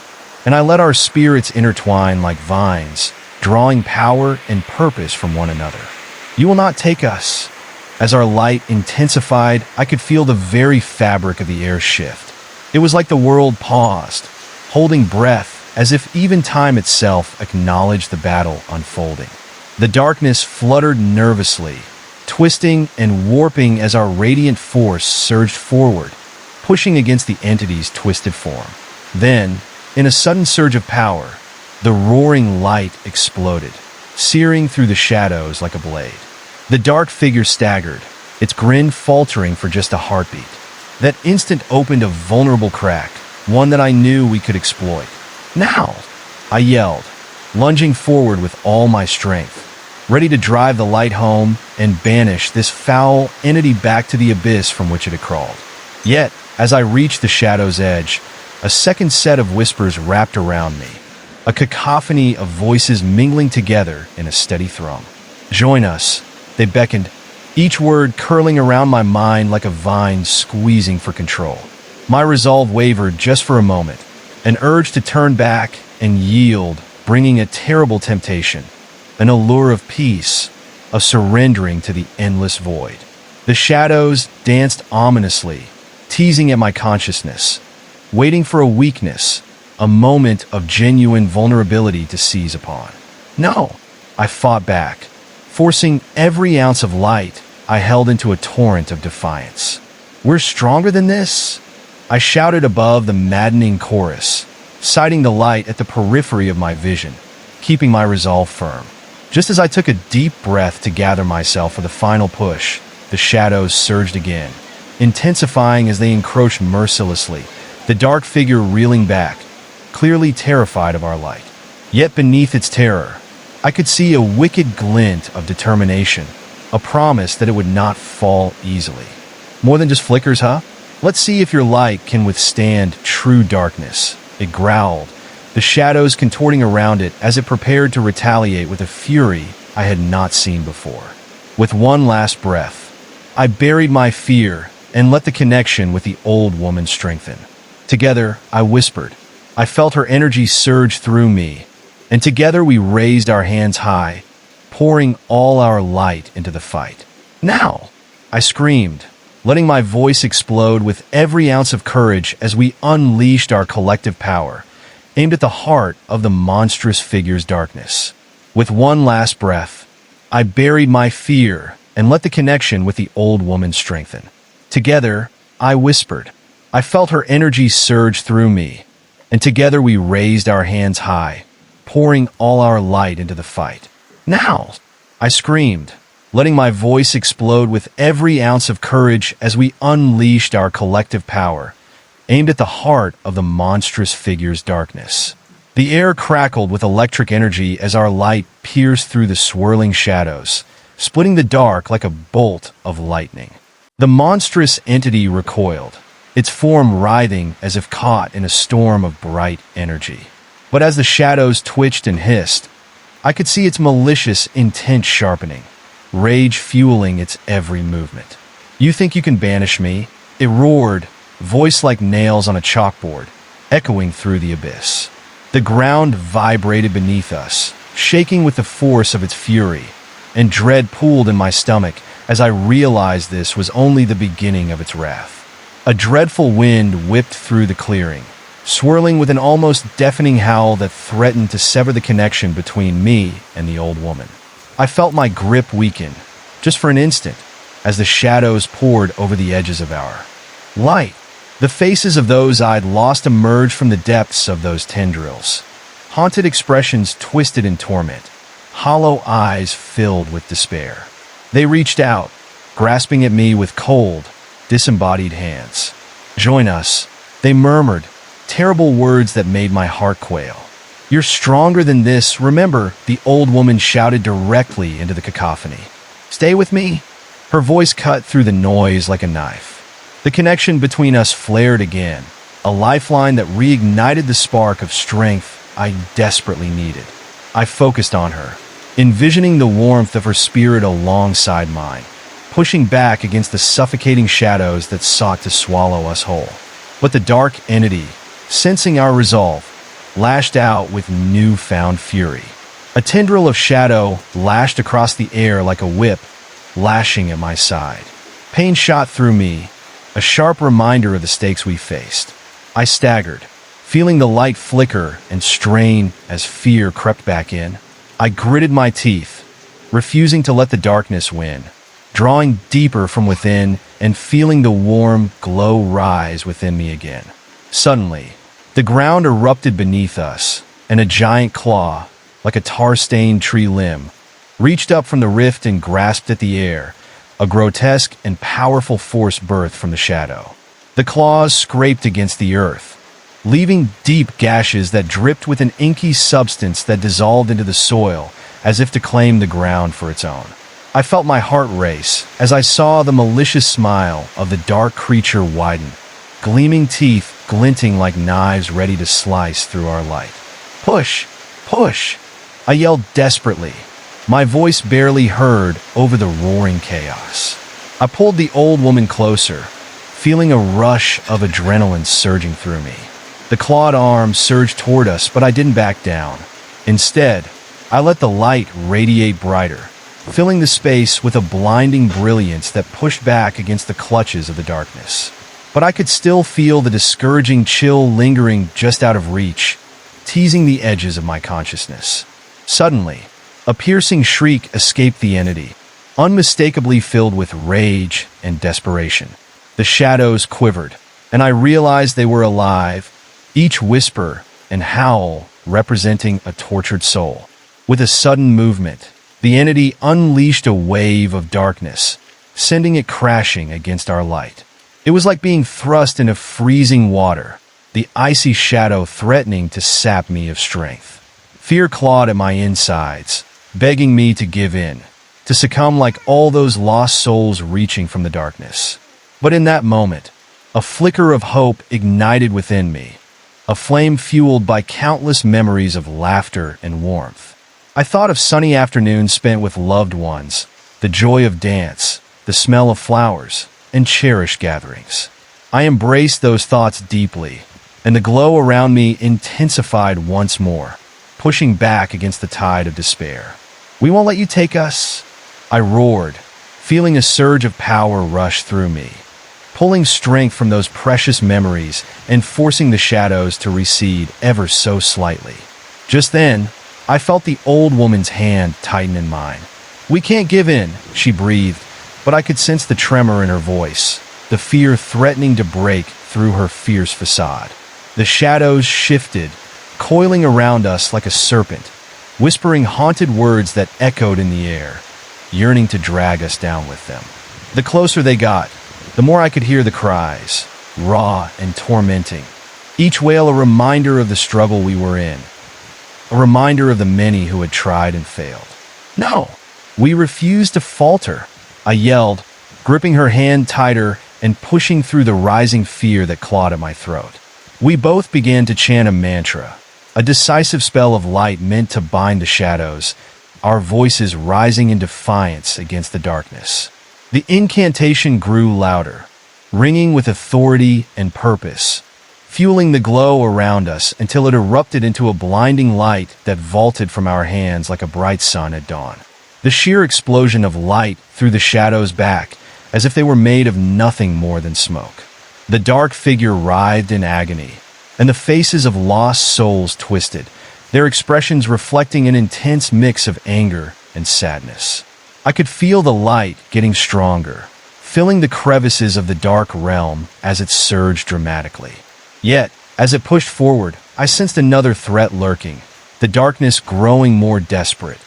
and I let our spirits intertwine like vines, drawing power and purpose from one another. You will not take us. As our light intensified, I could feel the very fabric of the air shift. It was like the world paused, holding breath, as if even time itself acknowledged the battle unfolding. The darkness fluttered nervously, twisting and warping as our radiant force surged forward, pushing against the entity's twisted form. Then, in a sudden surge of power, the roaring light exploded, searing through the shadows like a blade. The dark figure staggered, its grin faltering for just a heartbeat. That instant opened a vulnerable crack, one that I knew we could exploit. Now! I yelled, lunging forward with all my strength, ready to drive the light home and banish this foul entity back to the abyss from which it had crawled. Yet, as I reached the shadow's edge, a second set of whispers wrapped around me, a cacophony of voices mingling together in a steady thrum. Join us, they beckoned, each word curling around my mind like a vine squeezing for control. My resolve wavered just for a moment, an urge to turn back and yield, bringing a terrible temptation, an allure of peace, of surrendering to the endless void. The shadows danced ominously, teasing at my consciousness, waiting for a weakness, a moment of genuine vulnerability to seize upon. No, I fought back, forcing every ounce of light I held into a torrent of defiance. We're stronger than this? I shouted above the maddening chorus, sighting the light at the periphery of my vision, keeping my resolve firm. Just as I took a deep breath to gather myself for the final push, the shadows surged again, intensifying as they encroached mercilessly, the dark figure reeling back, clearly terrified of our light. Yet beneath its terror, I could see a wicked glint of determination, a promise that it would not fall easily. More than just flickers, huh? Let's see if your light can withstand true darkness, it growled, the shadows contorting around it as it prepared to retaliate with a fury I had not seen before. With one last breath, I buried my fear and let the connection with the old woman strengthen. Together, I whispered. I felt her energy surge through me, and together we raised our hands high, pouring all our light into the fight. Now! I screamed, letting my voice explode with every ounce of courage as we unleashed our collective power, aimed at the heart of the monstrous figure's darkness. With one last breath, I buried my fear and let the connection with the old woman strengthen. Together, I whispered. I felt her energy surge through me, and together we raised our hands high, pouring all our light into the fight. Now! I screamed, letting my voice explode with every ounce of courage as we unleashed our collective power, aimed at the heart of the monstrous figure's darkness. The air crackled with electric energy as our light pierced through the swirling shadows, splitting the dark like a bolt of lightning. The monstrous entity recoiled, its form writhing as if caught in a storm of bright energy. But as the shadows twitched and hissed, I could see its malicious intent sharpening, rage fueling its every movement. You think you can banish me? It roared, voice like nails on a chalkboard, echoing through the abyss. The ground vibrated beneath us, shaking with the force of its fury, and dread pooled in my stomach as I realized this was only the beginning of its wrath. A dreadful wind whipped through the clearing, swirling with an almost deafening howl that threatened to sever the connection between me and the old woman. I felt my grip weaken, just for an instant, as the shadows poured over the edges of our light. The faces of those I'd lost emerged from the depths of those tendrils, haunted expressions twisted in torment, hollow eyes filled with despair. They reached out, grasping at me with cold, disembodied hands. Join us, they murmured, terrible words that made my heart quail. You're stronger than this, remember, the old woman shouted directly into the cacophony. Stay with me? Her voice cut through the noise like a knife. The connection between us flared again, a lifeline that reignited the spark of strength I desperately needed. I focused on her, envisioning the warmth of her spirit alongside mine, pushing back against the suffocating shadows that sought to swallow us whole. But the dark entity, sensing our resolve, lashed out with newfound fury. A tendril of shadow lashed across the air like a whip, lashing at my side. Pain shot through me, a sharp reminder of the stakes we faced. I staggered, feeling the light flicker and strain as fear crept back in. I gritted my teeth, refusing to let the darkness win, drawing deeper from within and feeling the warm glow rise within me again. Suddenly, the ground erupted beneath us, and a giant claw, like a tar-stained tree limb, reached up from the rift and grasped at the air, a grotesque and powerful force birthed from the shadow. The claws scraped against the earth, leaving deep gashes that dripped with an inky substance that dissolved into the soil as if to claim the ground for its own. I felt my heart race as I saw the malicious smile of the dark creature widen, gleaming teeth glinting like knives ready to slice through our light. "Push! Push!" I yelled desperately, my voice barely heard over the roaring chaos. I pulled the old woman closer, feeling a rush of adrenaline surging through me. The clawed arm surged toward us, but I didn't back down. Instead, I let the light radiate brighter, filling the space with a blinding brilliance that pushed back against the clutches of the darkness. But I could still feel the discouraging chill lingering just out of reach, teasing the edges of my consciousness. Suddenly, a piercing shriek escaped the entity, unmistakably filled with rage and desperation. The shadows quivered, and I realized they were alive, each whisper and howl representing a tortured soul. With a sudden movement, the entity unleashed a wave of darkness, sending it crashing against our light. It was like being thrust into freezing water, the icy shadow threatening to sap me of strength. Fear clawed at my insides, begging me to give in, to succumb like all those lost souls reaching from the darkness. But in that moment, a flicker of hope ignited within me, a flame fueled by countless memories of laughter and warmth. I thought of sunny afternoons spent with loved ones, the joy of dance, the smell of flowers, and cherished gatherings. I embraced those thoughts deeply, and the glow around me intensified once more, pushing back against the tide of despair. "We won't let you take us," I roared, feeling a surge of power rush through me, pulling strength from those precious memories and forcing the shadows to recede ever so slightly. Just then, I felt the old woman's hand tighten in mine. "We can't give in," she breathed, but I could sense the tremor in her voice, the fear threatening to break through her fierce facade. The shadows shifted, coiling around us like a serpent, whispering haunted words that echoed in the air, yearning to drag us down with them. The closer they got, the more I could hear the cries, raw and tormenting, each wail a reminder of the struggle we were in, a reminder of the many who had tried and failed. "No, we refuse to falter," I yelled, gripping her hand tighter and pushing through the rising fear that clawed at my throat. We both began to chant a mantra, a decisive spell of light meant to bind the shadows, our voices rising in defiance against the darkness. The incantation grew louder, ringing with authority and purpose, fueling the glow around us until it erupted into a blinding light that vaulted from our hands like a bright sun at dawn. The sheer explosion of light threw the shadows back, as if they were made of nothing more than smoke. The dark figure writhed in agony, and the faces of lost souls twisted, their expressions reflecting an intense mix of anger and sadness. I could feel the light getting stronger, filling the crevices of the dark realm as it surged dramatically. Yet, as it pushed forward, I sensed another threat lurking, the darkness growing more desperate,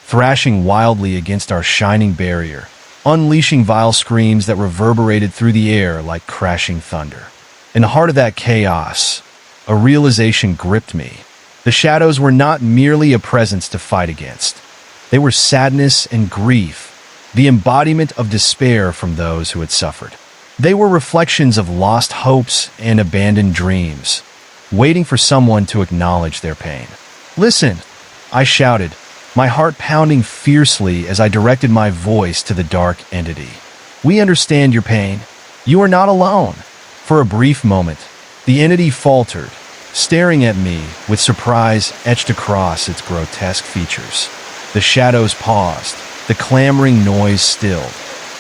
thrashing wildly against our shining barrier, unleashing vile screams that reverberated through the air like crashing thunder. In the heart of that chaos, a realization gripped me. The shadows were not merely a presence to fight against. They were sadness and grief, the embodiment of despair from those who had suffered. They were reflections of lost hopes and abandoned dreams, waiting for someone to acknowledge their pain. "Listen," I shouted, my heart pounding fiercely as I directed my voice to the dark entity. "We understand your pain. You are not alone." For a brief moment, the entity faltered, staring at me with surprise etched across its grotesque features. The shadows paused, the clamoring noise stilled,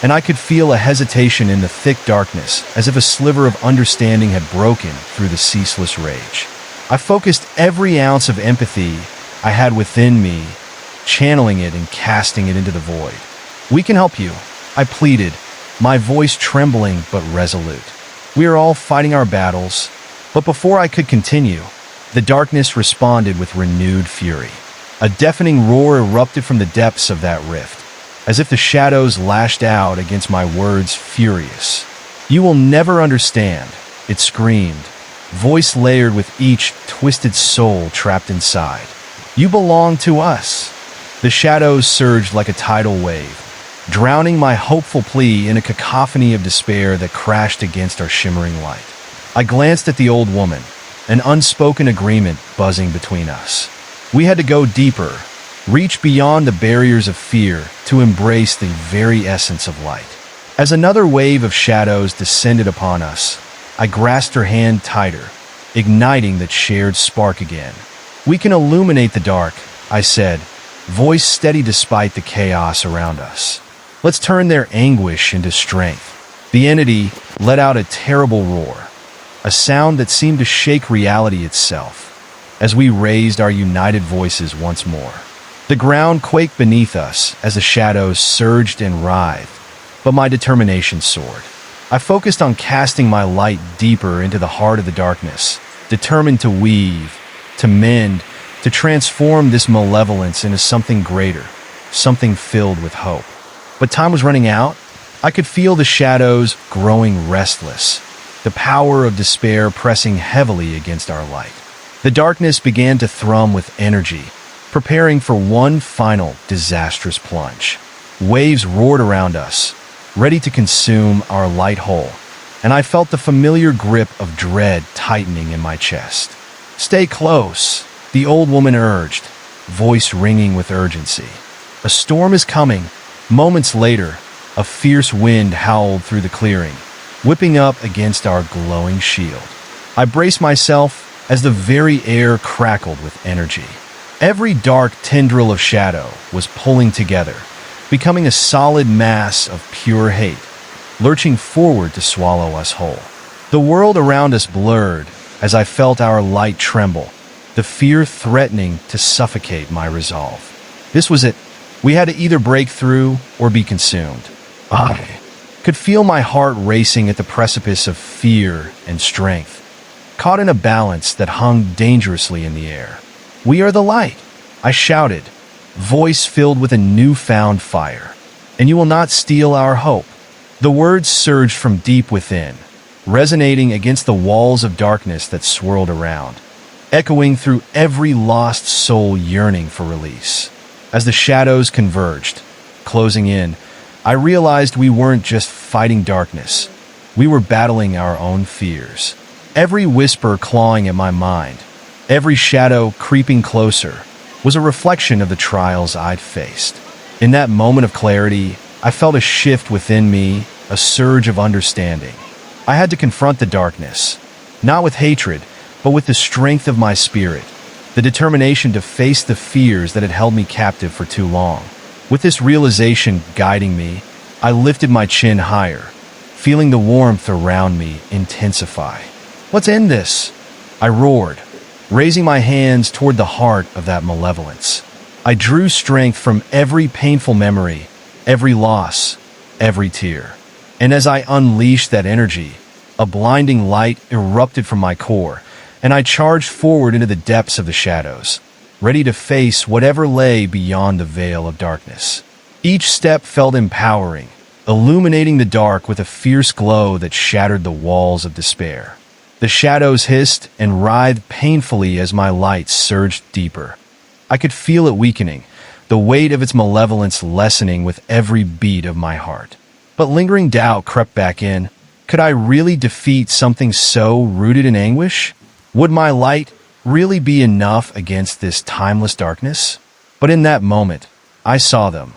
and I could feel a hesitation in the thick darkness, as if a sliver of understanding had broken through the ceaseless rage. I focused every ounce of empathy I had within me, channeling it and casting it into the void. "We can help you," I pleaded, my voice trembling but resolute. "We are all fighting our battles." But before I could continue, the darkness responded with renewed fury. A deafening roar erupted from the depths of that rift, as if the shadows lashed out against my words, furious. "You will never understand," it screamed, voice layered with each twisted soul trapped inside. "You belong to us." The shadows surged like a tidal wave, drowning my hopeful plea in a cacophony of despair that crashed against our shimmering light. I glanced at the old woman, an unspoken agreement buzzing between us. We had to go deeper, reach beyond the barriers of fear to embrace the very essence of light. As another wave of shadows descended upon us, I grasped her hand tighter, igniting that shared spark again. "We can illuminate the dark," I said, voice steady despite the chaos around us. "Let's turn their anguish into strength." The entity let out a terrible roar, a sound that seemed to shake reality itself, as we raised our united voices once more. The ground quaked beneath us as the shadows surged and writhed, but my determination soared. I focused on casting my light deeper into the heart of the darkness, determined to weave, to mend, to transform this malevolence into something greater, something filled with hope. But time was running out. I could feel the shadows growing restless, the power of despair pressing heavily against our light. The darkness began to thrum with energy, preparing for one final disastrous plunge. Waves roared around us, ready to consume our light whole, and I felt the familiar grip of dread tightening in my chest. "Stay close," the old woman urged, voice ringing with urgency. "A storm is coming." Moments later, a fierce wind howled through the clearing, whipping up against our glowing shield. I braced myself as the very air crackled with energy. Every dark tendril of shadow was pulling together, becoming a solid mass of pure hate, lurching forward to swallow us whole. The world around us blurred as I felt our light tremble, the fear threatening to suffocate my resolve. This was it. We had to either break through or be consumed. I could feel my heart racing at the precipice of fear and strength, caught in a balance that hung dangerously in the air. "We are the light," I shouted, voice filled with a newfound fire, "and you will not steal our hope." The words surged from deep within, resonating against the walls of darkness that swirled around, echoing through every lost soul yearning for release. As the shadows converged, closing in, I realized we weren't just fighting darkness. We were battling our own fears. Every whisper clawing at my mind, every shadow creeping closer, was a reflection of the trials I'd faced. In that moment of clarity, I felt a shift within me, a surge of understanding. I had to confront the darkness, not with hatred, but with the strength of my spirit, the determination to face the fears that had held me captive for too long. With this realization guiding me, I lifted my chin higher, feeling the warmth around me intensify. "Let's end this," I roared, raising my hands toward the heart of that malevolence. I drew strength from every painful memory, every loss, every tear. And as I unleashed that energy, a blinding light erupted from my core, and I charged forward into the depths of the shadows, ready to face whatever lay beyond the veil of darkness. Each step felt empowering, illuminating the dark with a fierce glow that shattered the walls of despair. The shadows hissed and writhed painfully as my light surged deeper. I could feel it weakening, the weight of its malevolence lessening with every beat of my heart. But lingering doubt crept back in. Could I really defeat something so rooted in anguish? Would my light really be enough against this timeless darkness? But in that moment, I saw them.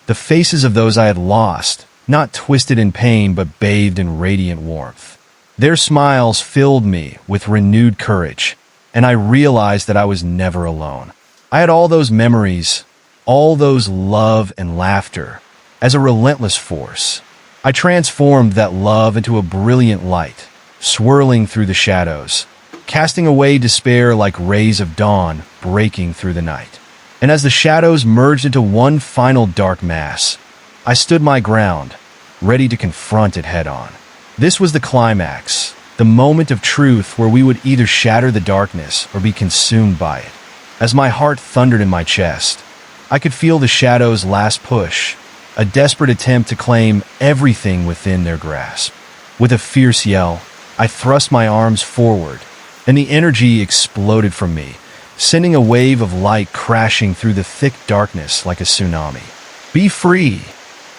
The faces of those I had lost, not twisted in pain but bathed in radiant warmth. Their smiles filled me with renewed courage, and I realized that I was never alone. I had all those memories, all those love and laughter, as a relentless force. I transformed that love into a brilliant light, swirling through the shadows, casting away despair like rays of dawn breaking through the night. And as the shadows merged into one final dark mass, I stood my ground, ready to confront it head-on. This was the climax, the moment of truth where we would either shatter the darkness or be consumed by it. As my heart thundered in my chest, I could feel the shadows' last push, a desperate attempt to claim everything within their grasp. With a fierce yell, I thrust my arms forward, and the energy exploded from me, sending a wave of light crashing through the thick darkness like a tsunami. "Be free!"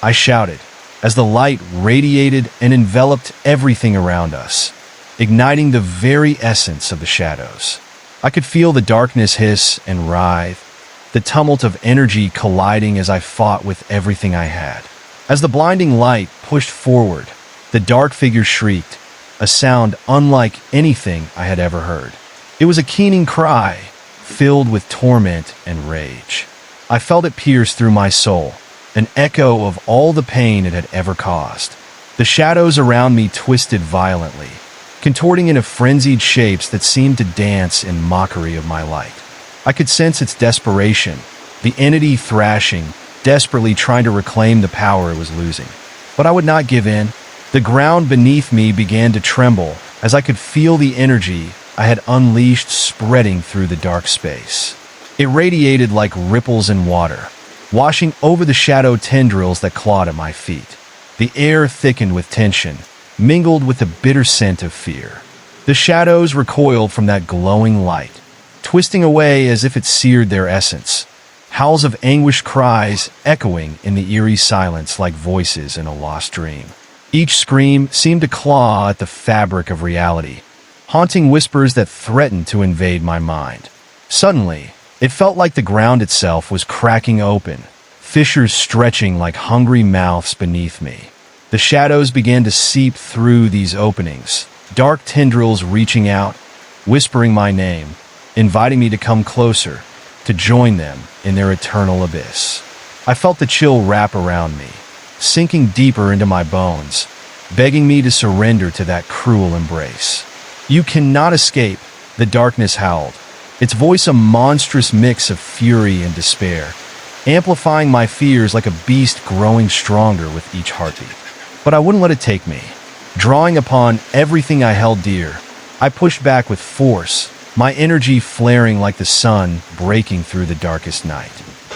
I shouted, as the light radiated and enveloped everything around us, igniting the very essence of the shadows. I could feel the darkness hiss and writhe, the tumult of energy colliding as I fought with everything I had. As the blinding light pushed forward, the dark figure shrieked, a sound unlike anything I had ever heard. It was a keening cry, filled with torment and rage. I felt it pierce through my soul, an echo of all the pain it had ever caused. The shadows around me twisted violently, contorting into frenzied shapes that seemed to dance in mockery of my light. I could sense its desperation, the entity thrashing, desperately trying to reclaim the power it was losing. But I would not give in. The ground beneath me began to tremble as I could feel the energy I had unleashed spreading through the dark space. It radiated like ripples in water, washing over the shadow tendrils that clawed at my feet. The air thickened with tension, mingled with the bitter scent of fear. The shadows recoiled from that glowing light, twisting away as if it seared their essence, howls of anguished cries echoing in the eerie silence like voices in a lost dream. Each scream seemed to claw at the fabric of reality, haunting whispers that threatened to invade my mind. Suddenly, it felt like the ground itself was cracking open, fissures stretching like hungry mouths beneath me. The shadows began to seep through these openings, dark tendrils reaching out, whispering my name, inviting me to come closer, to join them in their eternal abyss. I felt the chill wrap around me, sinking deeper into my bones, begging me to surrender to that cruel embrace. "You cannot escape," the darkness howled, its voice a monstrous mix of fury and despair, amplifying my fears like a beast growing stronger with each heartbeat. But I wouldn't let it take me. Drawing upon everything I held dear, I pushed back with force, my energy flaring like the sun breaking through the darkest night.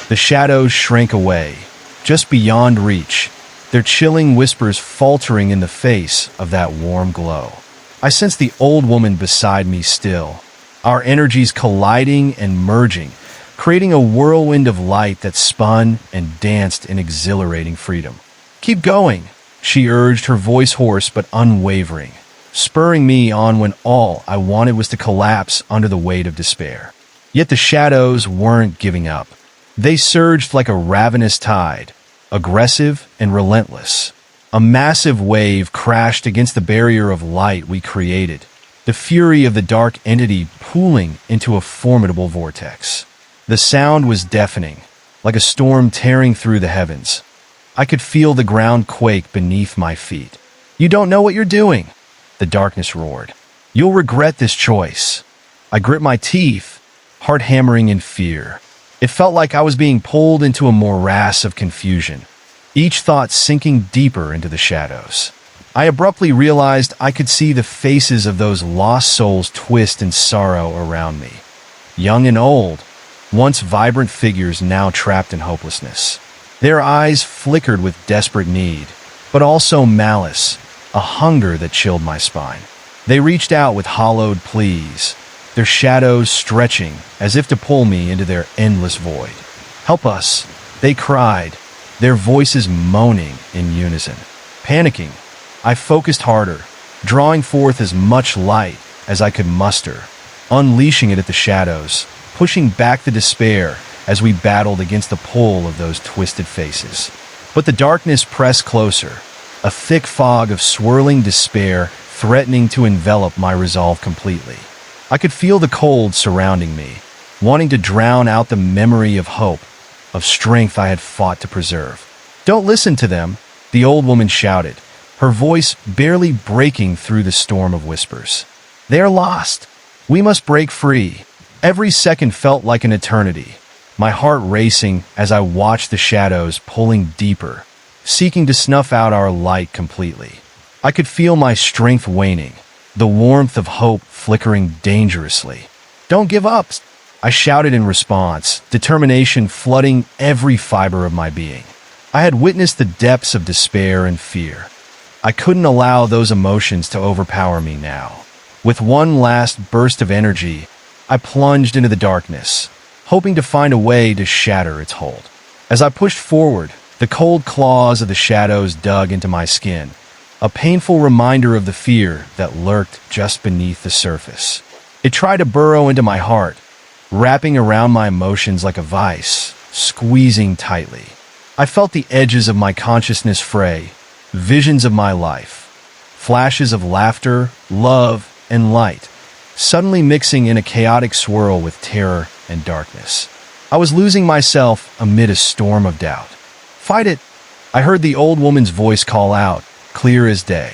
The shadows shrank away, just beyond reach, their chilling whispers faltering in the face of that warm glow. I sensed the old woman beside me still, our energies colliding and merging, creating a whirlwind of light that spun and danced in exhilarating freedom. "Keep going," she urged, her voice hoarse but unwavering, spurring me on when all I wanted was to collapse under the weight of despair. Yet the shadows weren't giving up. They surged like a ravenous tide, aggressive and relentless. A massive wave crashed against the barrier of light we created, the fury of the dark entity pooling into a formidable vortex. The sound was deafening, like a storm tearing through the heavens. I could feel the ground quake beneath my feet. "You don't know what you're doing," the darkness roared. "You'll regret this choice." I gripped my teeth, heart hammering in fear. It felt like I was being pulled into a morass of confusion, each thought sinking deeper into the shadows. I abruptly realized I could see the faces of those lost souls twist in sorrow around me. Young and old, once vibrant figures now trapped in hopelessness. Their eyes flickered with desperate need, but also malice, a hunger that chilled my spine. They reached out with hollowed pleas, their shadows stretching as if to pull me into their endless void. "Help us," they cried, their voices moaning in unison. Panicking, I focused harder, drawing forth as much light as I could muster, unleashing it at the shadows, pushing back the despair as we battled against the pull of those twisted faces. But the darkness pressed closer, a thick fog of swirling despair threatening to envelop my resolve completely. I could feel the cold surrounding me, wanting to drown out the memory of hope, of strength I had fought to preserve. "Don't listen to them," the old woman shouted, her voice barely breaking through the storm of whispers. "They are lost. We must break free." Every second felt like an eternity, my heart racing as I watched the shadows pulling deeper, seeking to snuff out our light completely. I could feel my strength waning, the warmth of hope flickering dangerously. "Don't give up," I shouted in response, determination flooding every fiber of my being. I had witnessed the depths of despair and fear. I couldn't allow those emotions to overpower me now. With one last burst of energy, I plunged into the darkness, hoping to find a way to shatter its hold. As I pushed forward, the cold claws of the shadows dug into my skin, a painful reminder of the fear that lurked just beneath the surface. It tried to burrow into my heart, wrapping around my emotions like a vice, squeezing tightly. I felt the edges of my consciousness fray, visions of my life, flashes of laughter, love, and light, suddenly mixing in a chaotic swirl with terror and darkness. I was losing myself amid a storm of doubt. "Fight it!" I heard the old woman's voice call out, clear as day.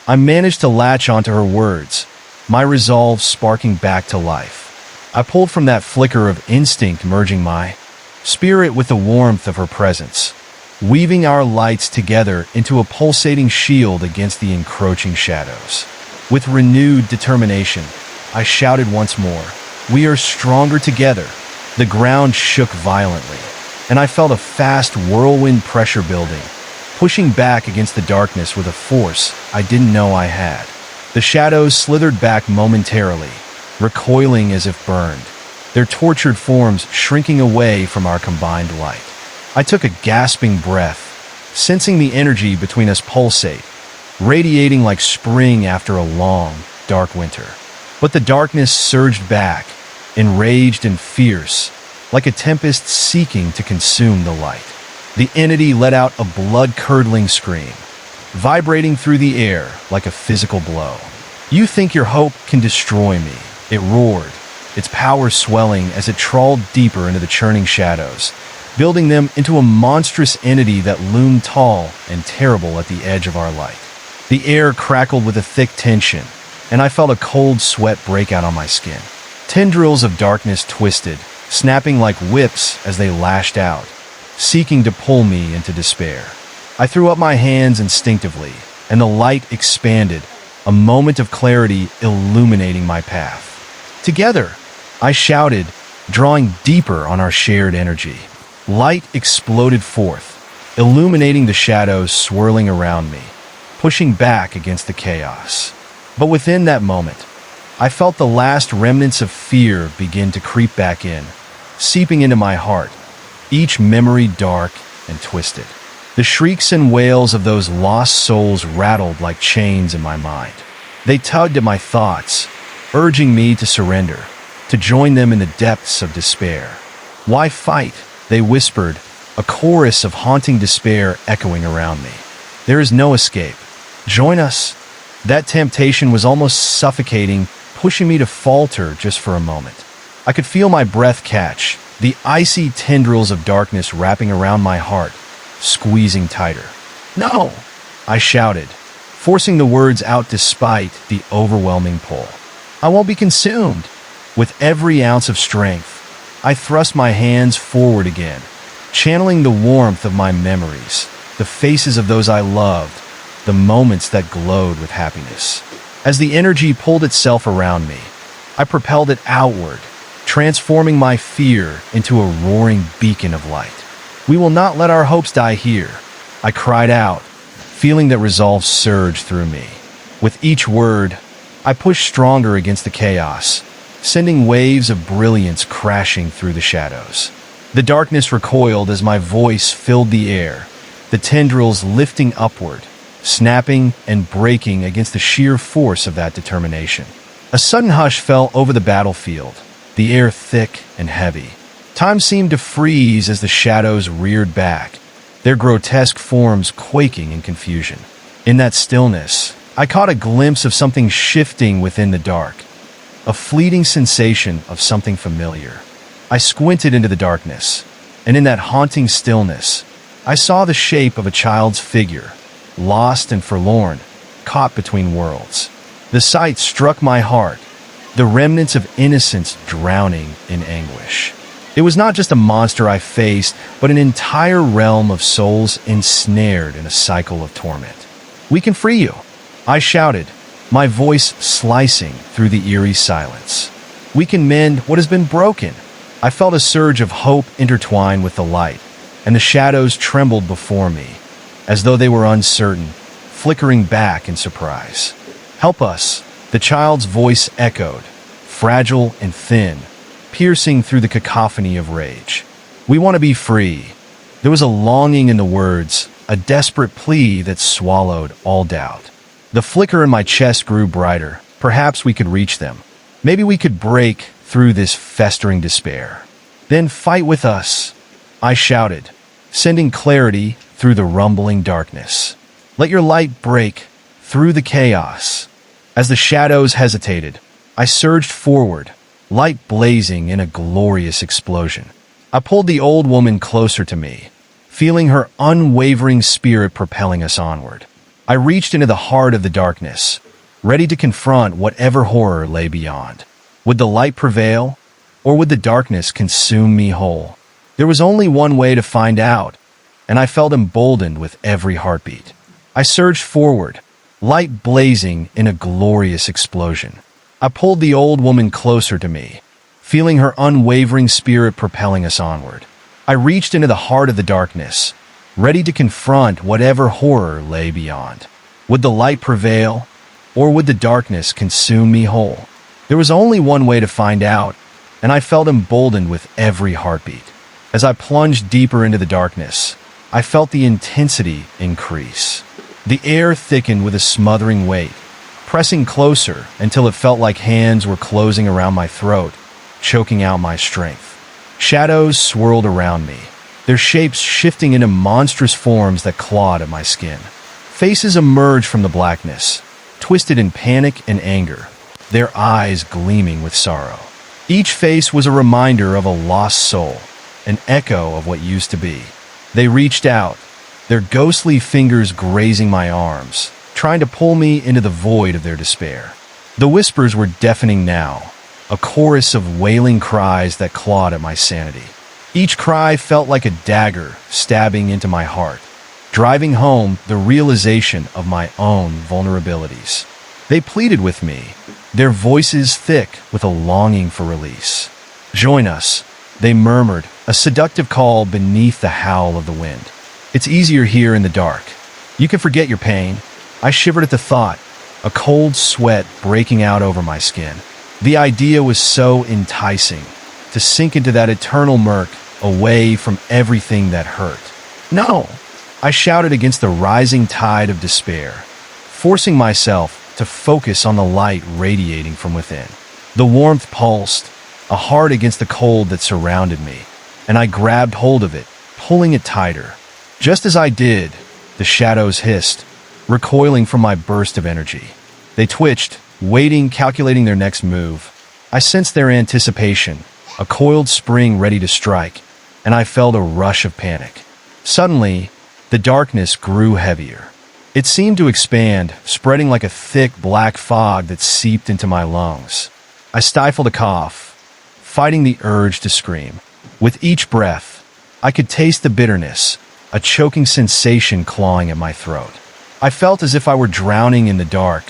I managed to latch onto her words, my resolve sparking back to life. I pulled from that flicker of instinct, merging my spirit with the warmth of her presence, weaving our lights together into a pulsating shield against the encroaching shadows. With renewed determination, I shouted once more, "We are stronger together." The ground shook violently, and I felt a fast whirlwind pressure building, pushing back against the darkness with a force I didn't know I had. The shadows slithered back momentarily, recoiling as if burned, their tortured forms shrinking away from our combined light. I took a gasping breath, sensing the energy between us pulsate, radiating like spring after a long, dark winter. But the darkness surged back, enraged and fierce, like a tempest seeking to consume the light. The entity let out a blood-curdling scream, vibrating through the air like a physical blow. "You think your hope can destroy me," it roared, its power swelling as it trawled deeper into the churning shadows, building them into a monstrous entity that loomed tall and terrible at the edge of our light. The air crackled with a thick tension, and I felt a cold sweat break out on my skin. Tendrils of darkness twisted, snapping like whips as they lashed out, seeking to pull me into despair. I threw up my hands instinctively, and the light expanded, a moment of clarity illuminating my path. "Together!" I shouted, drawing deeper on our shared energy. Light exploded forth, illuminating the shadows swirling around me, pushing back against the chaos. But within that moment, I felt the last remnants of fear begin to creep back in, seeping into my heart, each memory dark and twisted. The shrieks and wails of those lost souls rattled like chains in my mind. They tugged at my thoughts, urging me to surrender, to join them in the depths of despair. "Why fight?" they whispered, a chorus of haunting despair echoing around me. "There is no escape. Join us." That temptation was almost suffocating, pushing me to falter just for a moment. I could feel my breath catch, the icy tendrils of darkness wrapping around my heart, squeezing tighter. "No!" I shouted, forcing the words out despite the overwhelming pull. "I won't be consumed." With every ounce of strength, I thrust my hands forward again, channeling the warmth of my memories, the faces of those I loved, the moments that glowed with happiness. As the energy pulled itself around me, I propelled it outward, transforming my fear into a roaring beacon of light. "We will not let our hopes die here," I cried out, feeling that resolve surge through me. With each word, I pushed stronger against the chaos, sending waves of brilliance crashing through the shadows. The darkness recoiled as my voice filled the air, the tendrils lifting upward, snapping and breaking against the sheer force of that determination. A sudden hush fell over the battlefield, the air thick and heavy. Time seemed to freeze as the shadows reared back, their grotesque forms quaking in confusion. In that stillness, I caught a glimpse of something shifting within the dark, a fleeting sensation of something familiar. I squinted into the darkness, and in that haunting stillness, I saw the shape of a child's figure, lost and forlorn, caught between worlds. The sight struck my heart, the remnants of innocence drowning in anguish. It was not just a monster I faced, but an entire realm of souls ensnared in a cycle of torment. "We can free you," I shouted, my voice slicing through the eerie silence. "We can mend what has been broken." I felt a surge of hope intertwine with the light, and the shadows trembled before me, as though they were uncertain, flickering back in surprise. "Help us," the child's voice echoed, fragile and thin, piercing through the cacophony of rage. "We want to be free." There was a longing in the words, a desperate plea that swallowed all doubt. The flicker in my chest grew brighter. Perhaps we could reach them. Maybe we could break through this festering despair. "Then fight with us," I shouted, sending clarity through the rumbling darkness. "Let your light break through the chaos." As the shadows hesitated, I surged forward, light blazing in a glorious explosion. I pulled the old woman closer to me, feeling her unwavering spirit propelling us onward. I reached into the heart of the darkness, ready to confront whatever horror lay beyond. Would the light prevail, or would the darkness consume me whole? There was only one way to find out, and I felt emboldened with every heartbeat. I surged forward, light blazing in a glorious explosion. I pulled the old woman closer to me, feeling her unwavering spirit propelling us onward. I reached into the heart of the darkness, ready to confront whatever horror lay beyond. Would the light prevail, or would the darkness consume me whole? There was only one way to find out, and I felt emboldened with every heartbeat. As I plunged deeper into the darkness, I felt the intensity increase. The air thickened with a smothering weight, pressing closer until it felt like hands were closing around my throat, choking out my strength. Shadows swirled around me, their shapes shifting into monstrous forms that clawed at my skin. Faces emerged from the blackness, twisted in panic and anger, their eyes gleaming with sorrow. Each face was a reminder of a lost soul, an echo of what used to be. They reached out, their ghostly fingers grazing my arms, trying to pull me into the void of their despair. The whispers were deafening now, a chorus of wailing cries that clawed at my sanity. Each cry felt like a dagger stabbing into my heart, driving home the realization of my own vulnerabilities. They pleaded with me, their voices thick with a longing for release. "Join us," they murmured, a seductive call beneath the howl of the wind. "It's easier here in the dark. You can forget your pain." I shivered at the thought, a cold sweat breaking out over my skin. The idea was so enticing, to sink into that eternal murk, away from everything that hurt. "No!" I shouted against the rising tide of despair, forcing myself to focus on the light radiating from within. The warmth pulsed, a heart against the cold that surrounded me, and I grabbed hold of it, pulling it tighter. Just as I did, the shadows hissed, recoiling from my burst of energy. They twitched, waiting, calculating their next move. I sensed their anticipation, a coiled spring ready to strike, and I felt a rush of panic. Suddenly, the darkness grew heavier. It seemed to expand, spreading like a thick black fog that seeped into my lungs. I stifled a cough, fighting the urge to scream. With each breath, I could taste the bitterness, a choking sensation clawing at my throat. I felt as if I were drowning in the dark,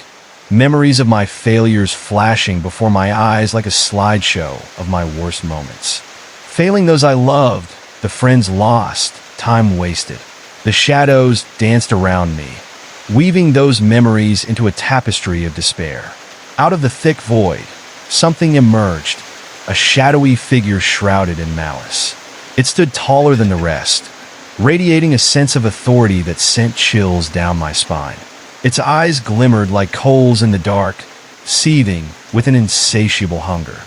memories of my failures flashing before my eyes like a slideshow of my worst moments. Failing those I loved, the friends lost, time wasted. The shadows danced around me, weaving those memories into a tapestry of despair. Out of the thick void, something emerged, a shadowy figure shrouded in malice. It stood taller than the rest, radiating a sense of authority that sent chills down my spine. Its eyes glimmered like coals in the dark, seething, with an insatiable hunger.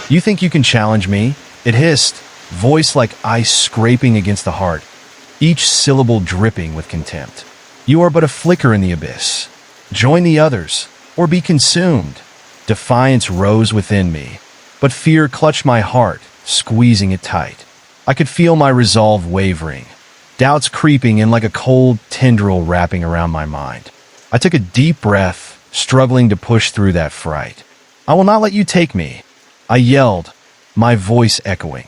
"You think you can challenge me?" it hissed, voice like ice scraping against the heart, each syllable dripping with contempt. "You are but a flicker in the abyss. Join the others, or be consumed." Defiance rose within me, but fear clutched my heart, squeezing it tight. I could feel my resolve wavering, doubts creeping in like a cold tendril wrapping around my mind. I took a deep breath, struggling to push through that fright. "I will not let you take me," I yelled, my voice echoing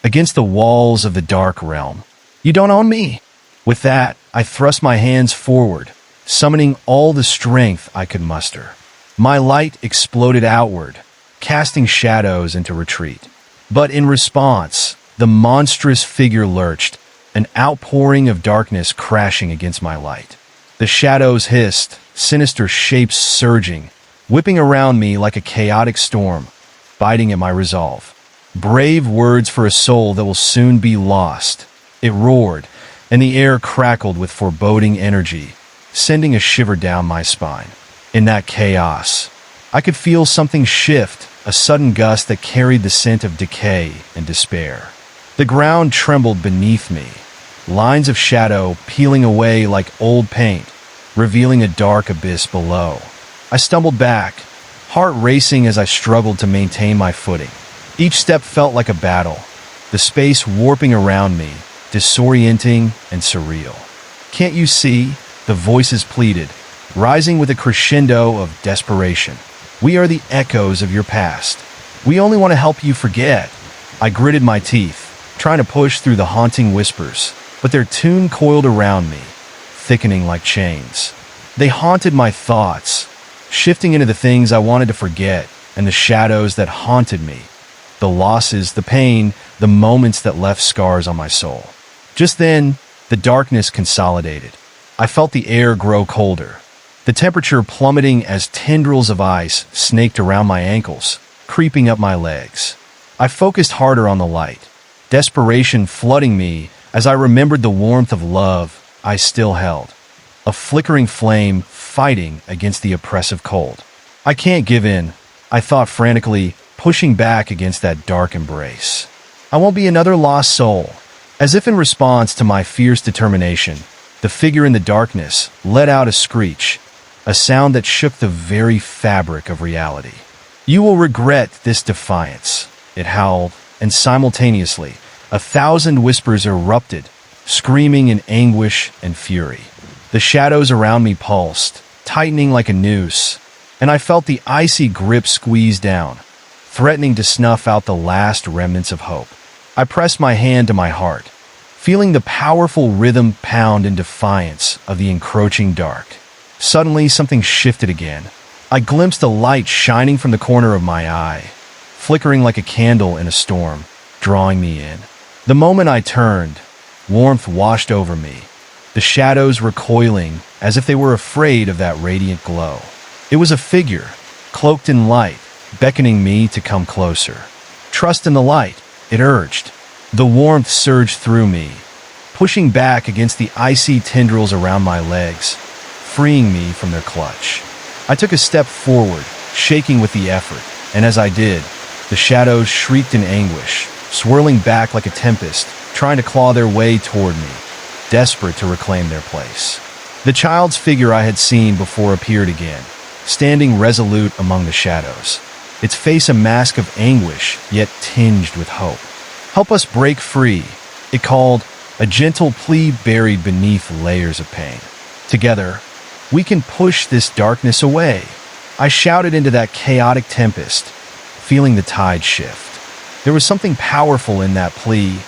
against the walls of the dark realm. "You don't own me." With that, I thrust my hands forward, summoning all the strength I could muster. My light exploded outward, casting shadows into retreat. But in response, the monstrous figure lurched, an outpouring of darkness crashing against my light. The shadows hissed, sinister shapes surging, whipping around me like a chaotic storm, biting at my resolve. "Brave words for a soul that will soon be lost," it roared, and the air crackled with foreboding energy, sending a shiver down my spine. In that chaos, I could feel something shift, a sudden gust that carried the scent of decay and despair. The ground trembled beneath me, lines of shadow peeling away like old paint, revealing a dark abyss below. I stumbled back, heart racing as I struggled to maintain my footing. Each step felt like a battle, the space warping around me, disorienting and surreal. "Can't you see?" the voices pleaded, rising with a crescendo of desperation. "We are the echoes of your past. We only want to help you forget." I gritted my teeth, trying to push through the haunting whispers, but their tune coiled around me, thickening like chains. They haunted my thoughts, shifting into the things I wanted to forget and the shadows that haunted me. The losses, the pain, the moments that left scars on my soul. Just then, the darkness consolidated. I felt the air grow colder, the temperature plummeting as tendrils of ice snaked around my ankles, creeping up my legs. I focused harder on the light, desperation flooding me as I remembered the warmth of love I still held, a flickering flame fighting against the oppressive cold. "I can't give in," I thought frantically, pushing back against that dark embrace. "I won't be another lost soul." As if in response to my fierce determination, the figure in the darkness let out a screech, a sound that shook the very fabric of reality. "You will regret this defiance," it howled, and simultaneously, 1,000 whispers erupted, screaming in anguish and fury. The shadows around me pulsed, tightening like a noose, and I felt the icy grip squeeze down, threatening to snuff out the last remnants of hope. I pressed my hand to my heart, feeling the powerful rhythm pound in defiance of the encroaching dark. Suddenly, something shifted again. I glimpsed a light shining from the corner of my eye, flickering like a candle in a storm, drawing me in. The moment I turned, warmth washed over me, the shadows recoiling as if they were afraid of that radiant glow. It was a figure, cloaked in light, beckoning me to come closer. "Trust in the light," it urged. The warmth surged through me, pushing back against the icy tendrils around my legs, freeing me from their clutch. I took a step forward, shaking with the effort, and as I did, the shadows shrieked in anguish, swirling back like a tempest, trying to claw their way toward me, desperate to reclaim their place. The child's figure I had seen before appeared again, standing resolute among the shadows, its face a mask of anguish, yet tinged with hope. "Help us break free," it called, a gentle plea buried beneath layers of pain. "Together, we can push this darkness away." I shouted into that chaotic tempest, feeling the tide shift. There was something powerful in that plea,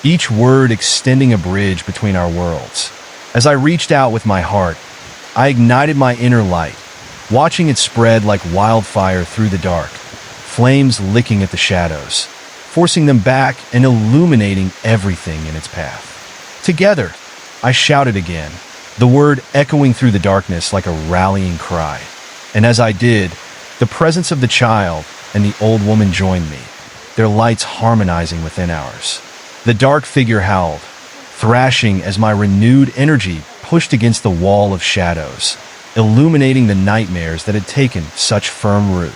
each word extending a bridge between our worlds. As I reached out with my heart, I ignited my inner light, watching it spread like wildfire through the dark, flames licking at the shadows, forcing them back and illuminating everything in its path. "Together," I shouted again, the word echoing through the darkness like a rallying cry. And as I did, the presence of the child and the old woman joined me, their lights harmonizing within ours. The dark figure howled, thrashing as my renewed energy pushed against the wall of shadows, illuminating the nightmares that had taken such firm root.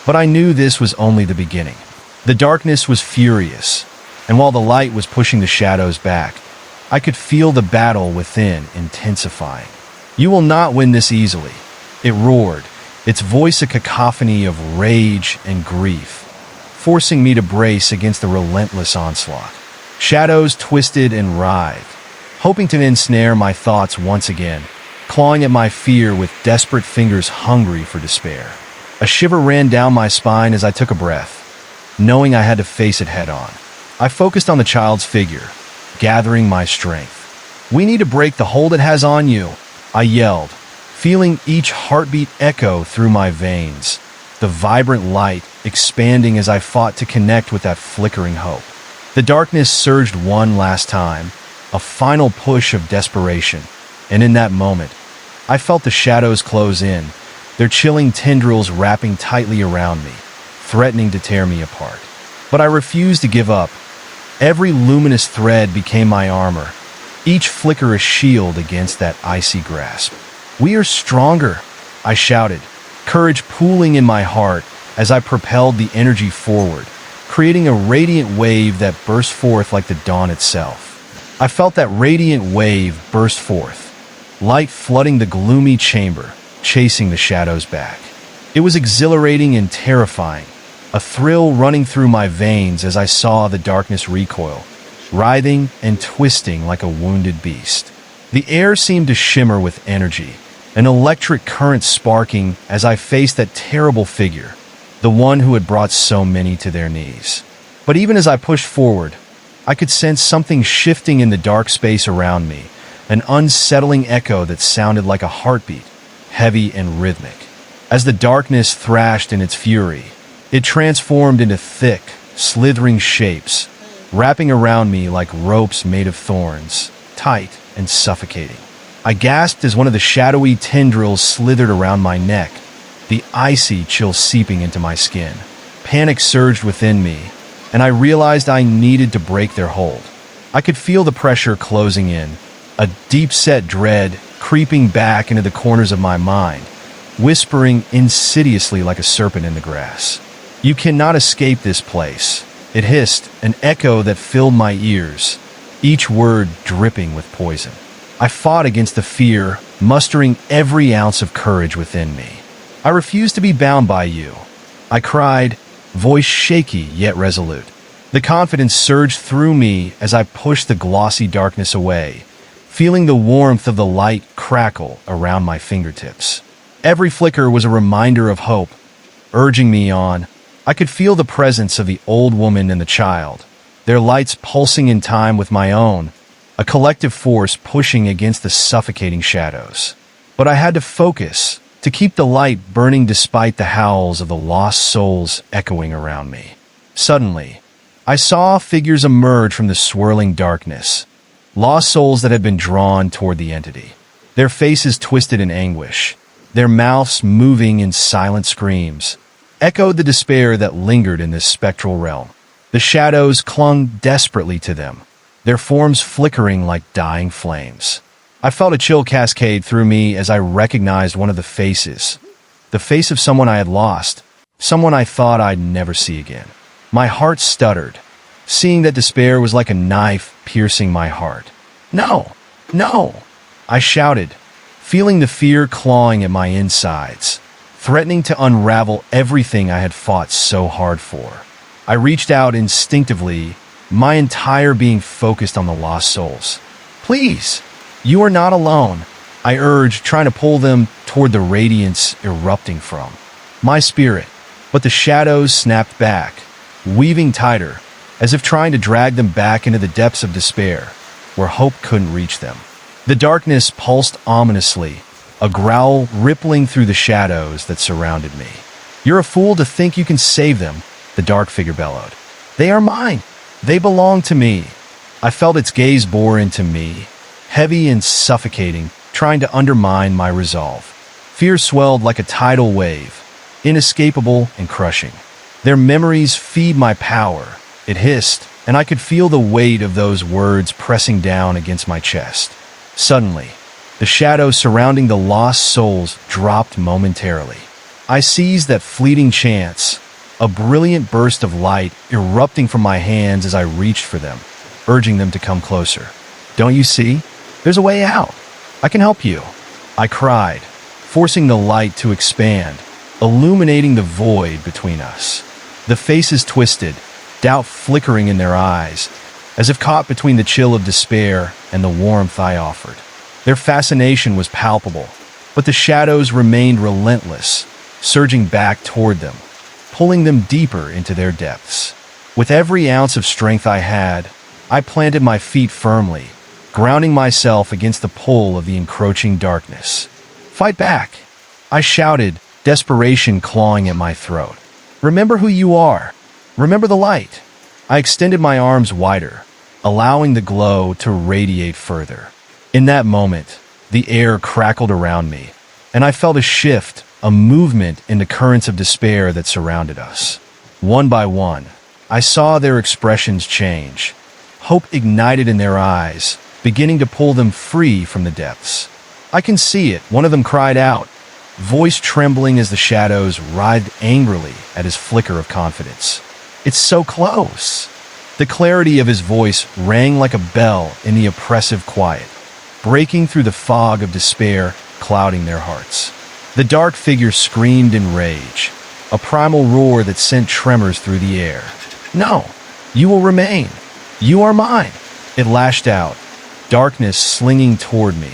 But I knew this was only the beginning. The darkness was furious, and while the light was pushing the shadows back, I could feel the battle within intensifying. "You will not win this easily," it roared, its voice a cacophony of rage and grief, forcing me to brace against the relentless onslaught. Shadows twisted and writhed, hoping to ensnare my thoughts once again, clawing at my fear with desperate fingers hungry for despair. A shiver ran down my spine as I took a breath, knowing I had to face it head-on. I focused on the child's figure, gathering my strength. "We need to break the hold it has on you," I yelled, feeling each heartbeat echo through my veins, the vibrant light expanding as I fought to connect with that flickering hope. The darkness surged one last time, a final push of desperation, and in that moment, I felt the shadows close in, their chilling tendrils wrapping tightly around me, threatening to tear me apart. But I refused to give up. Every luminous thread became my armor, each flicker a shield against that icy grasp. "We are stronger," I shouted, courage pooling in my heart as I propelled the energy forward, creating a radiant wave that burst forth like the dawn itself. I felt that radiant wave burst forth, light flooding the gloomy chamber, chasing the shadows back. It was exhilarating and terrifying, a thrill running through my veins as I saw the darkness recoil, writhing and twisting like a wounded beast. The air seemed to shimmer with energy, an electric current sparking as I faced that terrible figure, the one who had brought so many to their knees. But even as I pushed forward, I could sense something shifting in the dark space around me, an unsettling echo that sounded like a heartbeat, heavy and rhythmic. As the darkness thrashed in its fury, it transformed into thick, slithering shapes, wrapping around me like ropes made of thorns, tight and suffocating. I gasped as one of the shadowy tendrils slithered around my neck, the icy chill seeping into my skin. Panic surged within me, and I realized I needed to break their hold. I could feel the pressure closing in, a deep-set dread creeping back into the corners of my mind, whispering insidiously like a serpent in the grass. "You cannot escape this place," it hissed, an echo that filled my ears, each word dripping with poison. I fought against the fear, mustering every ounce of courage within me. "I refuse to be bound by you," I cried, voice shaky yet resolute. The confidence surged through me as I pushed the glossy darkness away, feeling the warmth of the light crackle around my fingertips. Every flicker was a reminder of hope, urging me on. I could feel the presence of the old woman and the child, their lights pulsing in time with my own, a collective force pushing against the suffocating shadows. But I had to focus, to keep the light burning despite the howls of the lost souls echoing around me. Suddenly, I saw figures emerge from the swirling darkness, lost souls that had been drawn toward the entity, their faces twisted in anguish, their mouths moving in silent screams, echoed the despair that lingered in this spectral realm. The shadows clung desperately to them, their forms flickering like dying flames. I felt a chill cascade through me as I recognized one of the faces, the face of someone I had lost, someone I thought I'd never see again. My heart stuttered, seeing that despair was like a knife piercing my heart. "No! No!" I shouted, feeling the fear clawing at my insides, threatening to unravel everything I had fought so hard for. I reached out instinctively, my entire being focused on the lost souls. "Please, you are not alone," I urged, trying to pull them toward the radiance erupting from my spirit. But the shadows snapped back, weaving tighter, as if trying to drag them back into the depths of despair, where hope couldn't reach them. The darkness pulsed ominously, a growl rippling through the shadows that surrounded me. "You're a fool to think you can save them," the dark figure bellowed. "They are mine. They belong to me." I felt its gaze bore into me, heavy and suffocating, trying to undermine my resolve. Fear swelled like a tidal wave, inescapable and crushing. "Their memories feed my power," it hissed, and I could feel the weight of those words pressing down against my chest. Suddenly, the shadows surrounding the lost souls dropped momentarily. I seized that fleeting chance, a brilliant burst of light erupting from my hands as I reached for them, urging them to come closer. "Don't you see? There's a way out. I can help you," I cried, forcing the light to expand, illuminating the void between us. The faces twisted, doubt flickering in their eyes, as if caught between the chill of despair and the warmth I offered. Their fascination was palpable, but the shadows remained relentless, surging back toward them, pulling them deeper into their depths. With every ounce of strength I had, I planted my feet firmly, grounding myself against the pull of the encroaching darkness. "Fight back!" I shouted, desperation clawing at my throat. "Remember who you are. Remember the light." I extended my arms wider, allowing the glow to radiate further. In that moment, the air crackled around me, and I felt a shift, a movement in the currents of despair that surrounded us. One by one, I saw their expressions change. Hope ignited in their eyes, beginning to pull them free from the depths. "I can see it," one of them cried out, voice trembling as the shadows writhed angrily at his flicker of confidence. "It's so close." The clarity of his voice rang like a bell in the oppressive quiet, breaking through the fog of despair clouding their hearts. The dark figure screamed in rage, a primal roar that sent tremors through the air. "No, you will remain. You are mine," it lashed out, darkness slinging toward me,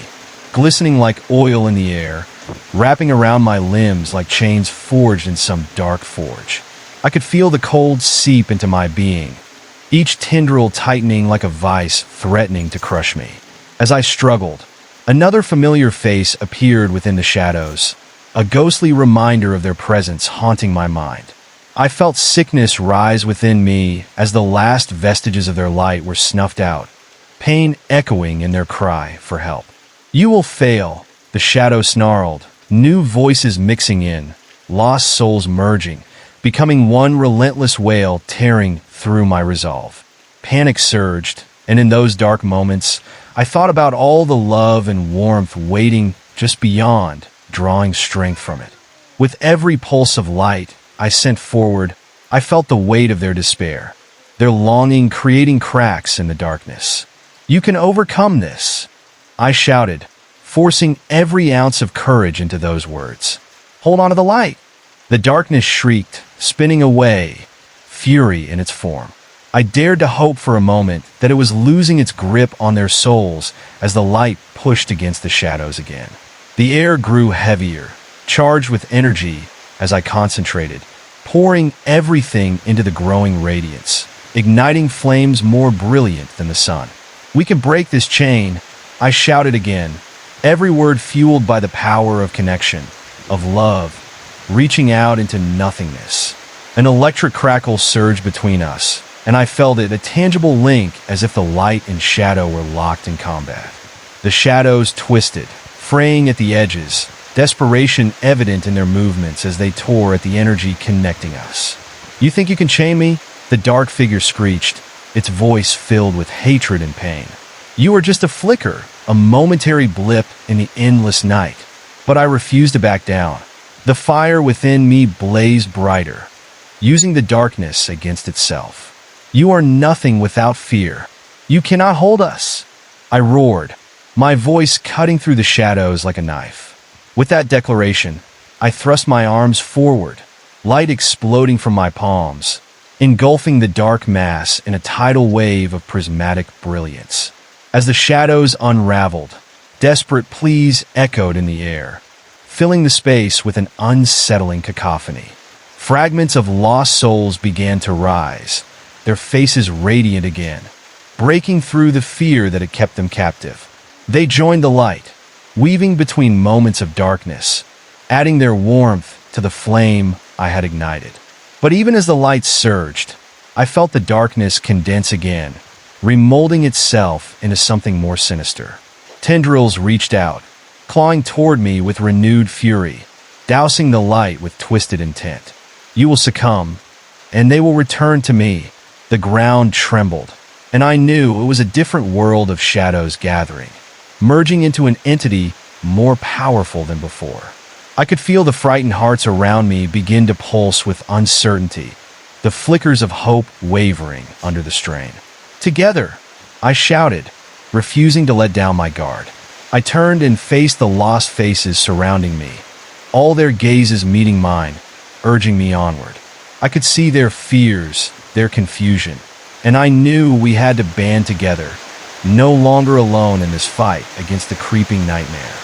glistening like oil in the air, wrapping around my limbs like chains forged in some dark forge. I could feel the cold seep into my being, each tendril tightening like a vice threatening to crush me. As I struggled, another familiar face appeared within the shadows, a ghostly reminder of their presence haunting my mind. I felt sickness rise within me as the last vestiges of their light were snuffed out, pain echoing in their cry for help. "You will fail," the shadow snarled, new voices mixing in, lost souls merging, becoming one relentless wail tearing through my resolve. Panic surged, and in those dark moments, I thought about all the love and warmth waiting just beyond, drawing strength from it. With every pulse of light I sent forward, I felt the weight of their despair, their longing creating cracks in the darkness. "You can overcome this," I shouted, forcing every ounce of courage into those words. "Hold on to the light." The darkness shrieked, spinning away, fury in its form. I dared to hope for a moment that it was losing its grip on their souls as the light pushed against the shadows again. The air grew heavier, charged with energy as I concentrated, pouring everything into the growing radiance, igniting flames more brilliant than the sun. "We can break this chain," I shouted again, every word fueled by the power of connection, of love, reaching out into nothingness. An electric crackle surged between us, and I felt it, a tangible link as if the light and shadow were locked in combat. The shadows twisted, fraying at the edges, desperation evident in their movements as they tore at the energy connecting us. "You think you can chain me?" the dark figure screeched, its voice filled with hatred and pain. "You are just a flicker, a momentary blip in the endless night." But I refused to back down. The fire within me blazed brighter, using the darkness against itself. "You are nothing without fear. You cannot hold us," I roared, my voice cutting through the shadows like a knife. With that declaration, I thrust my arms forward, light exploding from my palms, engulfing the dark mass in a tidal wave of prismatic brilliance. As the shadows unraveled, desperate pleas echoed in the air, filling the space with an unsettling cacophony. Fragments of lost souls began to rise, their faces radiant again, breaking through the fear that had kept them captive. They joined the light, weaving between moments of darkness, adding their warmth to the flame I had ignited. But even as the light surged, I felt the darkness condense again, remolding itself into something more sinister. Tendrils reached out, clawing toward me with renewed fury, dousing the light with twisted intent. "You will succumb, and they will return to me." The ground trembled, and I knew it was a different world of shadows gathering, merging into an entity more powerful than before. I could feel the frightened hearts around me begin to pulse with uncertainty, the flickers of hope wavering under the strain. Together, I shouted, refusing to let down my guard. I turned and faced the lost faces surrounding me, all their gazes meeting mine, urging me onward. I could see their fears, their confusion, and I knew we had to band together, no longer alone in this fight against the creeping nightmare.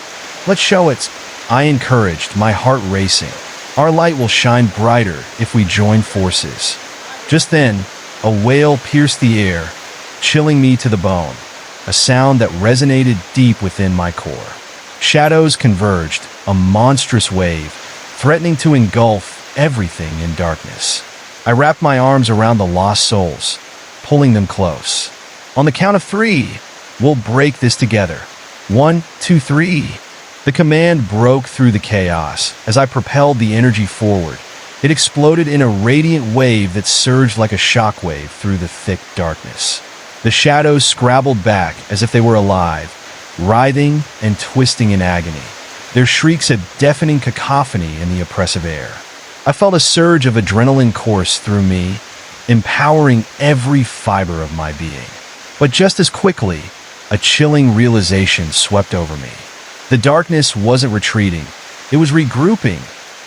Let's show it, I encouraged, my heart racing. Our light will shine brighter if we join forces. Just then, a wail pierced the air, chilling me to the bone, a sound that resonated deep within my core. Shadows converged, a monstrous wave, threatening to engulf everything in darkness. I wrapped my arms around the lost souls, pulling them close. On the count of 3, we'll break this together. 1, 2, 3. The command broke through the chaos as I propelled the energy forward. It exploded in a radiant wave that surged like a shockwave through the thick darkness. The shadows scrabbled back as if they were alive, writhing and twisting in agony, their shrieks a deafening cacophony in the oppressive air. I felt a surge of adrenaline course through me, empowering every fiber of my being. But just as quickly, a chilling realization swept over me. The darkness wasn't retreating, it was regrouping,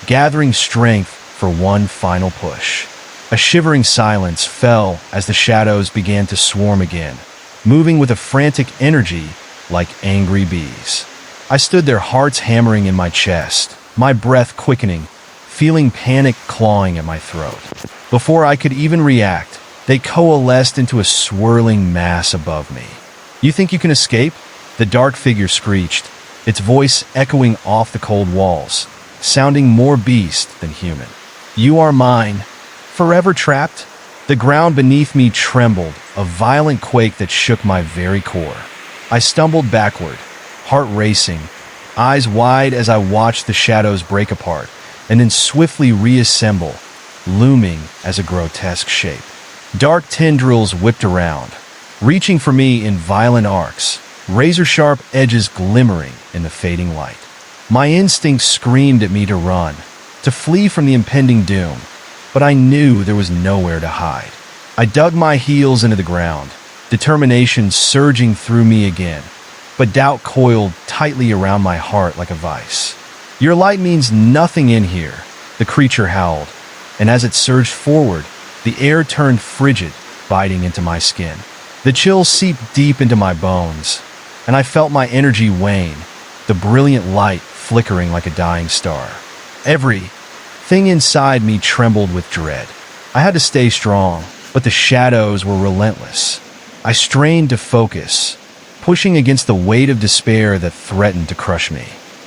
gathering strength for one final push. A shivering silence fell as the shadows began to swarm again, moving with a frantic energy like angry bees. I stood there, hearts hammering in my chest, my breath quickening, feeling panic clawing at my throat. Before I could even react, they coalesced into a swirling mass above me. "You think you can escape?" The dark figure screeched, its voice echoing off the cold walls, sounding more beast than human. "You are mine, forever trapped?" The ground beneath me trembled, a violent quake that shook my very core. I stumbled backward, heart racing, eyes wide as I watched the shadows break apart and then swiftly reassemble, looming as a grotesque shape. Dark tendrils whipped around, reaching for me in violent arcs, razor-sharp edges glimmering in the fading light. My instincts screamed at me to run, to flee from the impending doom, but I knew there was nowhere to hide. I dug my heels into the ground, determination surging through me again, but doubt coiled tightly around my heart like a vice. "Your light means nothing in here," the creature howled, and as it surged forward, the air turned frigid, biting into my skin. The chill seeped deep into my bones, and I felt my energy wane, the brilliant light flickering like a dying star. Everything inside me trembled with dread. I had to stay strong, but the shadows were relentless. I strained to focus, pushing against the weight of despair that threatened to crush me.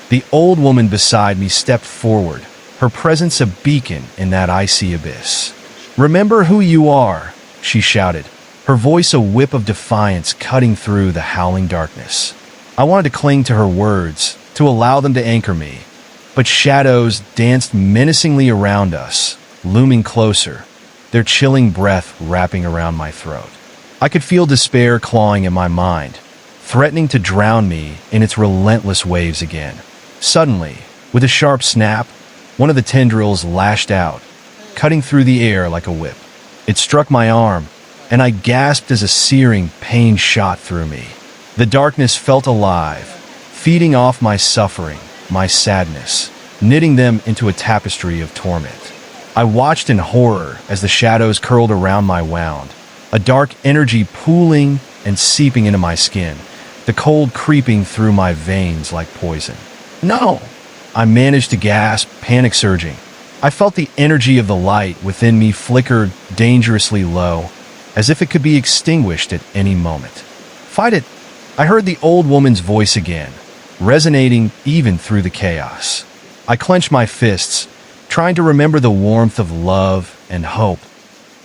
The old woman beside me stepped forward, her presence a beacon in that icy abyss. "Remember who you are," she shouted, her voice a whip of defiance cutting through the howling darkness. I wanted to cling to her words, to allow them to anchor me, but shadows danced menacingly around us, looming closer, their chilling breath wrapping around my throat. I could feel despair clawing at my mind, threatening to drown me in its relentless waves again. Suddenly, with a sharp snap, one of the tendrils lashed out, cutting through the air like a whip. It struck my arm, and I gasped as a searing pain shot through me. The darkness felt alive, feeding off my suffering, my sadness, knitting them into a tapestry of torment. I watched in horror as the shadows curled around my wound, a dark energy pooling and seeping into my skin, the cold creeping through my veins like poison. "No!" I managed to gasp, panic surging. I felt the energy of the light within me flicker dangerously low, as if it could be extinguished at any moment. "Fight it!" I heard the old woman's voice again, resonating even through the chaos. I clenched my fists, trying to remember the warmth of love and hope,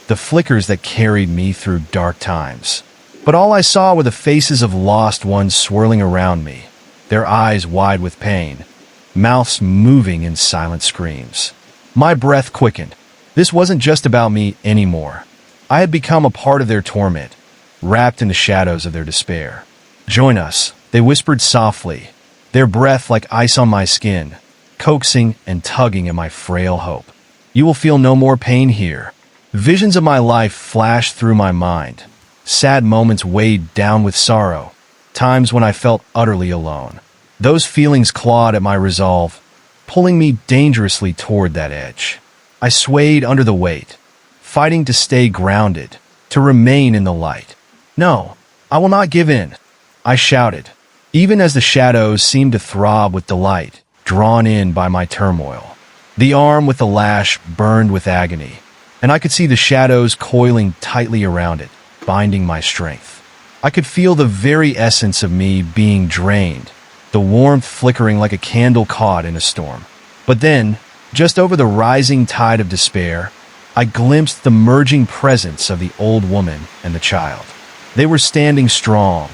the flickers that carried me through dark times. But all I saw were the faces of lost ones swirling around me, their eyes wide with pain, mouths moving in silent screams. My breath quickened. This wasn't just about me anymore. I had become a part of their torment, wrapped in the shadows of their despair. "Join us," they whispered softly, their breath like ice on my skin. coaxing and tugging at my frail hope. You will feel no more pain here. Visions of my life flashed through my mind. Sad moments weighed down with sorrow. Times when I felt utterly alone. Those feelings clawed at my resolve, pulling me dangerously toward that edge. I swayed under the weight, fighting to stay grounded, to remain in the light. No, I will not give in, I shouted, even as the shadows seemed to throb with delight, drawn in by my turmoil. The arm with the lash burned with agony, and I could see the shadows coiling tightly around it, binding my strength. I could feel the very essence of me being drained, the warmth flickering like a candle caught in a storm. But then, just over the rising tide of despair, I glimpsed the merging presence of the old woman and the child. They were standing strong,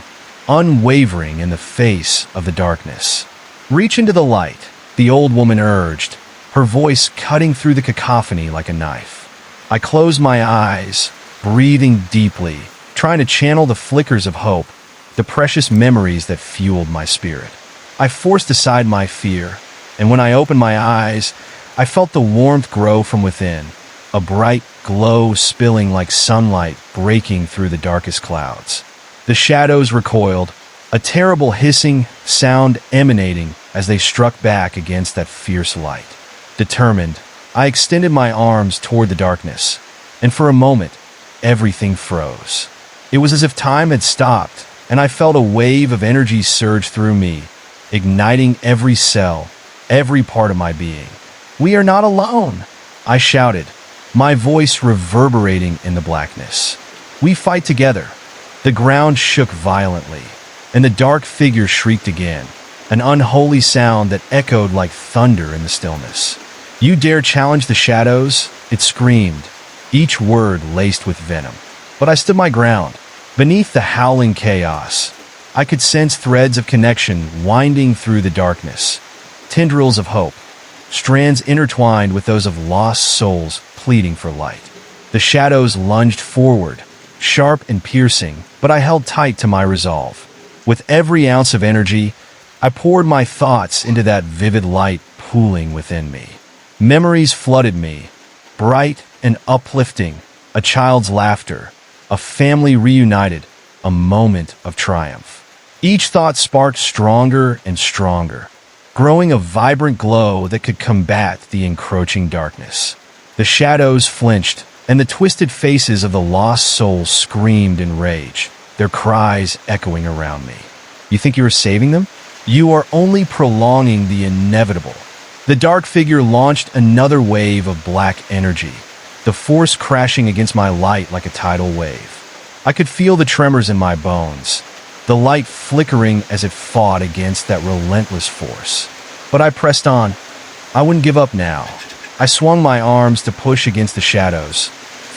unwavering in the face of the darkness. "Reach into the light," the old woman urged, her voice cutting through the cacophony like a knife. I closed my eyes, breathing deeply, trying to channel the flickers of hope, the precious memories that fueled my spirit. I forced aside my fear, and when I opened my eyes, I felt the warmth grow from within, a bright glow spilling like sunlight breaking through the darkest clouds. The shadows recoiled, a terrible hissing sound emanating as they struck back against that fierce light. Determined, I extended my arms toward the darkness, and for a moment, everything froze. It was as if time had stopped, and I felt a wave of energy surge through me, igniting every cell, every part of my being. "We are not alone," I shouted, my voice reverberating in the blackness. "We fight together." The ground shook violently, and the dark figure shrieked again, an unholy sound that echoed like thunder in the stillness. "You dare challenge the shadows?" it screamed, each word laced with venom. But I stood my ground. Beneath the howling chaos, I could sense threads of connection winding through the darkness, tendrils of hope, strands intertwined with those of lost souls pleading for light. The shadows lunged forward, sharp and piercing, but I held tight to my resolve. With every ounce of energy, I poured my thoughts into that vivid light pooling within me. Memories flooded me, bright and uplifting, a child's laughter, a family reunited, a moment of triumph. Each thought sparked stronger and stronger, growing a vibrant glow that could combat the encroaching darkness. The shadows flinched, and the twisted faces of the lost souls screamed in rage, their cries echoing around me. "You think you are saving them? You are only prolonging the inevitable." The dark figure launched another wave of black energy, the force crashing against my light like a tidal wave. I could feel the tremors in my bones, the light flickering as it fought against that relentless force. But I pressed on. I wouldn't give up now. I swung my arms to push against the shadows,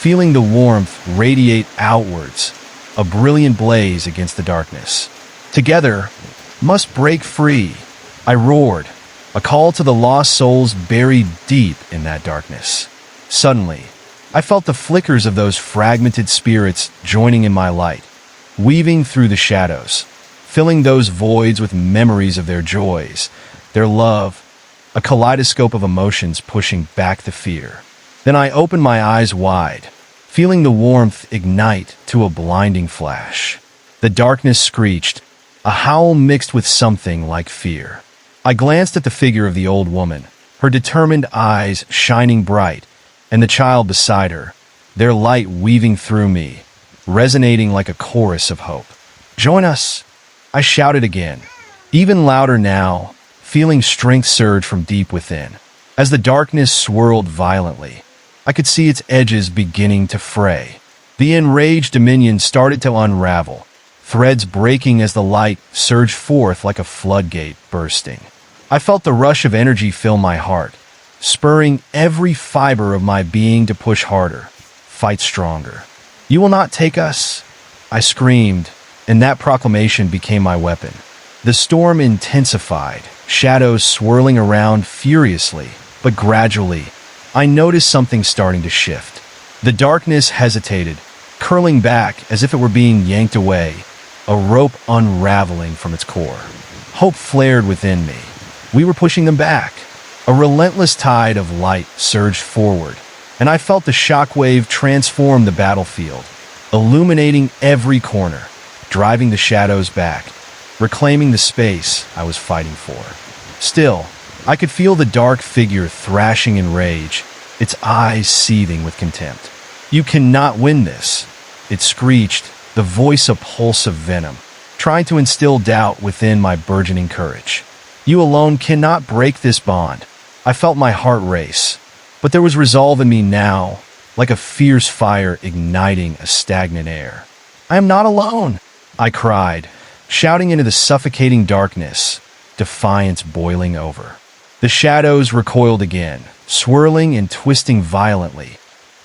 feeling the warmth radiate outwards, a brilliant blaze against the darkness. "Together, must break free," I roared, a call to the lost souls buried deep in that darkness. Suddenly, I felt the flickers of those fragmented spirits joining in my light, weaving through the shadows, filling those voids with memories of their joys, their love, a kaleidoscope of emotions pushing back the fear. Then I opened my eyes wide, feeling the warmth ignite to a blinding flash. The darkness screeched, a howl mixed with something like fear. I glanced at the figure of the old woman, her determined eyes shining bright, and the child beside her, their light weaving through me, resonating like a chorus of hope. "Join us!" I shouted again, even louder now, feeling strength surge from deep within. As the darkness swirled violently, I could see its edges beginning to fray. The enraged dominion started to unravel, threads breaking as the light surged forth like a floodgate bursting. I felt the rush of energy fill my heart, spurring every fiber of my being to push harder, fight stronger. "You will not take us," I screamed, and that proclamation became my weapon. The storm intensified, shadows swirling around furiously, but gradually, I noticed something starting to shift. The darkness hesitated, curling back as if it were being yanked away, a rope unraveling from its core. Hope flared within me. We were pushing them back. A relentless tide of light surged forward, and I felt the shockwave transform the battlefield, illuminating every corner, driving the shadows back, reclaiming the space I was fighting for. Still, I could feel the dark figure thrashing in rage, its eyes seething with contempt. "You cannot win this," it screeched, the voice a pulse of venom, trying to instill doubt within my burgeoning courage. "You alone cannot break this bond." I felt my heart race, but there was resolve in me now, like a fierce fire igniting a stagnant air. "I am not alone," I cried, shouting into the suffocating darkness, defiance boiling over. The shadows recoiled again, swirling and twisting violently,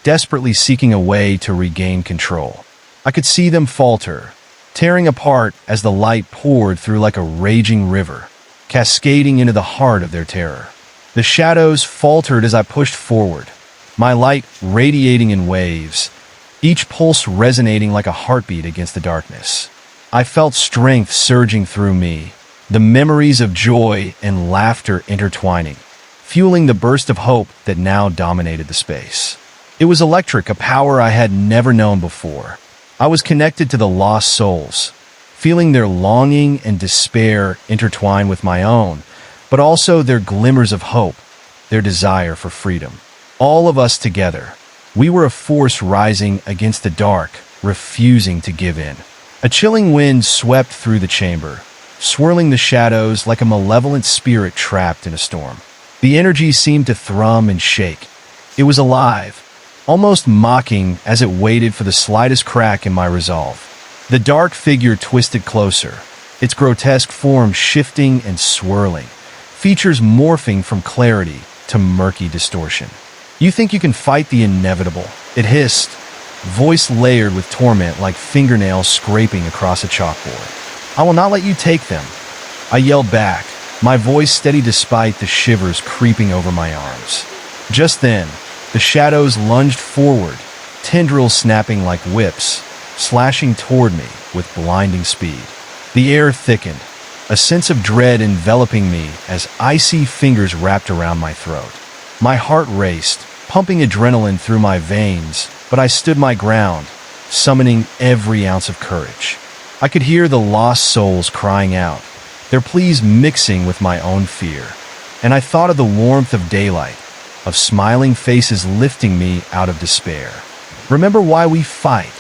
desperately seeking a way to regain control. I could see them falter, tearing apart as the light poured through like a raging river, cascading into the heart of their terror. The shadows faltered as I pushed forward, my light radiating in waves, each pulse resonating like a heartbeat against the darkness. I felt strength surging through me, the memories of joy and laughter intertwining, fueling the burst of hope that now dominated the space. It was electric, a power I had never known before. I was connected to the lost souls, feeling their longing and despair intertwine with my own, but also their glimmers of hope, their desire for freedom. All of us together, we were a force rising against the dark, refusing to give in. A chilling wind swept through the chamber, swirling the shadows like a malevolent spirit trapped in a storm. The energy seemed to thrum and shake. It was alive, almost mocking as it waited for the slightest crack in my resolve. The dark figure twisted closer, its grotesque form shifting and swirling, features morphing from clarity to murky distortion. "You think you can fight the inevitable?" it hissed, voice layered with torment like fingernails scraping across a chalkboard. "I will not let you take them," I yelled back, my voice steady despite the shivers creeping over my arms. Just then, the shadows lunged forward, tendrils snapping like whips, slashing toward me with blinding speed. The air thickened, a sense of dread enveloping me as icy fingers wrapped around my throat. My heart raced, pumping adrenaline through my veins, but I stood my ground, summoning every ounce of courage. I could hear the lost souls crying out, their pleas mixing with my own fear, and I thought of the warmth of daylight, of smiling faces lifting me out of despair. "Remember why we fight,"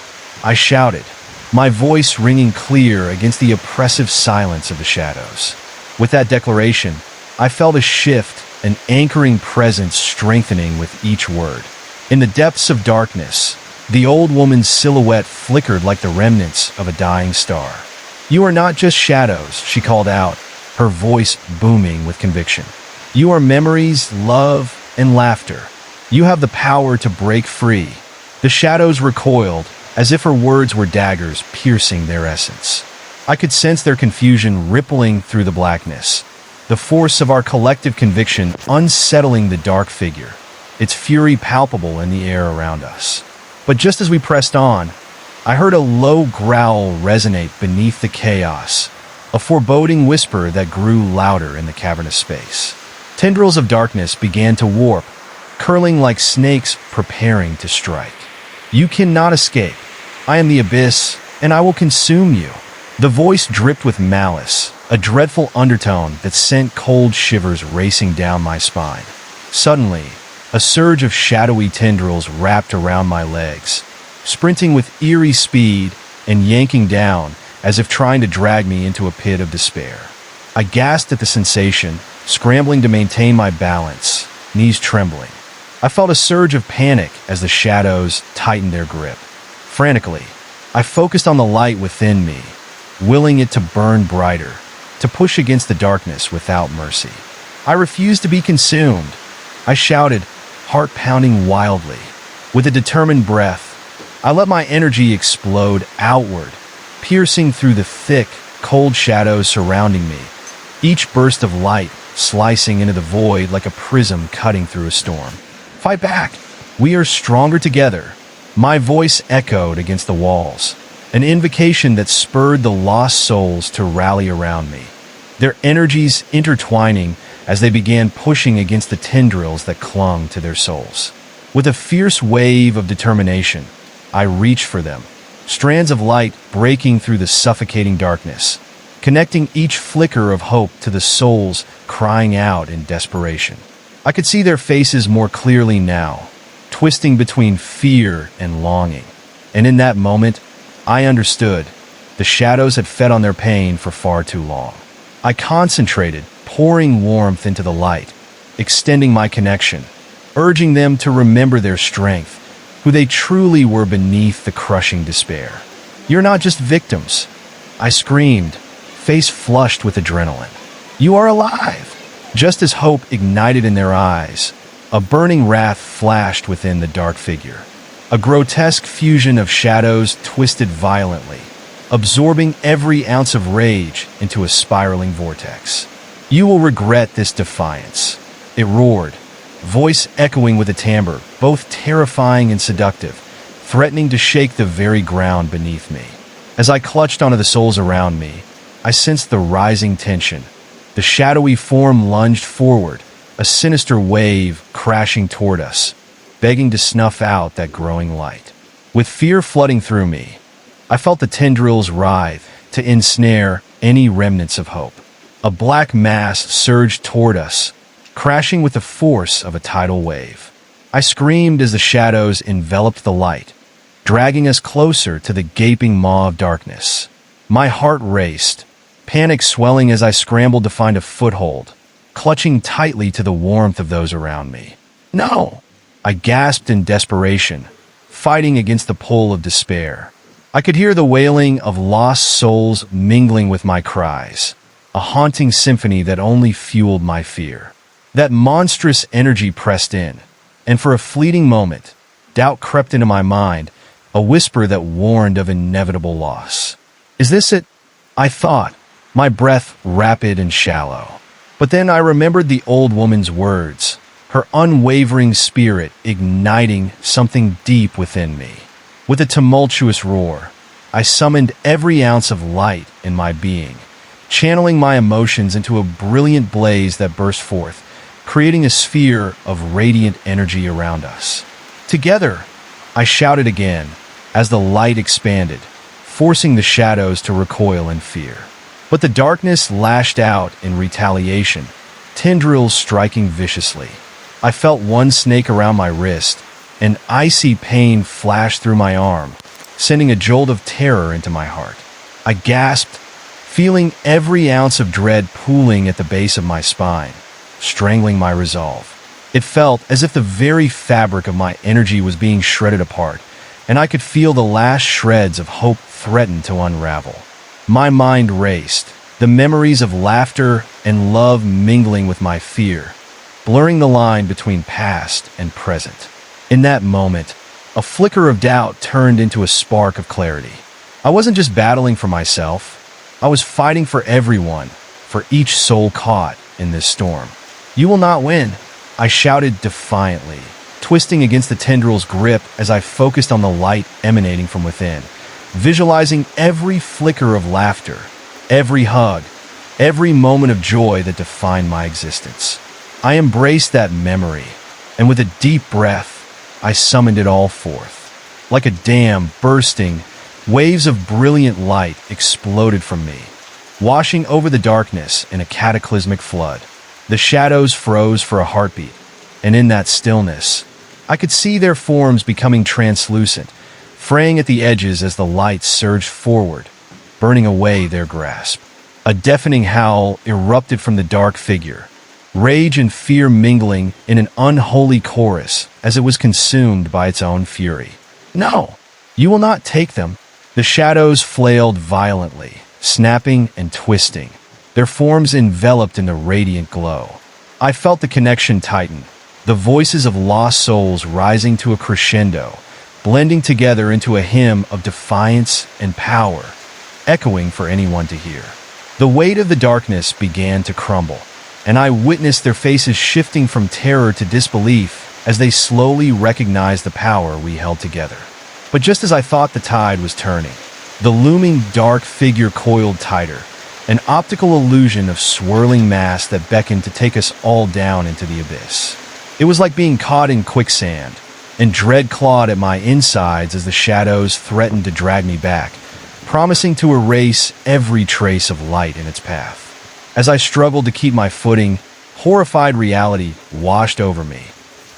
I shouted, my voice ringing clear against the oppressive silence of the shadows. With that declaration, I felt a shift, an anchoring presence strengthening with each word. In the depths of darkness, the old woman's silhouette flickered like the remnants of a dying star. "You are not just shadows," she called out, her voice booming with conviction. "You are memories, love, and laughter. You have the power to break free." The shadows recoiled, as if her words were daggers piercing their essence. I could sense their confusion rippling through the blackness, the force of our collective conviction unsettling the dark figure, its fury palpable in the air around us. But just as we pressed on, I heard a low growl resonate beneath the chaos, a foreboding whisper that grew louder in the cavernous space. Tendrils of darkness began to warp, curling like snakes preparing to strike. "You cannot escape. I am the abyss, and I will consume you." The voice dripped with malice, a dreadful undertone that sent cold shivers racing down my spine. Suddenly, a surge of shadowy tendrils wrapped around my legs, sprinting with eerie speed and yanking down as if trying to drag me into a pit of despair. I gasped at the sensation, scrambling to maintain my balance, knees trembling. I felt a surge of panic as the shadows tightened their grip. Frantically, I focused on the light within me, willing it to burn brighter, to push against the darkness without mercy. I refused to be consumed, I shouted, heart pounding wildly. With a determined breath, I let my energy explode outward, piercing through the thick, cold shadows surrounding me, each burst of light slicing into the void like a prism cutting through a storm. "Fight back! We are stronger together," my voice echoed against the walls, an invocation that spurred the lost souls to rally around me, their energies intertwining, as they began pushing against the tendrils that clung to their souls. With a fierce wave of determination, I reached for them, strands of light breaking through the suffocating darkness, connecting each flicker of hope to the souls crying out in desperation. I could see their faces more clearly now, twisting between fear and longing. And in that moment, I understood. The shadows had fed on their pain for far too long. I concentrated, pouring warmth into the light, extending my connection, urging them to remember their strength, who they truly were beneath the crushing despair. "You're not just victims," I screamed, face flushed with adrenaline. "You are alive!" Just as hope ignited in their eyes, a burning wrath flashed within the dark figure. A grotesque fusion of shadows twisted violently, absorbing every ounce of rage into a spiraling vortex. "You will regret this defiance," it roared, voice echoing with a timbre, both terrifying and seductive, threatening to shake the very ground beneath me. As I clutched onto the souls around me, I sensed the rising tension. The shadowy form lunged forward, a sinister wave crashing toward us, begging to snuff out that growing light. With fear flooding through me, I felt the tendrils writhe to ensnare any remnants of hope. A black mass surged toward us, crashing with the force of a tidal wave. I screamed as the shadows enveloped the light, dragging us closer to the gaping maw of darkness. My heart raced, panic swelling as I scrambled to find a foothold, clutching tightly to the warmth of those around me. "No!" I gasped in desperation, fighting against the pull of despair. I could hear the wailing of lost souls mingling with my cries, a haunting symphony that only fueled my fear. That monstrous energy pressed in, and for a fleeting moment, doubt crept into my mind, a whisper that warned of inevitable loss. "Is this it?" I thought, my breath rapid and shallow. But then I remembered the old woman's words, her unwavering spirit igniting something deep within me. With a tumultuous roar, I summoned every ounce of light in my being, channeling my emotions into a brilliant blaze that burst forth, creating a sphere of radiant energy around us. "Together!" I shouted again, as the light expanded, forcing the shadows to recoil in fear. But the darkness lashed out in retaliation, tendrils striking viciously. I felt one snake around my wrist, and icy pain flashed through my arm, sending a jolt of terror into my heart. I gasped, feeling every ounce of dread pooling at the base of my spine, strangling my resolve. It felt as if the very fabric of my energy was being shredded apart, and I could feel the last shreds of hope threaten to unravel. My mind raced, the memories of laughter and love mingling with my fear, blurring the line between past and present. In that moment, a flicker of doubt turned into a spark of clarity. I wasn't just battling for myself, I was fighting for everyone, for each soul caught in this storm. "You will not win," I shouted defiantly, twisting against the tendril's grip as I focused on the light emanating from within, visualizing every flicker of laughter, every hug, every moment of joy that defined my existence. I embraced that memory, and with a deep breath, I summoned it all forth. Like a dam bursting, waves of brilliant light exploded from me, washing over the darkness in a cataclysmic flood. The shadows froze for a heartbeat, and in that stillness, I could see their forms becoming translucent, fraying at the edges as the light surged forward, burning away their grasp. A deafening howl erupted from the dark figure, rage and fear mingling in an unholy chorus as it was consumed by its own fury. "No, you will not take them." The shadows flailed violently, snapping and twisting, their forms enveloped in the radiant glow. I felt the connection tighten, the voices of lost souls rising to a crescendo, blending together into a hymn of defiance and power, echoing for anyone to hear. The weight of the darkness began to crumble, and I witnessed their faces shifting from terror to disbelief as they slowly recognized the power we held together. But just as I thought the tide was turning, the looming dark figure coiled tighter, an optical illusion of swirling mass that beckoned to take us all down into the abyss. It was like being caught in quicksand, and dread clawed at my insides as the shadows threatened to drag me back, promising to erase every trace of light in its path. As I struggled to keep my footing, horrified reality washed over me.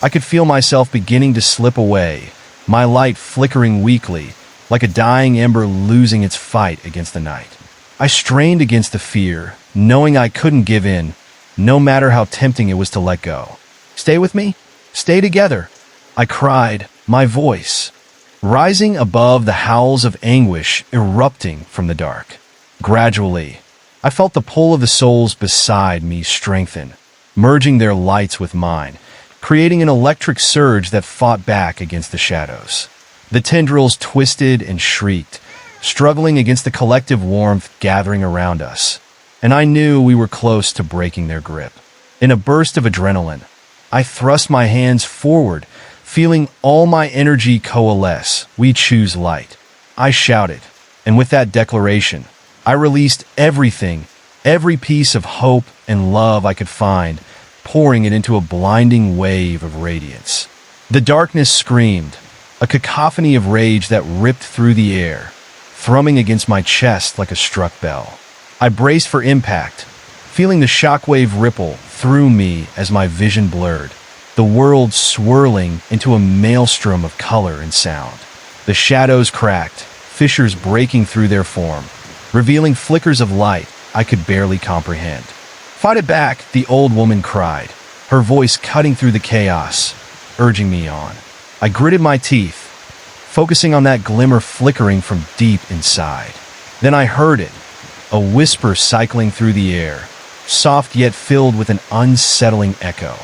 I could feel myself beginning to slip away, my light flickering weakly, like a dying ember losing its fight against the night. I strained against the fear, knowing I couldn't give in, no matter how tempting it was to let go. "Stay with me? Stay together," I cried, my voice rising above the howls of anguish erupting from the dark. Gradually, I felt the pull of the souls beside me strengthen, merging their lights with mine, creating an electric surge that fought back against the shadows. The tendrils twisted and shrieked, struggling against the collective warmth gathering around us, and I knew we were close to breaking their grip. In a burst of adrenaline, I thrust my hands forward, feeling all my energy coalesce. "We choose light," I shouted, and with that declaration, I released everything, every piece of hope and love I could find, pouring it into a blinding wave of radiance. The darkness screamed, a cacophony of rage that ripped through the air, thrumming against my chest like a struck bell. I braced for impact, feeling the shockwave ripple through me as my vision blurred, the world swirling into a maelstrom of color and sound. The shadows cracked, fissures breaking through their form, revealing flickers of light I could barely comprehend. "Fight it back," the old woman cried, her voice cutting through the chaos, urging me on. I gritted my teeth, focusing on that glimmer flickering from deep inside. Then I heard it, a whisper cycling through the air, soft yet filled with an unsettling echo.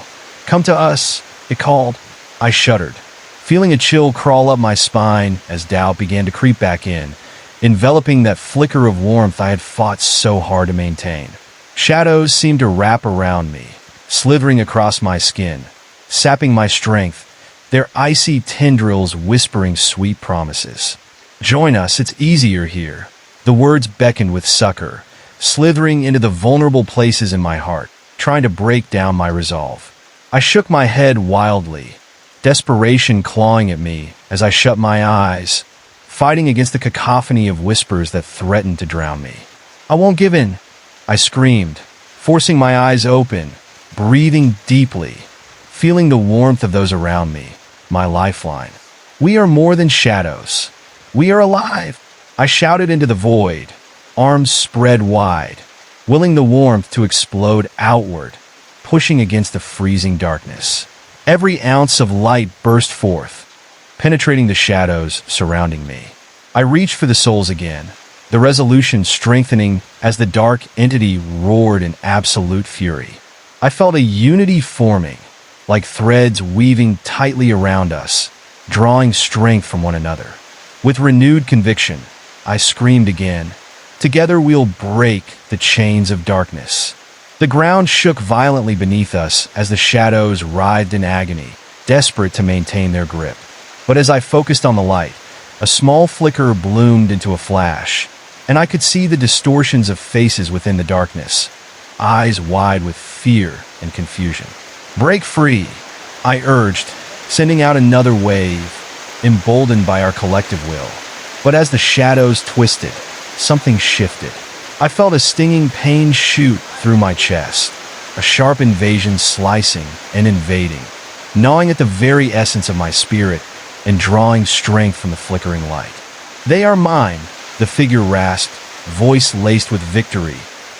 "Come to us," it called. I shuddered, feeling a chill crawl up my spine as doubt began to creep back in, enveloping that flicker of warmth I had fought so hard to maintain. Shadows seemed to wrap around me, slithering across my skin, sapping my strength, their icy tendrils whispering sweet promises. "Join us, it's easier here." The words beckoned with succor, slithering into the vulnerable places in my heart, trying to break down my resolve. I shook my head wildly, desperation clawing at me as I shut my eyes, fighting against the cacophony of whispers that threatened to drown me. "I won't give in," I screamed, forcing my eyes open, breathing deeply, feeling the warmth of those around me, my lifeline. "We are more than shadows. We are alive," I shouted into the void, arms spread wide, willing the warmth to explode outward, pushing against the freezing darkness. Every ounce of light burst forth, penetrating the shadows surrounding me. I reached for the souls again, the resolution strengthening as the dark entity roared in absolute fury. I felt a unity forming, like threads weaving tightly around us, drawing strength from one another. With renewed conviction, I screamed again, "Together we'll break the chains of darkness." The ground shook violently beneath us as the shadows writhed in agony, desperate to maintain their grip. But as I focused on the light, a small flicker bloomed into a flash, and I could see the distortions of faces within the darkness, eyes wide with fear and confusion. "Break free," I urged, sending out another wave, emboldened by our collective will. But as the shadows twisted, something shifted. I felt a stinging pain shoot through my chest, a sharp invasion slicing and invading, gnawing at the very essence of my spirit and drawing strength from the flickering light. "They are mine," the figure rasped, voice laced with victory,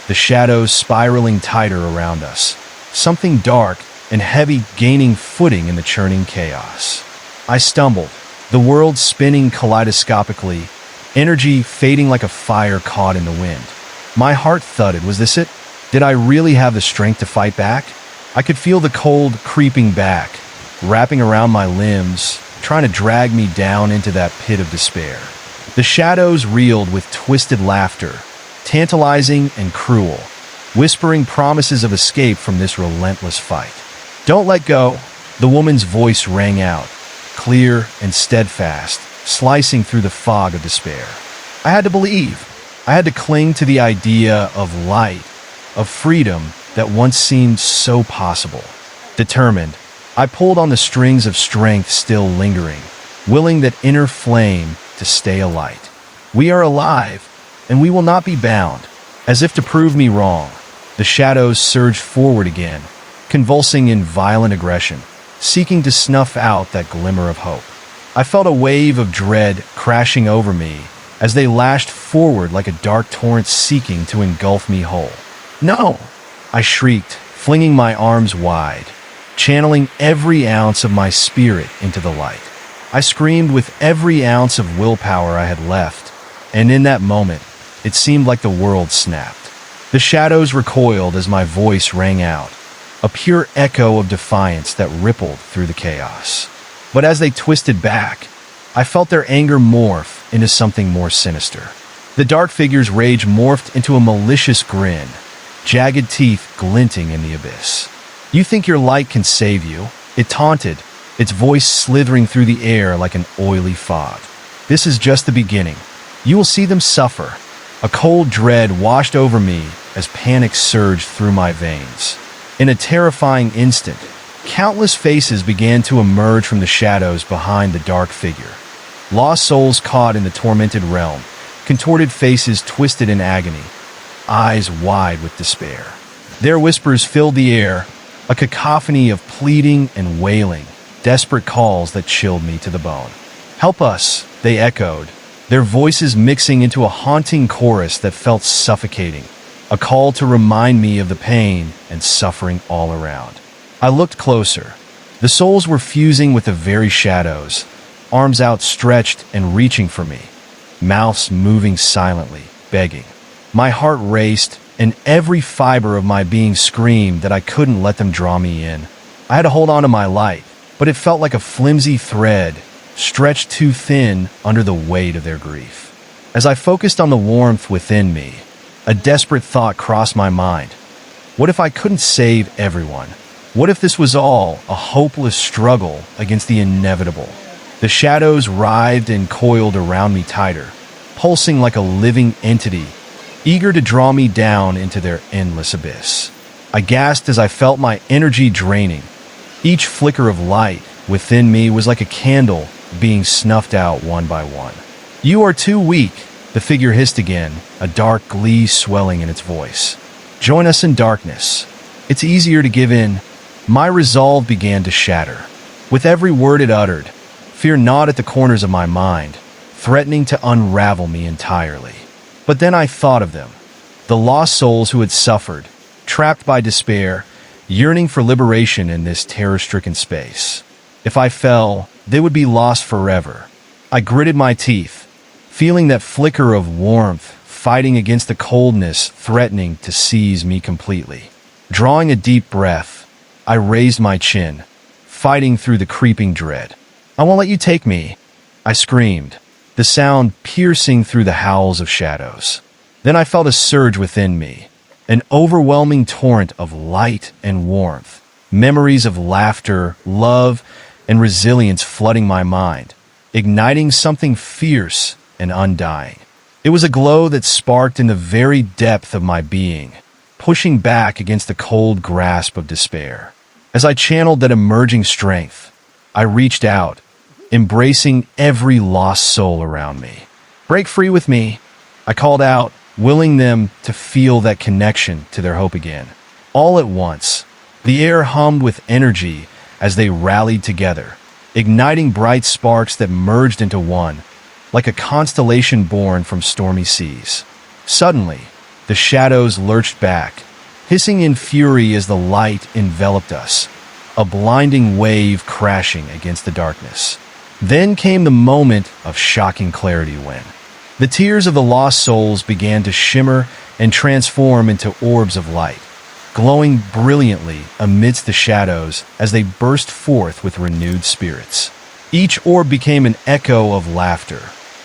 the shadows spiraling tighter around us, something dark and heavy gaining footing in the churning chaos. I stumbled, the world spinning kaleidoscopically, energy fading like a fire caught in the wind. My heart thudded. Was this it? Did I really have the strength to fight back? I could feel the cold creeping back, wrapping around my limbs, trying to drag me down into that pit of despair. The shadows reeled with twisted laughter, tantalizing and cruel, whispering promises of escape from this relentless fight. "Don't let go," the woman's voice rang out, clear and steadfast, slicing through the fog of despair. I had to believe. I had to cling to the idea of light, of freedom that once seemed so possible. Determined, I pulled on the strings of strength still lingering, willing that inner flame to stay alight. We are alive, and we will not be bound. As if to prove me wrong, the shadows surged forward again, convulsing in violent aggression, seeking to snuff out that glimmer of hope. I felt a wave of dread crashing over me as they lashed forward like a dark torrent seeking to engulf me whole. "No!" I shrieked, flinging my arms wide, channeling every ounce of my spirit into the light. I screamed with every ounce of willpower I had left, and in that moment, it seemed like the world snapped. The shadows recoiled as my voice rang out, a pure echo of defiance that rippled through the chaos. But as they twisted back, I felt their anger morph into something more sinister. The dark figure's rage morphed into a malicious grin, jagged teeth glinting in the abyss. "You think your light can save you?" It taunted, its voice slithering through the air like an oily fog. "This is just the beginning. You will see them suffer." A cold dread washed over me as panic surged through my veins. In a terrifying instant, countless faces began to emerge from the shadows behind the dark figure. Lost souls caught in the tormented realm, contorted faces twisted in agony, eyes wide with despair. Their whispers filled the air, a cacophony of pleading and wailing, desperate calls that chilled me to the bone. "Help us," they echoed, their voices mixing into a haunting chorus that felt suffocating, a call to remind me of the pain and suffering all around. I looked closer. The souls were fusing with the very shadows, arms outstretched and reaching for me, mouths moving silently, begging. My heart raced, and every fiber of my being screamed that I couldn't let them draw me in. I had to hold on to my light, but it felt like a flimsy thread, stretched too thin under the weight of their grief. As I focused on the warmth within me, a desperate thought crossed my mind. What if I couldn't save everyone? What if this was all a hopeless struggle against the inevitable? The shadows writhed and coiled around me tighter, pulsing like a living entity, eager to draw me down into their endless abyss. I gasped as I felt my energy draining. Each flicker of light within me was like a candle being snuffed out one by one. "You are too weak," the figure hissed again, a dark glee swelling in its voice. "Join us in darkness. It's easier to give in." My resolve began to shatter. With every word it uttered, fear gnawed at the corners of my mind, threatening to unravel me entirely. But then I thought of them, the lost souls who had suffered, trapped by despair, yearning for liberation in this terror-stricken space. If I fell, they would be lost forever. I gritted my teeth, feeling that flicker of warmth fighting against the coldness threatening to seize me completely. Drawing a deep breath, I raised my chin, fighting through the creeping dread. "I won't let you take me," I screamed, the sound piercing through the howls of shadows. Then I felt a surge within me, an overwhelming torrent of light and warmth, memories of laughter, love, and resilience flooding my mind, igniting something fierce and undying. It was a glow that sparked in the very depth of my being, pushing back against the cold grasp of despair. As I channeled that emerging strength, I reached out, embracing every lost soul around me. "Break free with me," I called out, willing them to feel that connection to their hope again. All at once, the air hummed with energy as they rallied together, igniting bright sparks that merged into one, like a constellation born from stormy seas. Suddenly, the shadows lurched back, hissing in fury as the light enveloped us, a blinding wave crashing against the darkness. Then came the moment of shocking clarity when the tears of the lost souls began to shimmer and transform into orbs of light, glowing brilliantly amidst the shadows as they burst forth with renewed spirits. Each orb became an echo of laughter,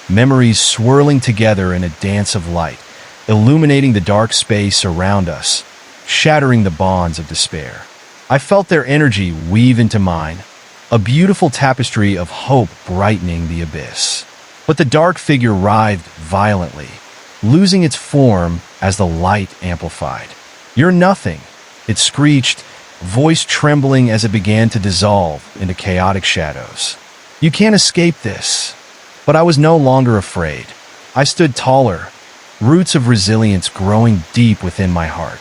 memories swirling together in a dance of light, illuminating the dark space around us, shattering the bonds of despair. I felt their energy weave into mine, a beautiful tapestry of hope brightening the abyss. But the dark figure writhed violently, losing its form as the light amplified. "You're nothing," it screeched, voice trembling as it began to dissolve into chaotic shadows. "You can't escape this." But I was no longer afraid. I stood taller, roots of resilience growing deep within my heart.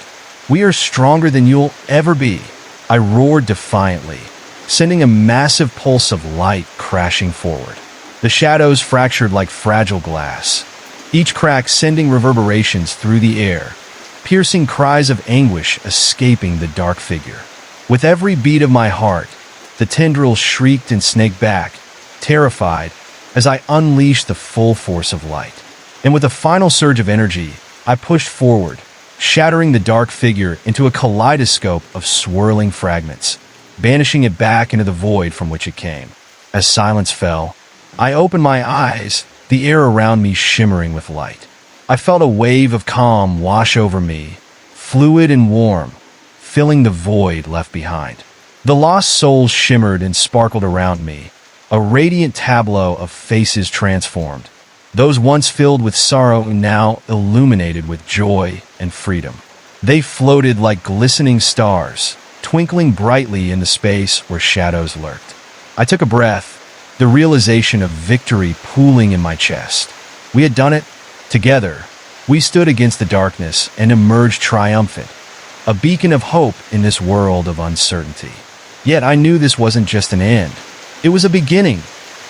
"We are stronger than you'll ever be," I roared defiantly, sending a massive pulse of light crashing forward. The shadows fractured like fragile glass, each crack sending reverberations through the air, piercing cries of anguish escaping the dark figure. With every beat of my heart, the tendrils shrieked and snaked back, terrified, as I unleashed the full force of light. And with a final surge of energy, I pushed forward, shattering the dark figure into a kaleidoscope of swirling fragments, banishing it back into the void from which it came. As silence fell, I opened my eyes, the air around me shimmering with light. I felt a wave of calm wash over me, fluid and warm, filling the void left behind. The lost souls shimmered and sparkled around me, a radiant tableau of faces transformed, those once filled with sorrow now illuminated with joy and freedom. They floated like glistening stars, twinkling brightly in the space where shadows lurked. I took a breath, the realization of victory pooling in my chest. We had done it. Together, we stood against the darkness and emerged triumphant, a beacon of hope in this world of uncertainty. Yet I knew this wasn't just an end. It was a beginning,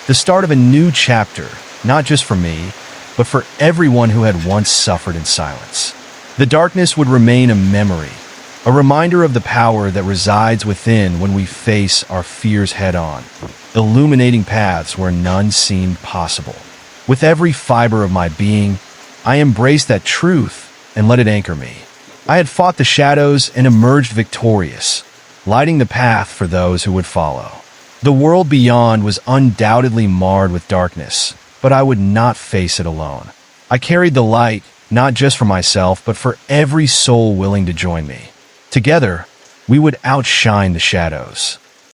the start of a new chapter, not just for me, but for everyone who had once suffered in silence. The darkness would remain a memory, a reminder of the power that resides within when we face our fears head-on, illuminating paths where none seemed possible. With every fiber of my being, I embraced that truth and let it anchor me. I had fought the shadows and emerged victorious, lighting the path for those who would follow. The world beyond was undoubtedly marred with darkness, but I would not face it alone. I carried the light, not just for myself, but for every soul willing to join me. Together, we would outshine the shadows,